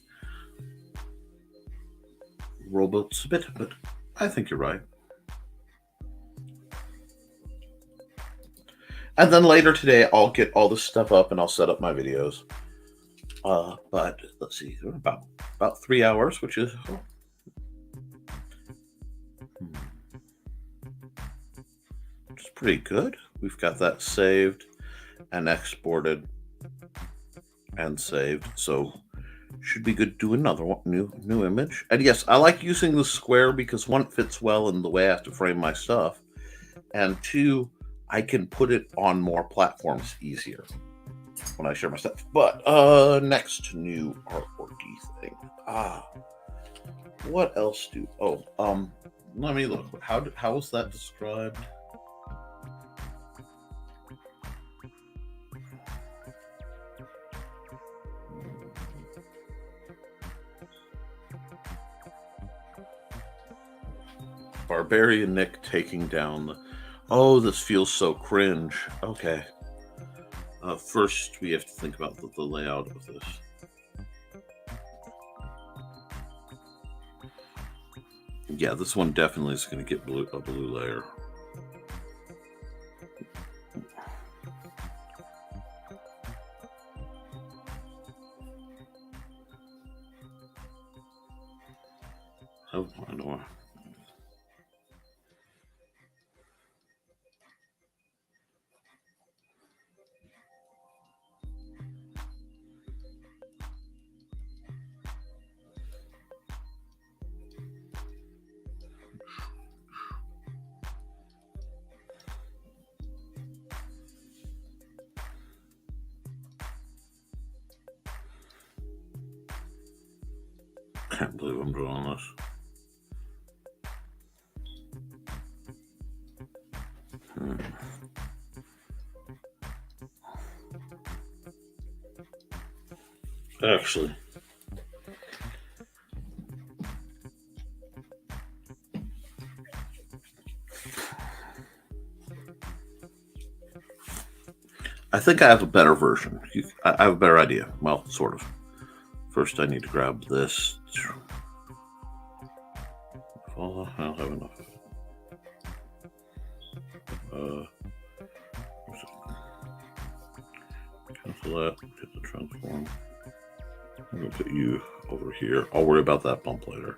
rowboats a bit, but I think you're right. And then later today, I'll get all this stuff up and I'll set up my videos. But let's see, about 3 hours, which is just pretty good. We've got that saved and exported and saved. So should be good to do another one, new image. And yes, I like using the square because one, it fits well in the way I have to frame my stuff, and two, I can put it on more platforms easier when I share my stuff. But next new artworky thing. What else do? Let me look. How was that described? Barbarian Nick taking down the. Oh, this feels so cringe. Okay. First, we have to think about the layout of this. Yeah, this one definitely is going to get a blue layer. Oh, I know. Can't believe I'm doing this. Actually, I think I have a better version. I have a better idea. Well, sort of. First, I need to grab this. Oh, I don't have enough. Cancel that. Get the transform. I'm going to put you over here. I'll worry about that bump later.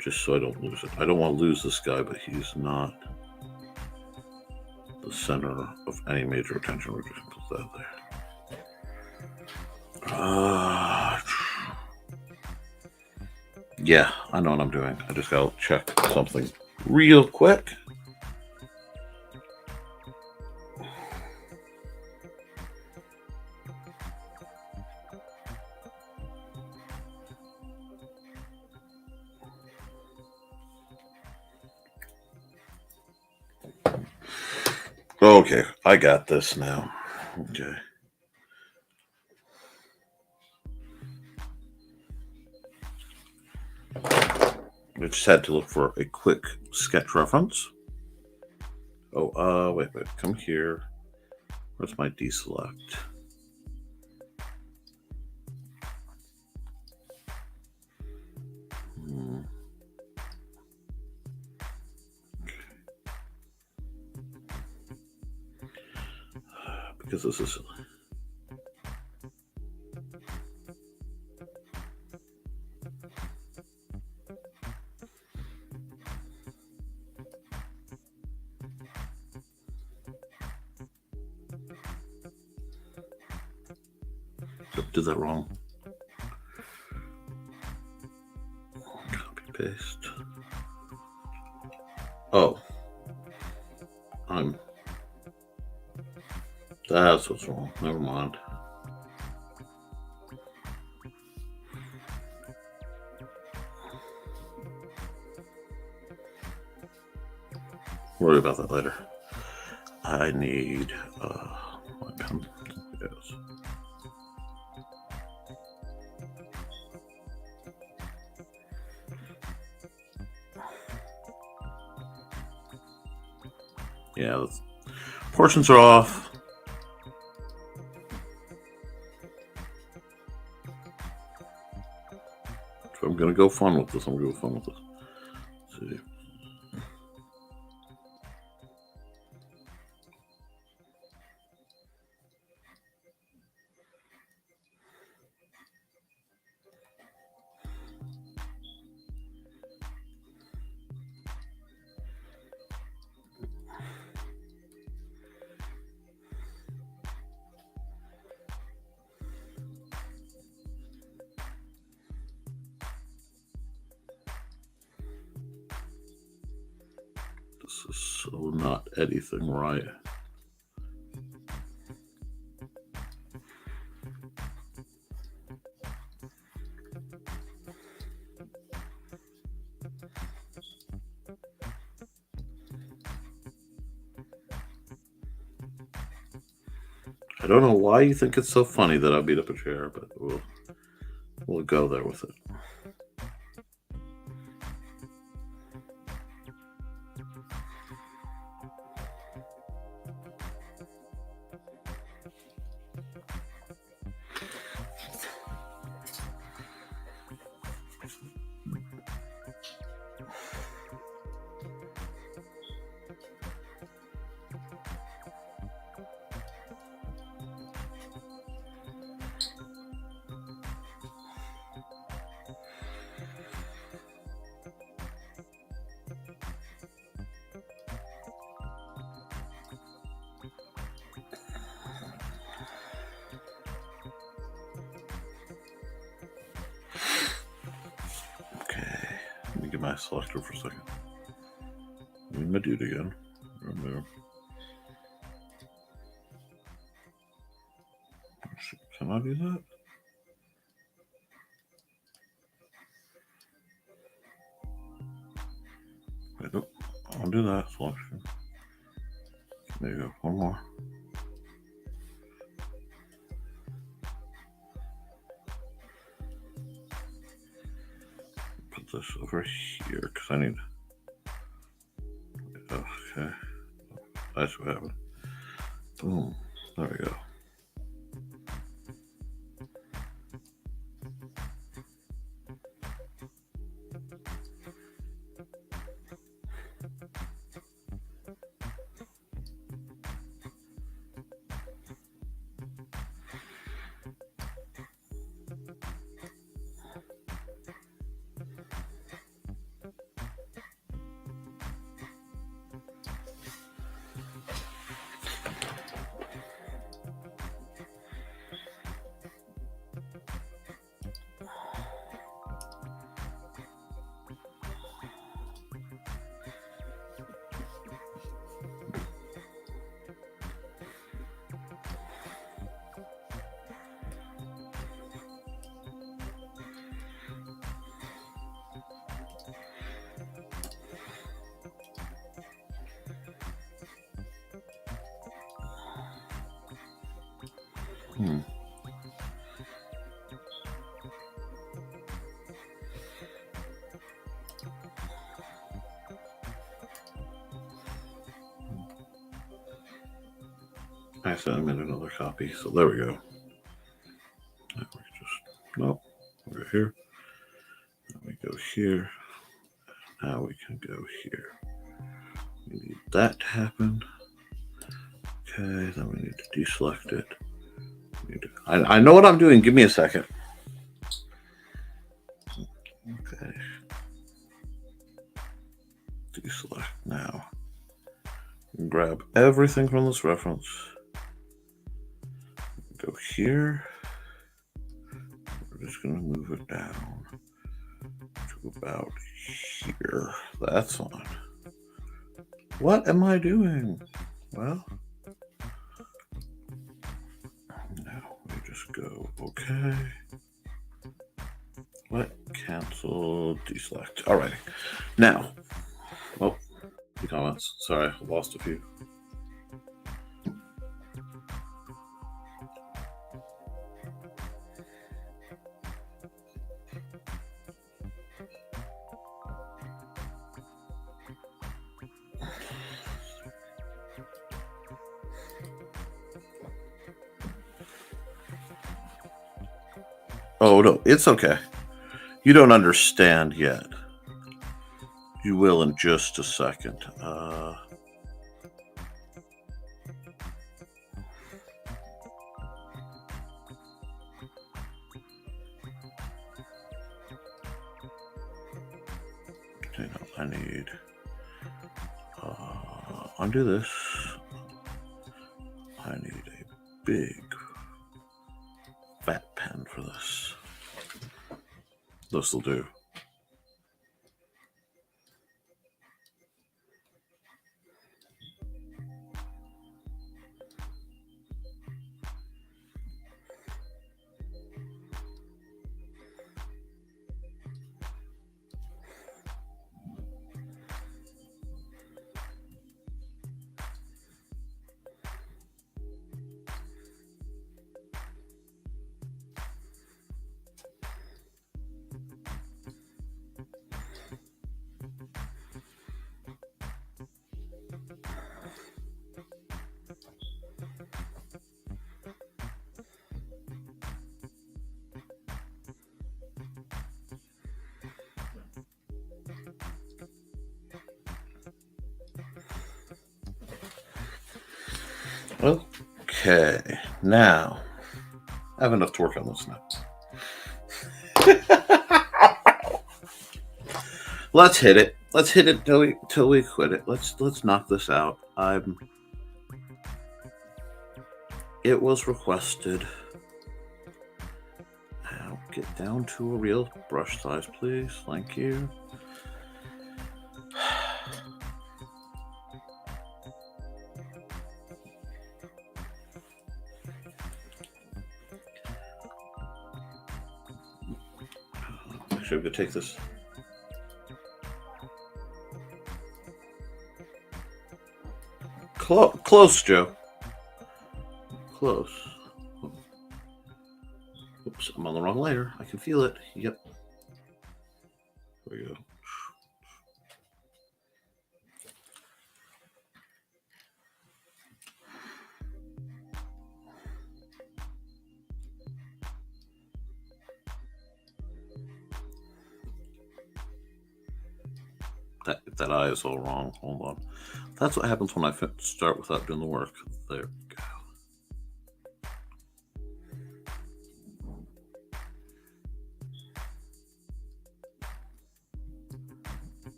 Just so I don't lose it. I don't want to lose this guy, but he's not the center of any major attention. We're just going to put that there. Yeah, I know what I'm doing. I just got to check something real quick. Okay, I got this now. Okay. I just had to look for a quick sketch reference. Oh, wait, come here. Where's my deselect? Because this is. Did that wrong. Copy paste. Oh. That's what's wrong. Never mind. Worry about that later. I need my pen. Yes. Yeah, the portions are off. So I'm gonna go fun with this. Let's see. This is so not anything right. I don't know why you think it's so funny that I beat up a chair, but we'll go there with it. Get my selector for a second. Need my dude again. Remove. Can I do that? Wait, nope. I'll do that selection. There you go. One more. Put this over here because I need. Okay. That's what happened. Boom. There we go. I said I made another copy, so there we go. Now we just nope. We'll go here. Then we go here. Now we can go here. We need that to happen. Okay, then we need to deselect it. I know what I'm doing. Give me a second. Okay. Deselect now. Grab everything from this reference. Go here. We're just going to move it down to about here. That's fine. What am I doing? Well, now we just go okay. Let cancel, deselect. All right. Now, oh, comments. Sorry, I lost a few. Oh, no, it's okay. You don't understand yet. You will in just a second. Okay, no, I need undo this. I need a big fat pen for this. This will do. Okay, now I have enough to work on this now. Let's hit it. Let's hit it till we quit it. Let's knock this out. It was requested. Now get down to a real brush size, please. Thank you. Actually, I'm gonna take this. Close, Joe. Close. Oops, I'm on the wrong layer. I can feel it. Yep. There we go. That eye is all wrong. Hold on. That's what happens when I start without doing the work. There we go.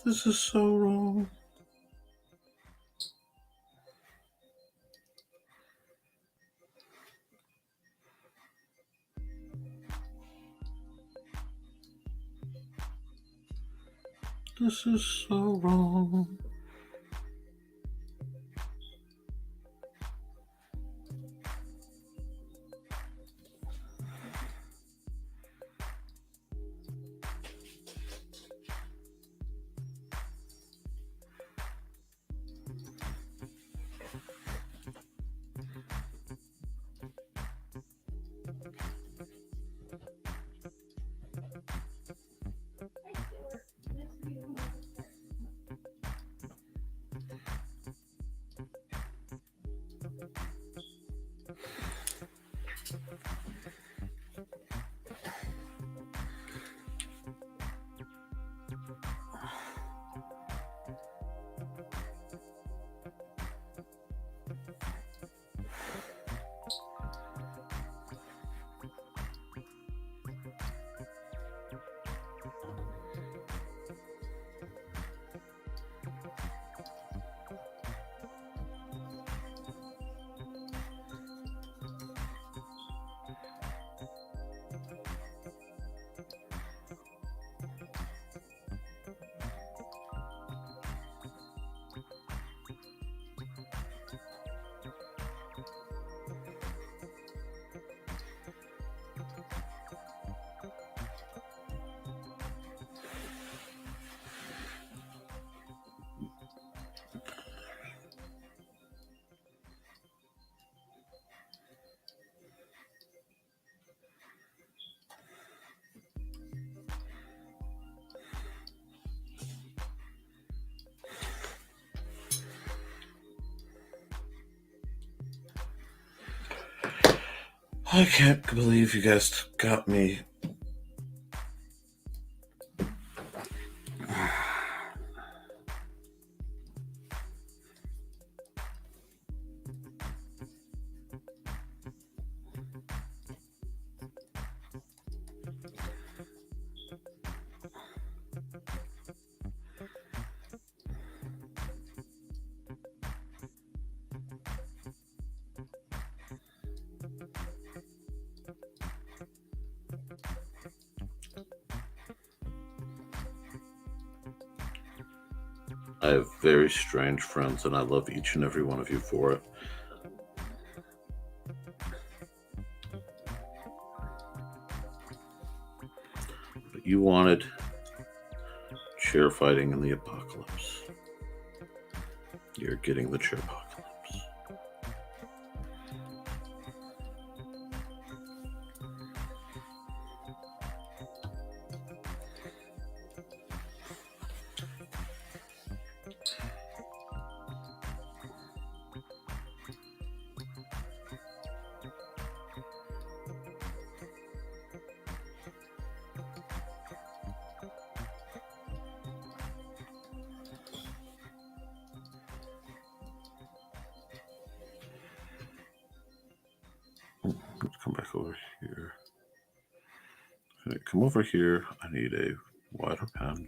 This is so wrong. This is so wrong. I can't believe you guys got me. I have very strange friends, and I love each and every one of you for it. But you wanted chair fighting in the apocalypse. You're getting the chair apocalypse. Let's come back over here. Okay, come over here. I need a wider pen.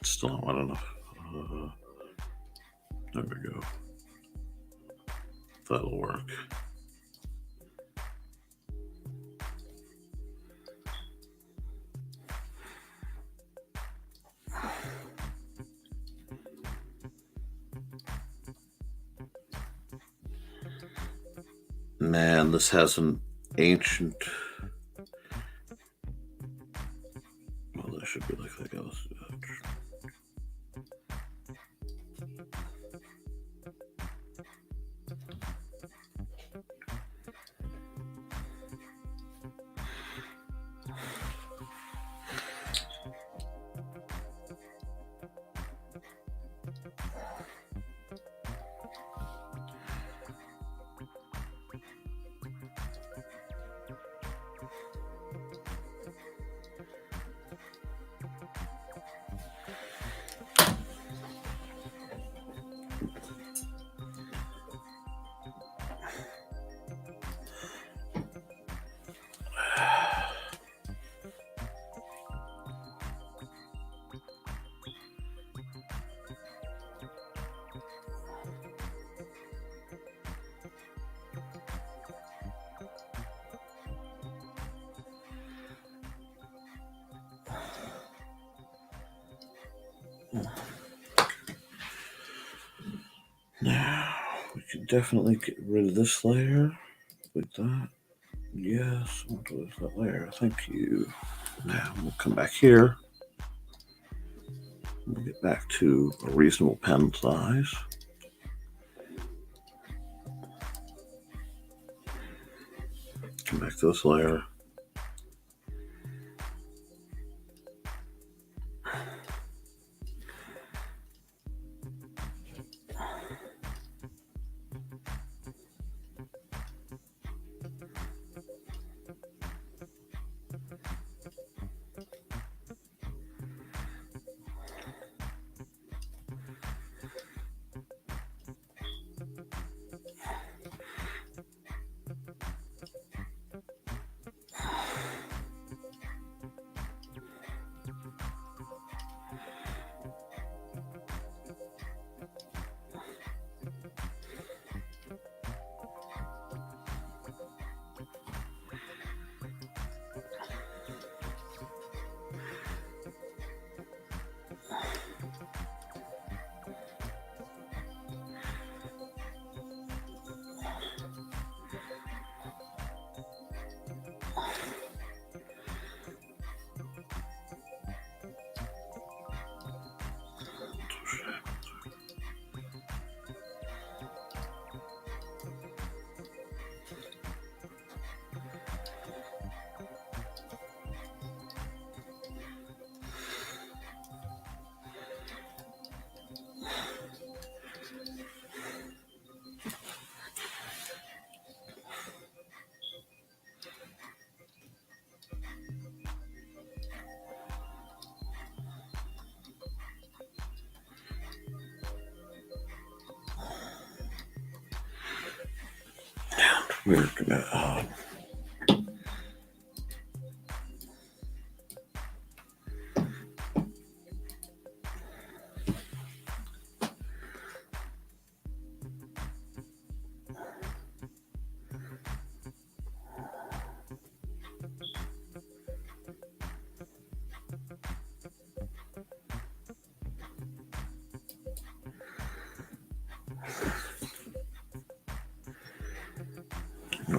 Still not wide enough. There we go. That'll work. Man, this has an ancient... Well, that should be like that goes. Now, we can definitely get rid of this layer with that. Yes, we'll do that layer. Thank you. Now, we'll come back here. We'll get back to a reasonable pen size. Come back to this layer. We're gonna So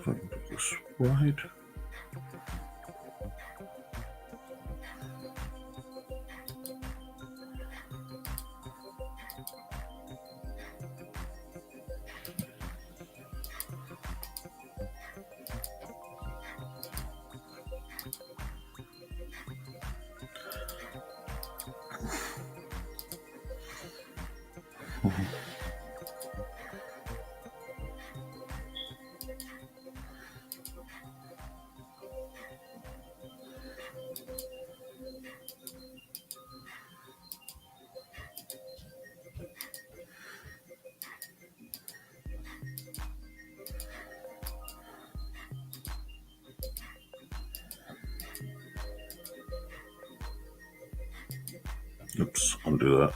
if I can do this right. Oops, undo that.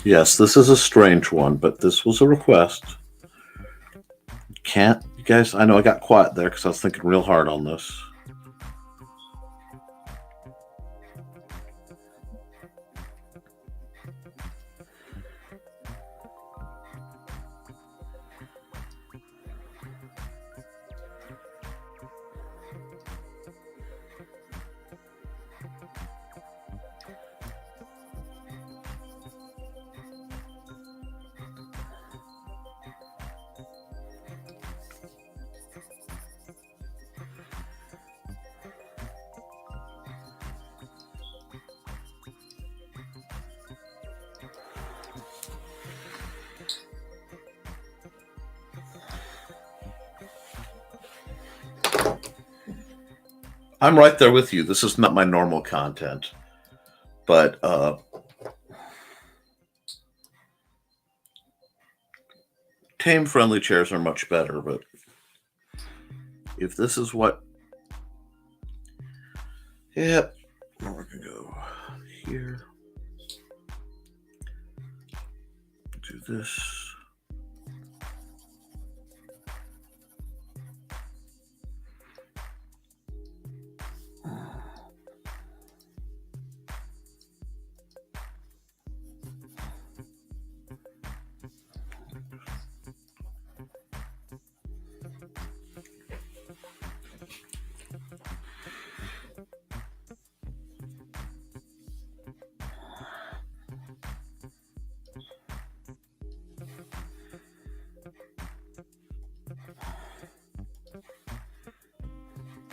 Yes, this is a strange one, but this was a request. Can't you guys? I know I got quiet there because I was thinking real hard on this. I'm right there with you. This is not my normal content, but tame friendly chairs are much better. But if this is what, yep, we're gonna go here, do this.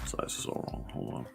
Size is all wrong. Hold on.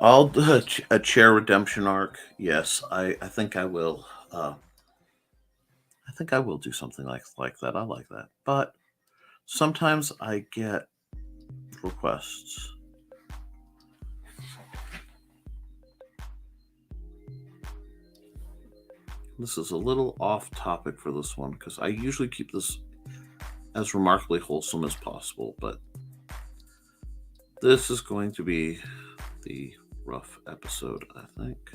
I'll do a chair redemption arc. Yes, I think I will. I think I will do something like that. I like that. But sometimes I get requests. This is a little off topic for this one because I usually keep this as remarkably wholesome as possible, but this is going to be the rough episode, I think.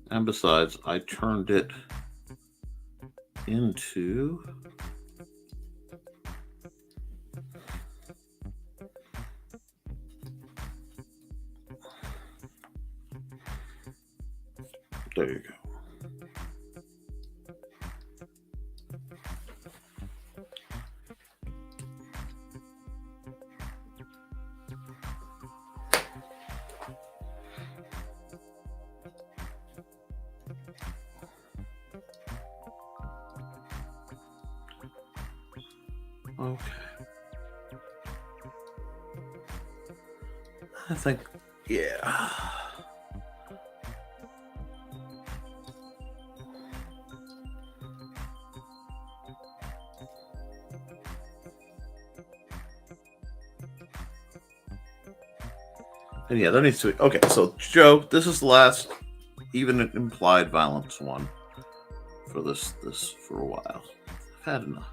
And besides, I turned it into there you go. Okay. I think, yeah. And yeah, there needs to be. Okay, so Joe, this is the last even implied violence one for this for a while. I've had enough.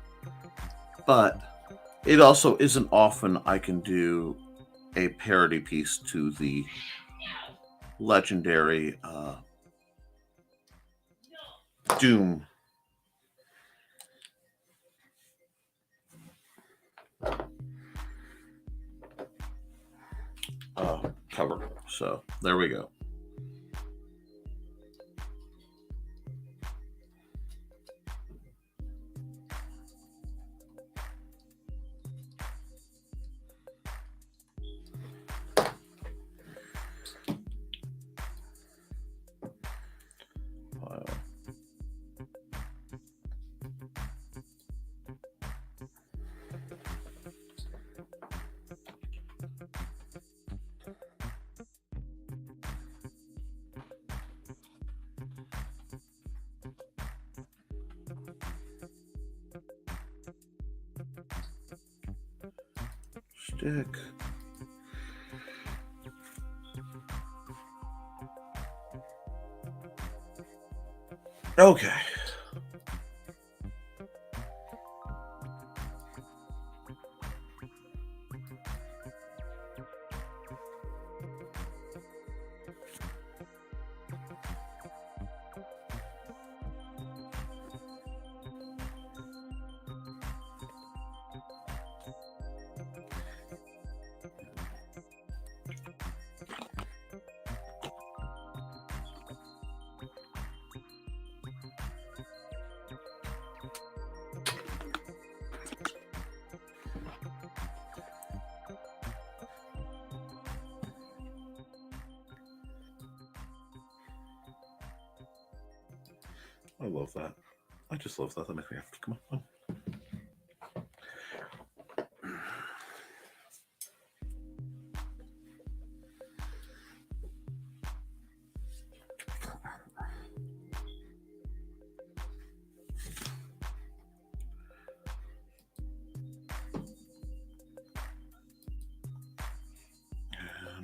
But it also isn't often I can do a parody piece to the legendary Doom cover. So there we go. Stick. Okay. I love that. I just love that. That makes me have to come on.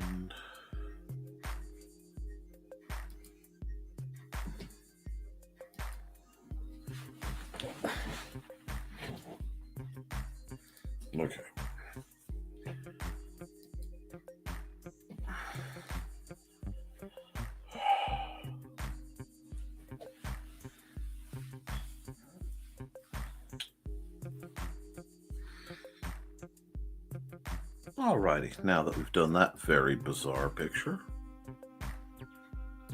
And okay. Alrighty, now that we've done that very bizarre picture,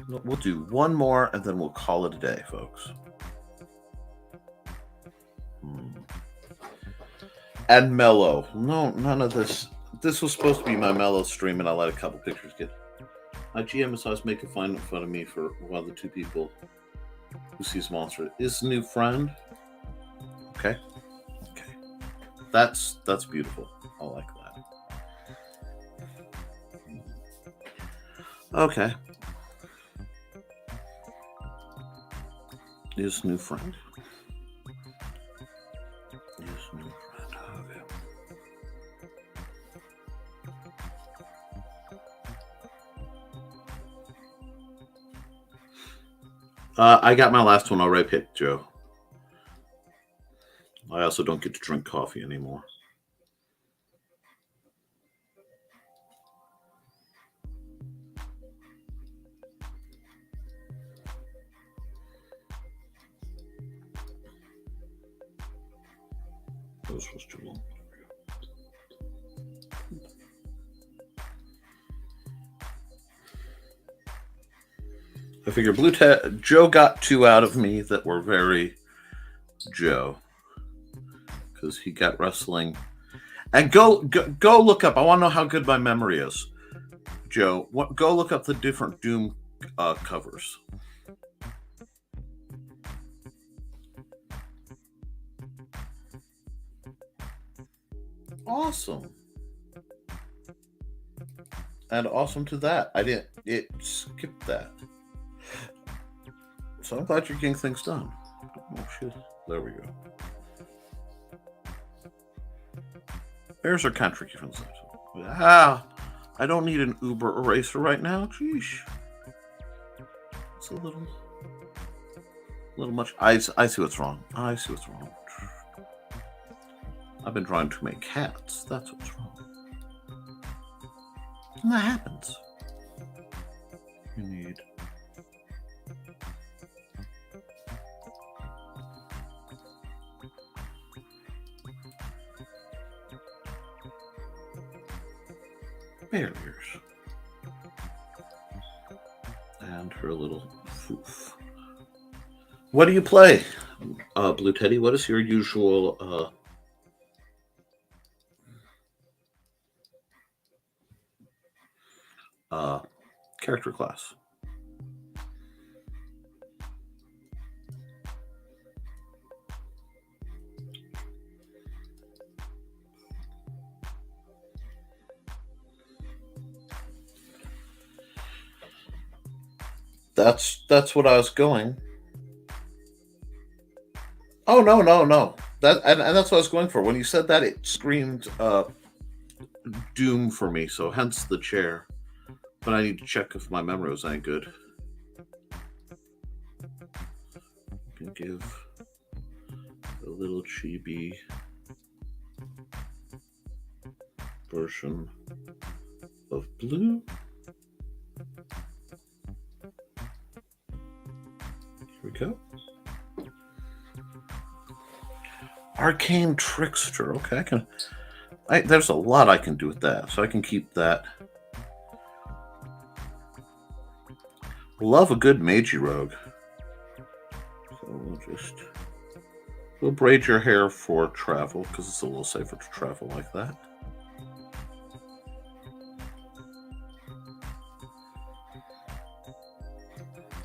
we'll do one more and then we'll call it a day, folks. And mellow. No, none of this. This was supposed to be my mellow stream, and I let a couple pictures get. My GM is always making fun of me for one of the two people who sees monster. Is new friend. Okay. Okay. That's beautiful. I like that. Okay. Is new friend. Is new friend. Okay. I got my last one already picked, Joe. I also don't get to drink coffee anymore. this was too long. I figure Joe got 2 out of me that were very Joe, because he got wrestling. And go look up. I want to know how good my memory is, Joe. Go look up the different Doom covers. Awesome. And awesome to that. It skipped that. So I'm glad you're getting things done. Oh shit. There we go. There's our country from the I don't need an Uber eraser right now. Sheesh. It's a little much. I see what's wrong. I see what's wrong. I've been trying to make cats. That's what's wrong. And that happens. You need barriers. And her little foof. What do you play, Blue Teddy? What is your usual character class? That's what I was going. Oh no. That and that's what I was going for. When you said that, it screamed Doom for me. So hence the chair. But I need to check if my memory was any good. I can give a little chibi version of blue. Here we go. Arcane Trickster. Okay, there's a lot I can do with that, so I can keep that. Love a good Meiji Rogue. So we'll braid your hair for travel, because it's a little safer to travel like that.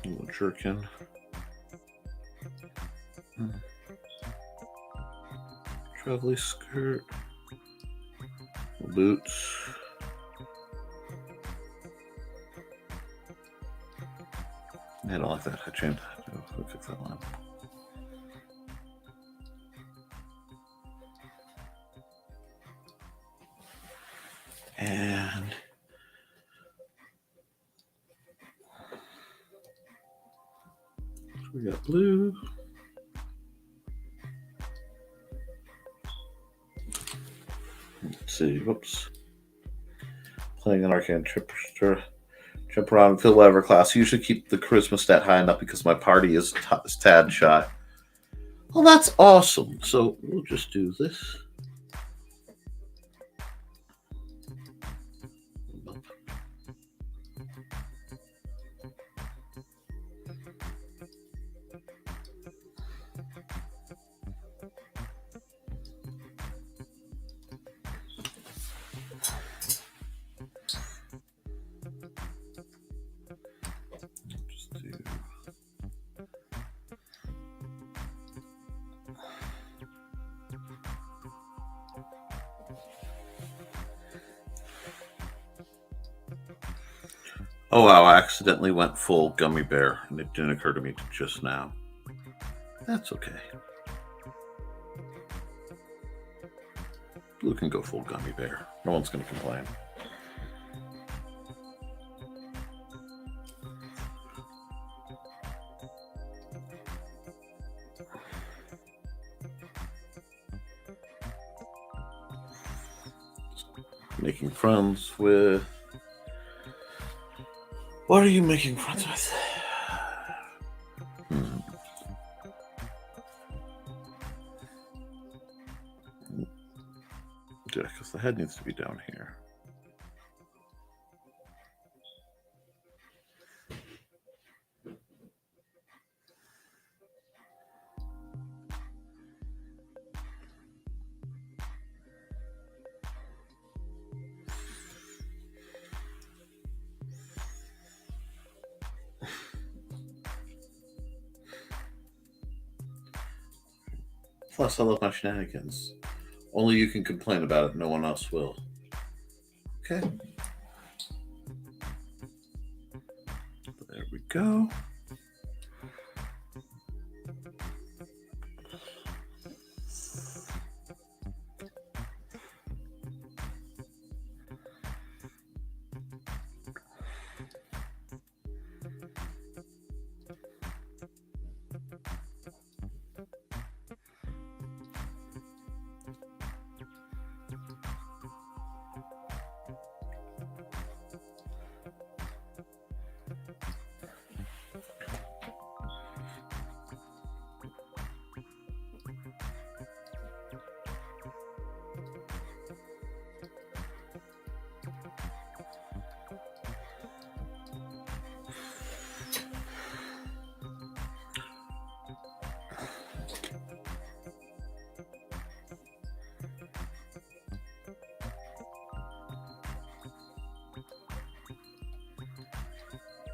A little jerkin. Traveling skirt. Boots. I don't like that. I changed that. I'll fix that line. And so we got blue. Let's see. Whoops. Playing an Arcane Trickster. Jump around and fill whatever class. Usually keep the charisma stat high enough because my party is tad shy. Well, that's awesome. So we'll just do this. Oh wow, I accidentally went full gummy bear and it didn't occur to me just now. That's okay. Blue can go full gummy bear. No one's going to complain. Making friends with... What are you making friends with? the head needs to be down here. Plus, I love my shenanigans. Only you can complain about it, no one else will. Okay. There we go.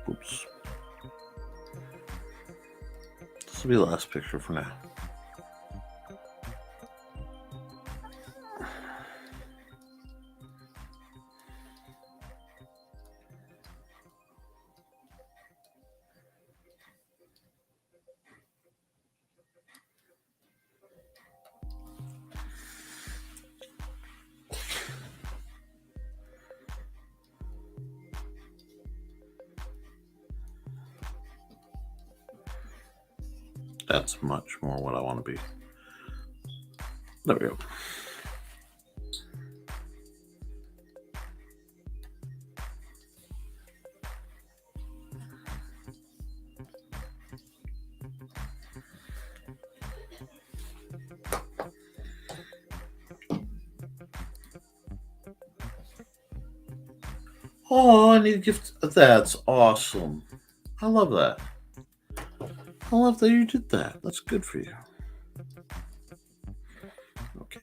Oops. This will be the last picture for now. That's much more what I want to be. There we go. Oh, I need a gift. That's awesome. I love that. I love that you did that. That's good for you. Okay.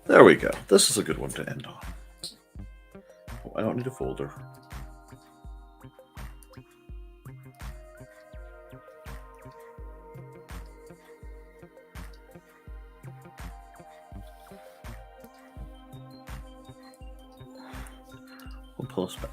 There we go. This is a good one to end on. Oh, I don't need a folder. We'll pull us back.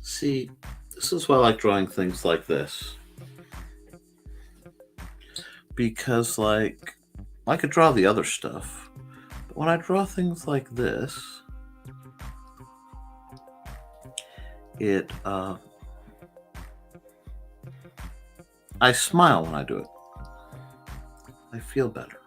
See, this is why I like drawing things like this. Because, like, I could draw the other stuff, but when I draw things like this, I smile when I do it. I feel better.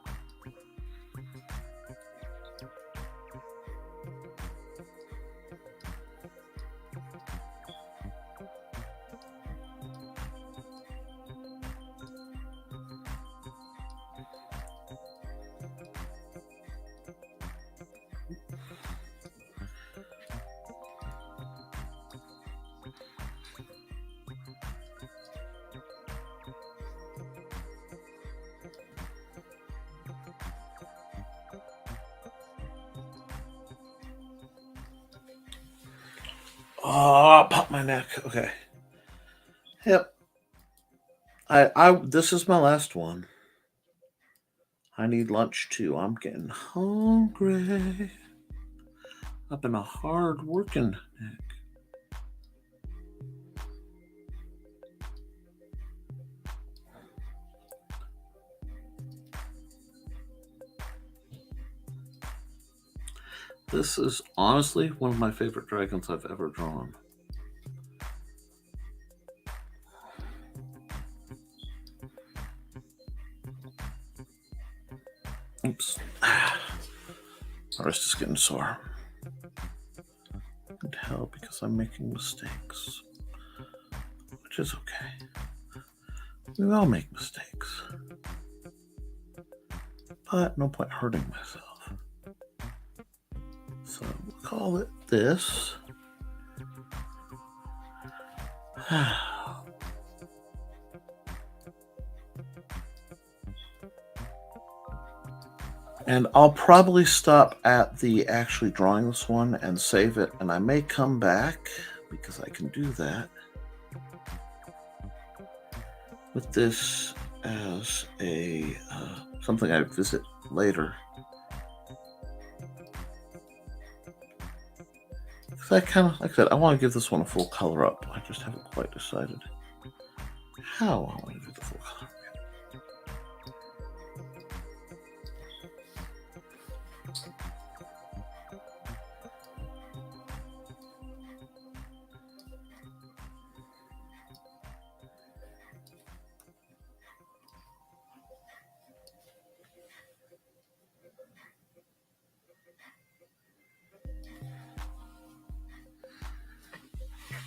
Oh, pop my neck. Okay. Yep. This is my last one. I need lunch too. I'm getting hungry. I've been a hard working neck. This is honestly one of my favorite dragons I've ever drawn. Oops. My wrist is getting sore. I can tell because I'm making mistakes, which is okay. We all make mistakes, but no point hurting myself. So we'll call it this. And I'll probably stop at the actually drawing this one and save it, and I may come back because I can do that with this as a something I visit later. Because I kind of, like I said, I want to give this one a full color up. I just haven't quite decided how I want to do the full color up.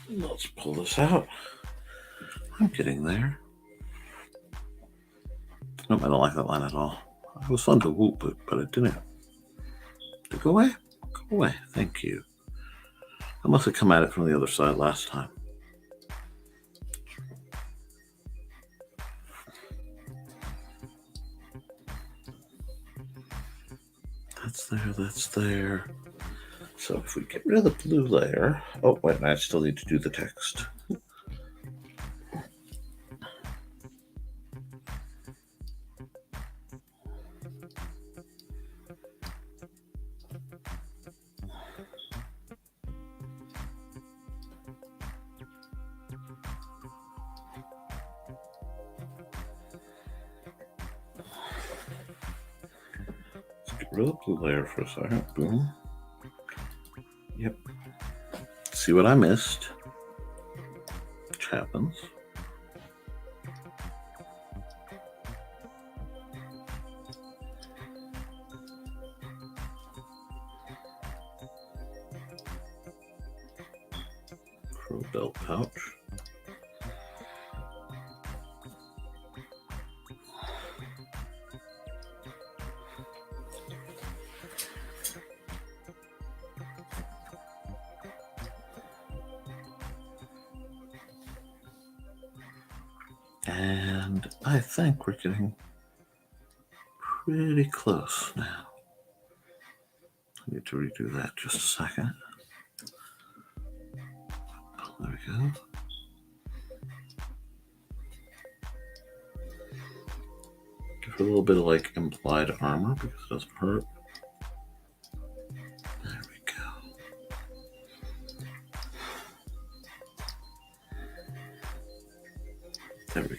Let's pull this out. I'm getting there. Nope, I don't like that line at all. It was fun to whoop, but it didn't. Did it go away? Go away. Thank you. I must have come at it from the other side last time. That's there, that's there. So if we get rid of the blue layer... Oh, wait, I still need to do the text. Get rid of the blue layer for a second. Boom. Yep. See what I missed? Which happens. Crow belt pouch. And I think we're getting pretty close now. I need to redo that just a second. There we go. Give her a little bit of like implied armor because it doesn't hurt. There we go. There we go.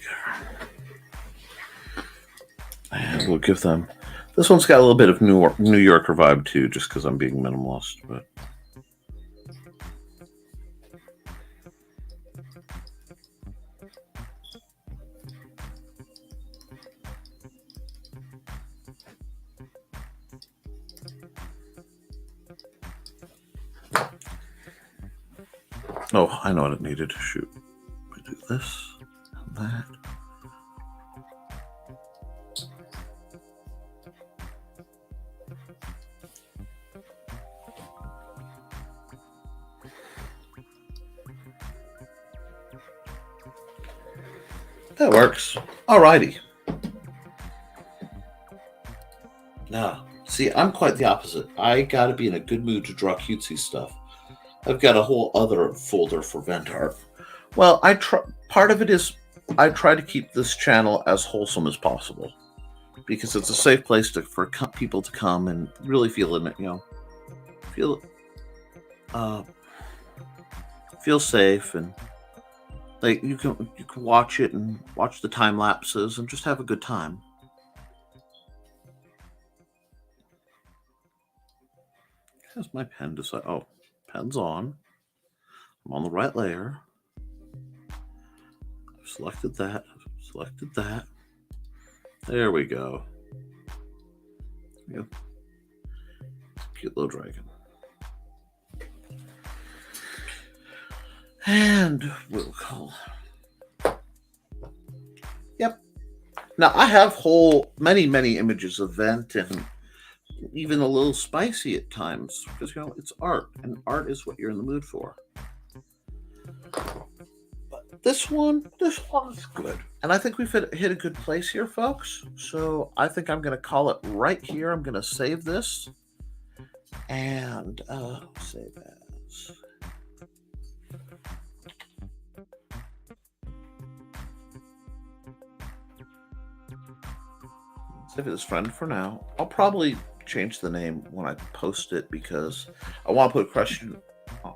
And we'll give them... This one's got a little bit of New Yorker vibe too, just because I'm being minimalist, but... Oh, I know what it needed. Shoot. We do this and that. That works. Alrighty. Now, see, I'm quite the opposite. I gotta be in a good mood to draw cutesy stuff. I've got a whole other folder for vent art. Well, part of it is I try to keep this channel as wholesome as possible because it's a safe place for people to come and really feel in it. Feel uh, feel safe, and like you can watch it and watch the time lapses and just have a good time. How's my pen decide? Oh, pen's on. I'm on the right layer. I've selected that. Selected that. There we go. Yep. Cute little dragon. And we'll call. Yep. Now I have many images of Vent, and even a little spicy at times because it's art, and art is what you're in the mood for. But this one's good, and I think we've hit a good place here, folks. So I think I'm going to call it right here. I'm going to save this and save as. Save it as friend for now. I'll probably change the name when I post it because I want to put a question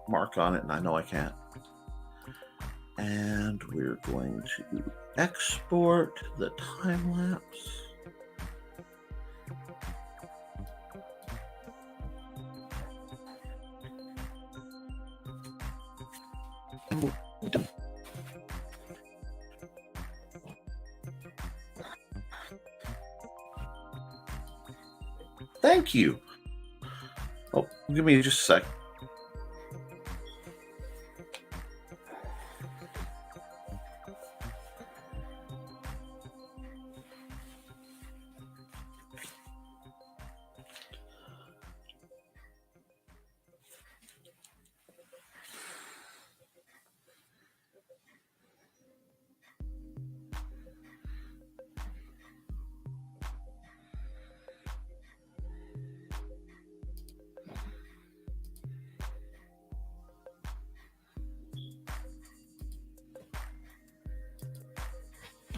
mark on it, and I know I can't. And we're going to export the time lapse. Thank you. Oh, give me just a sec.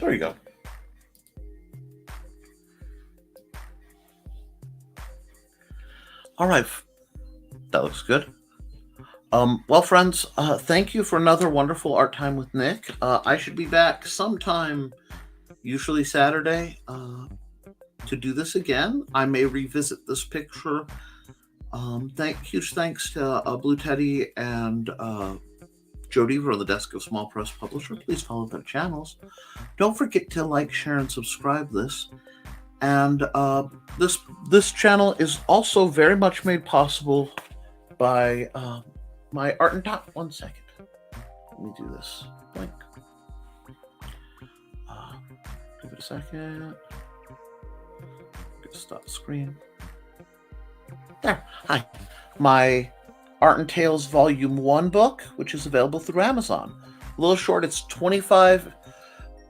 There you go. All right. That looks good. Well, friends, thank you for another wonderful art time with Nick. I should be back sometime, usually Saturday, to do this again. I may revisit this picture. Huge thanks to Blue Teddy and Jody from the Desk of Small Press Publisher. Please follow their channels. Don't forget to like, share, and subscribe this. And this channel is also very much made possible by my art and dot. 1 second. Let me do this. Blink. Give it a second. Stop the screen. There. Hi. My Art and Tales Volume 1 book, which is available through Amazon. A little short. It's 25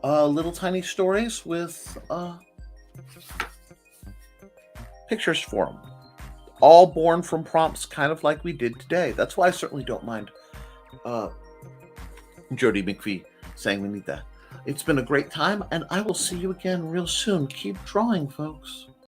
little tiny stories with pictures for them. All born from prompts, kind of like we did today. That's why I certainly don't mind Jody McPhee saying we need that. It's been a great time, and I will see you again real soon. Keep drawing, folks.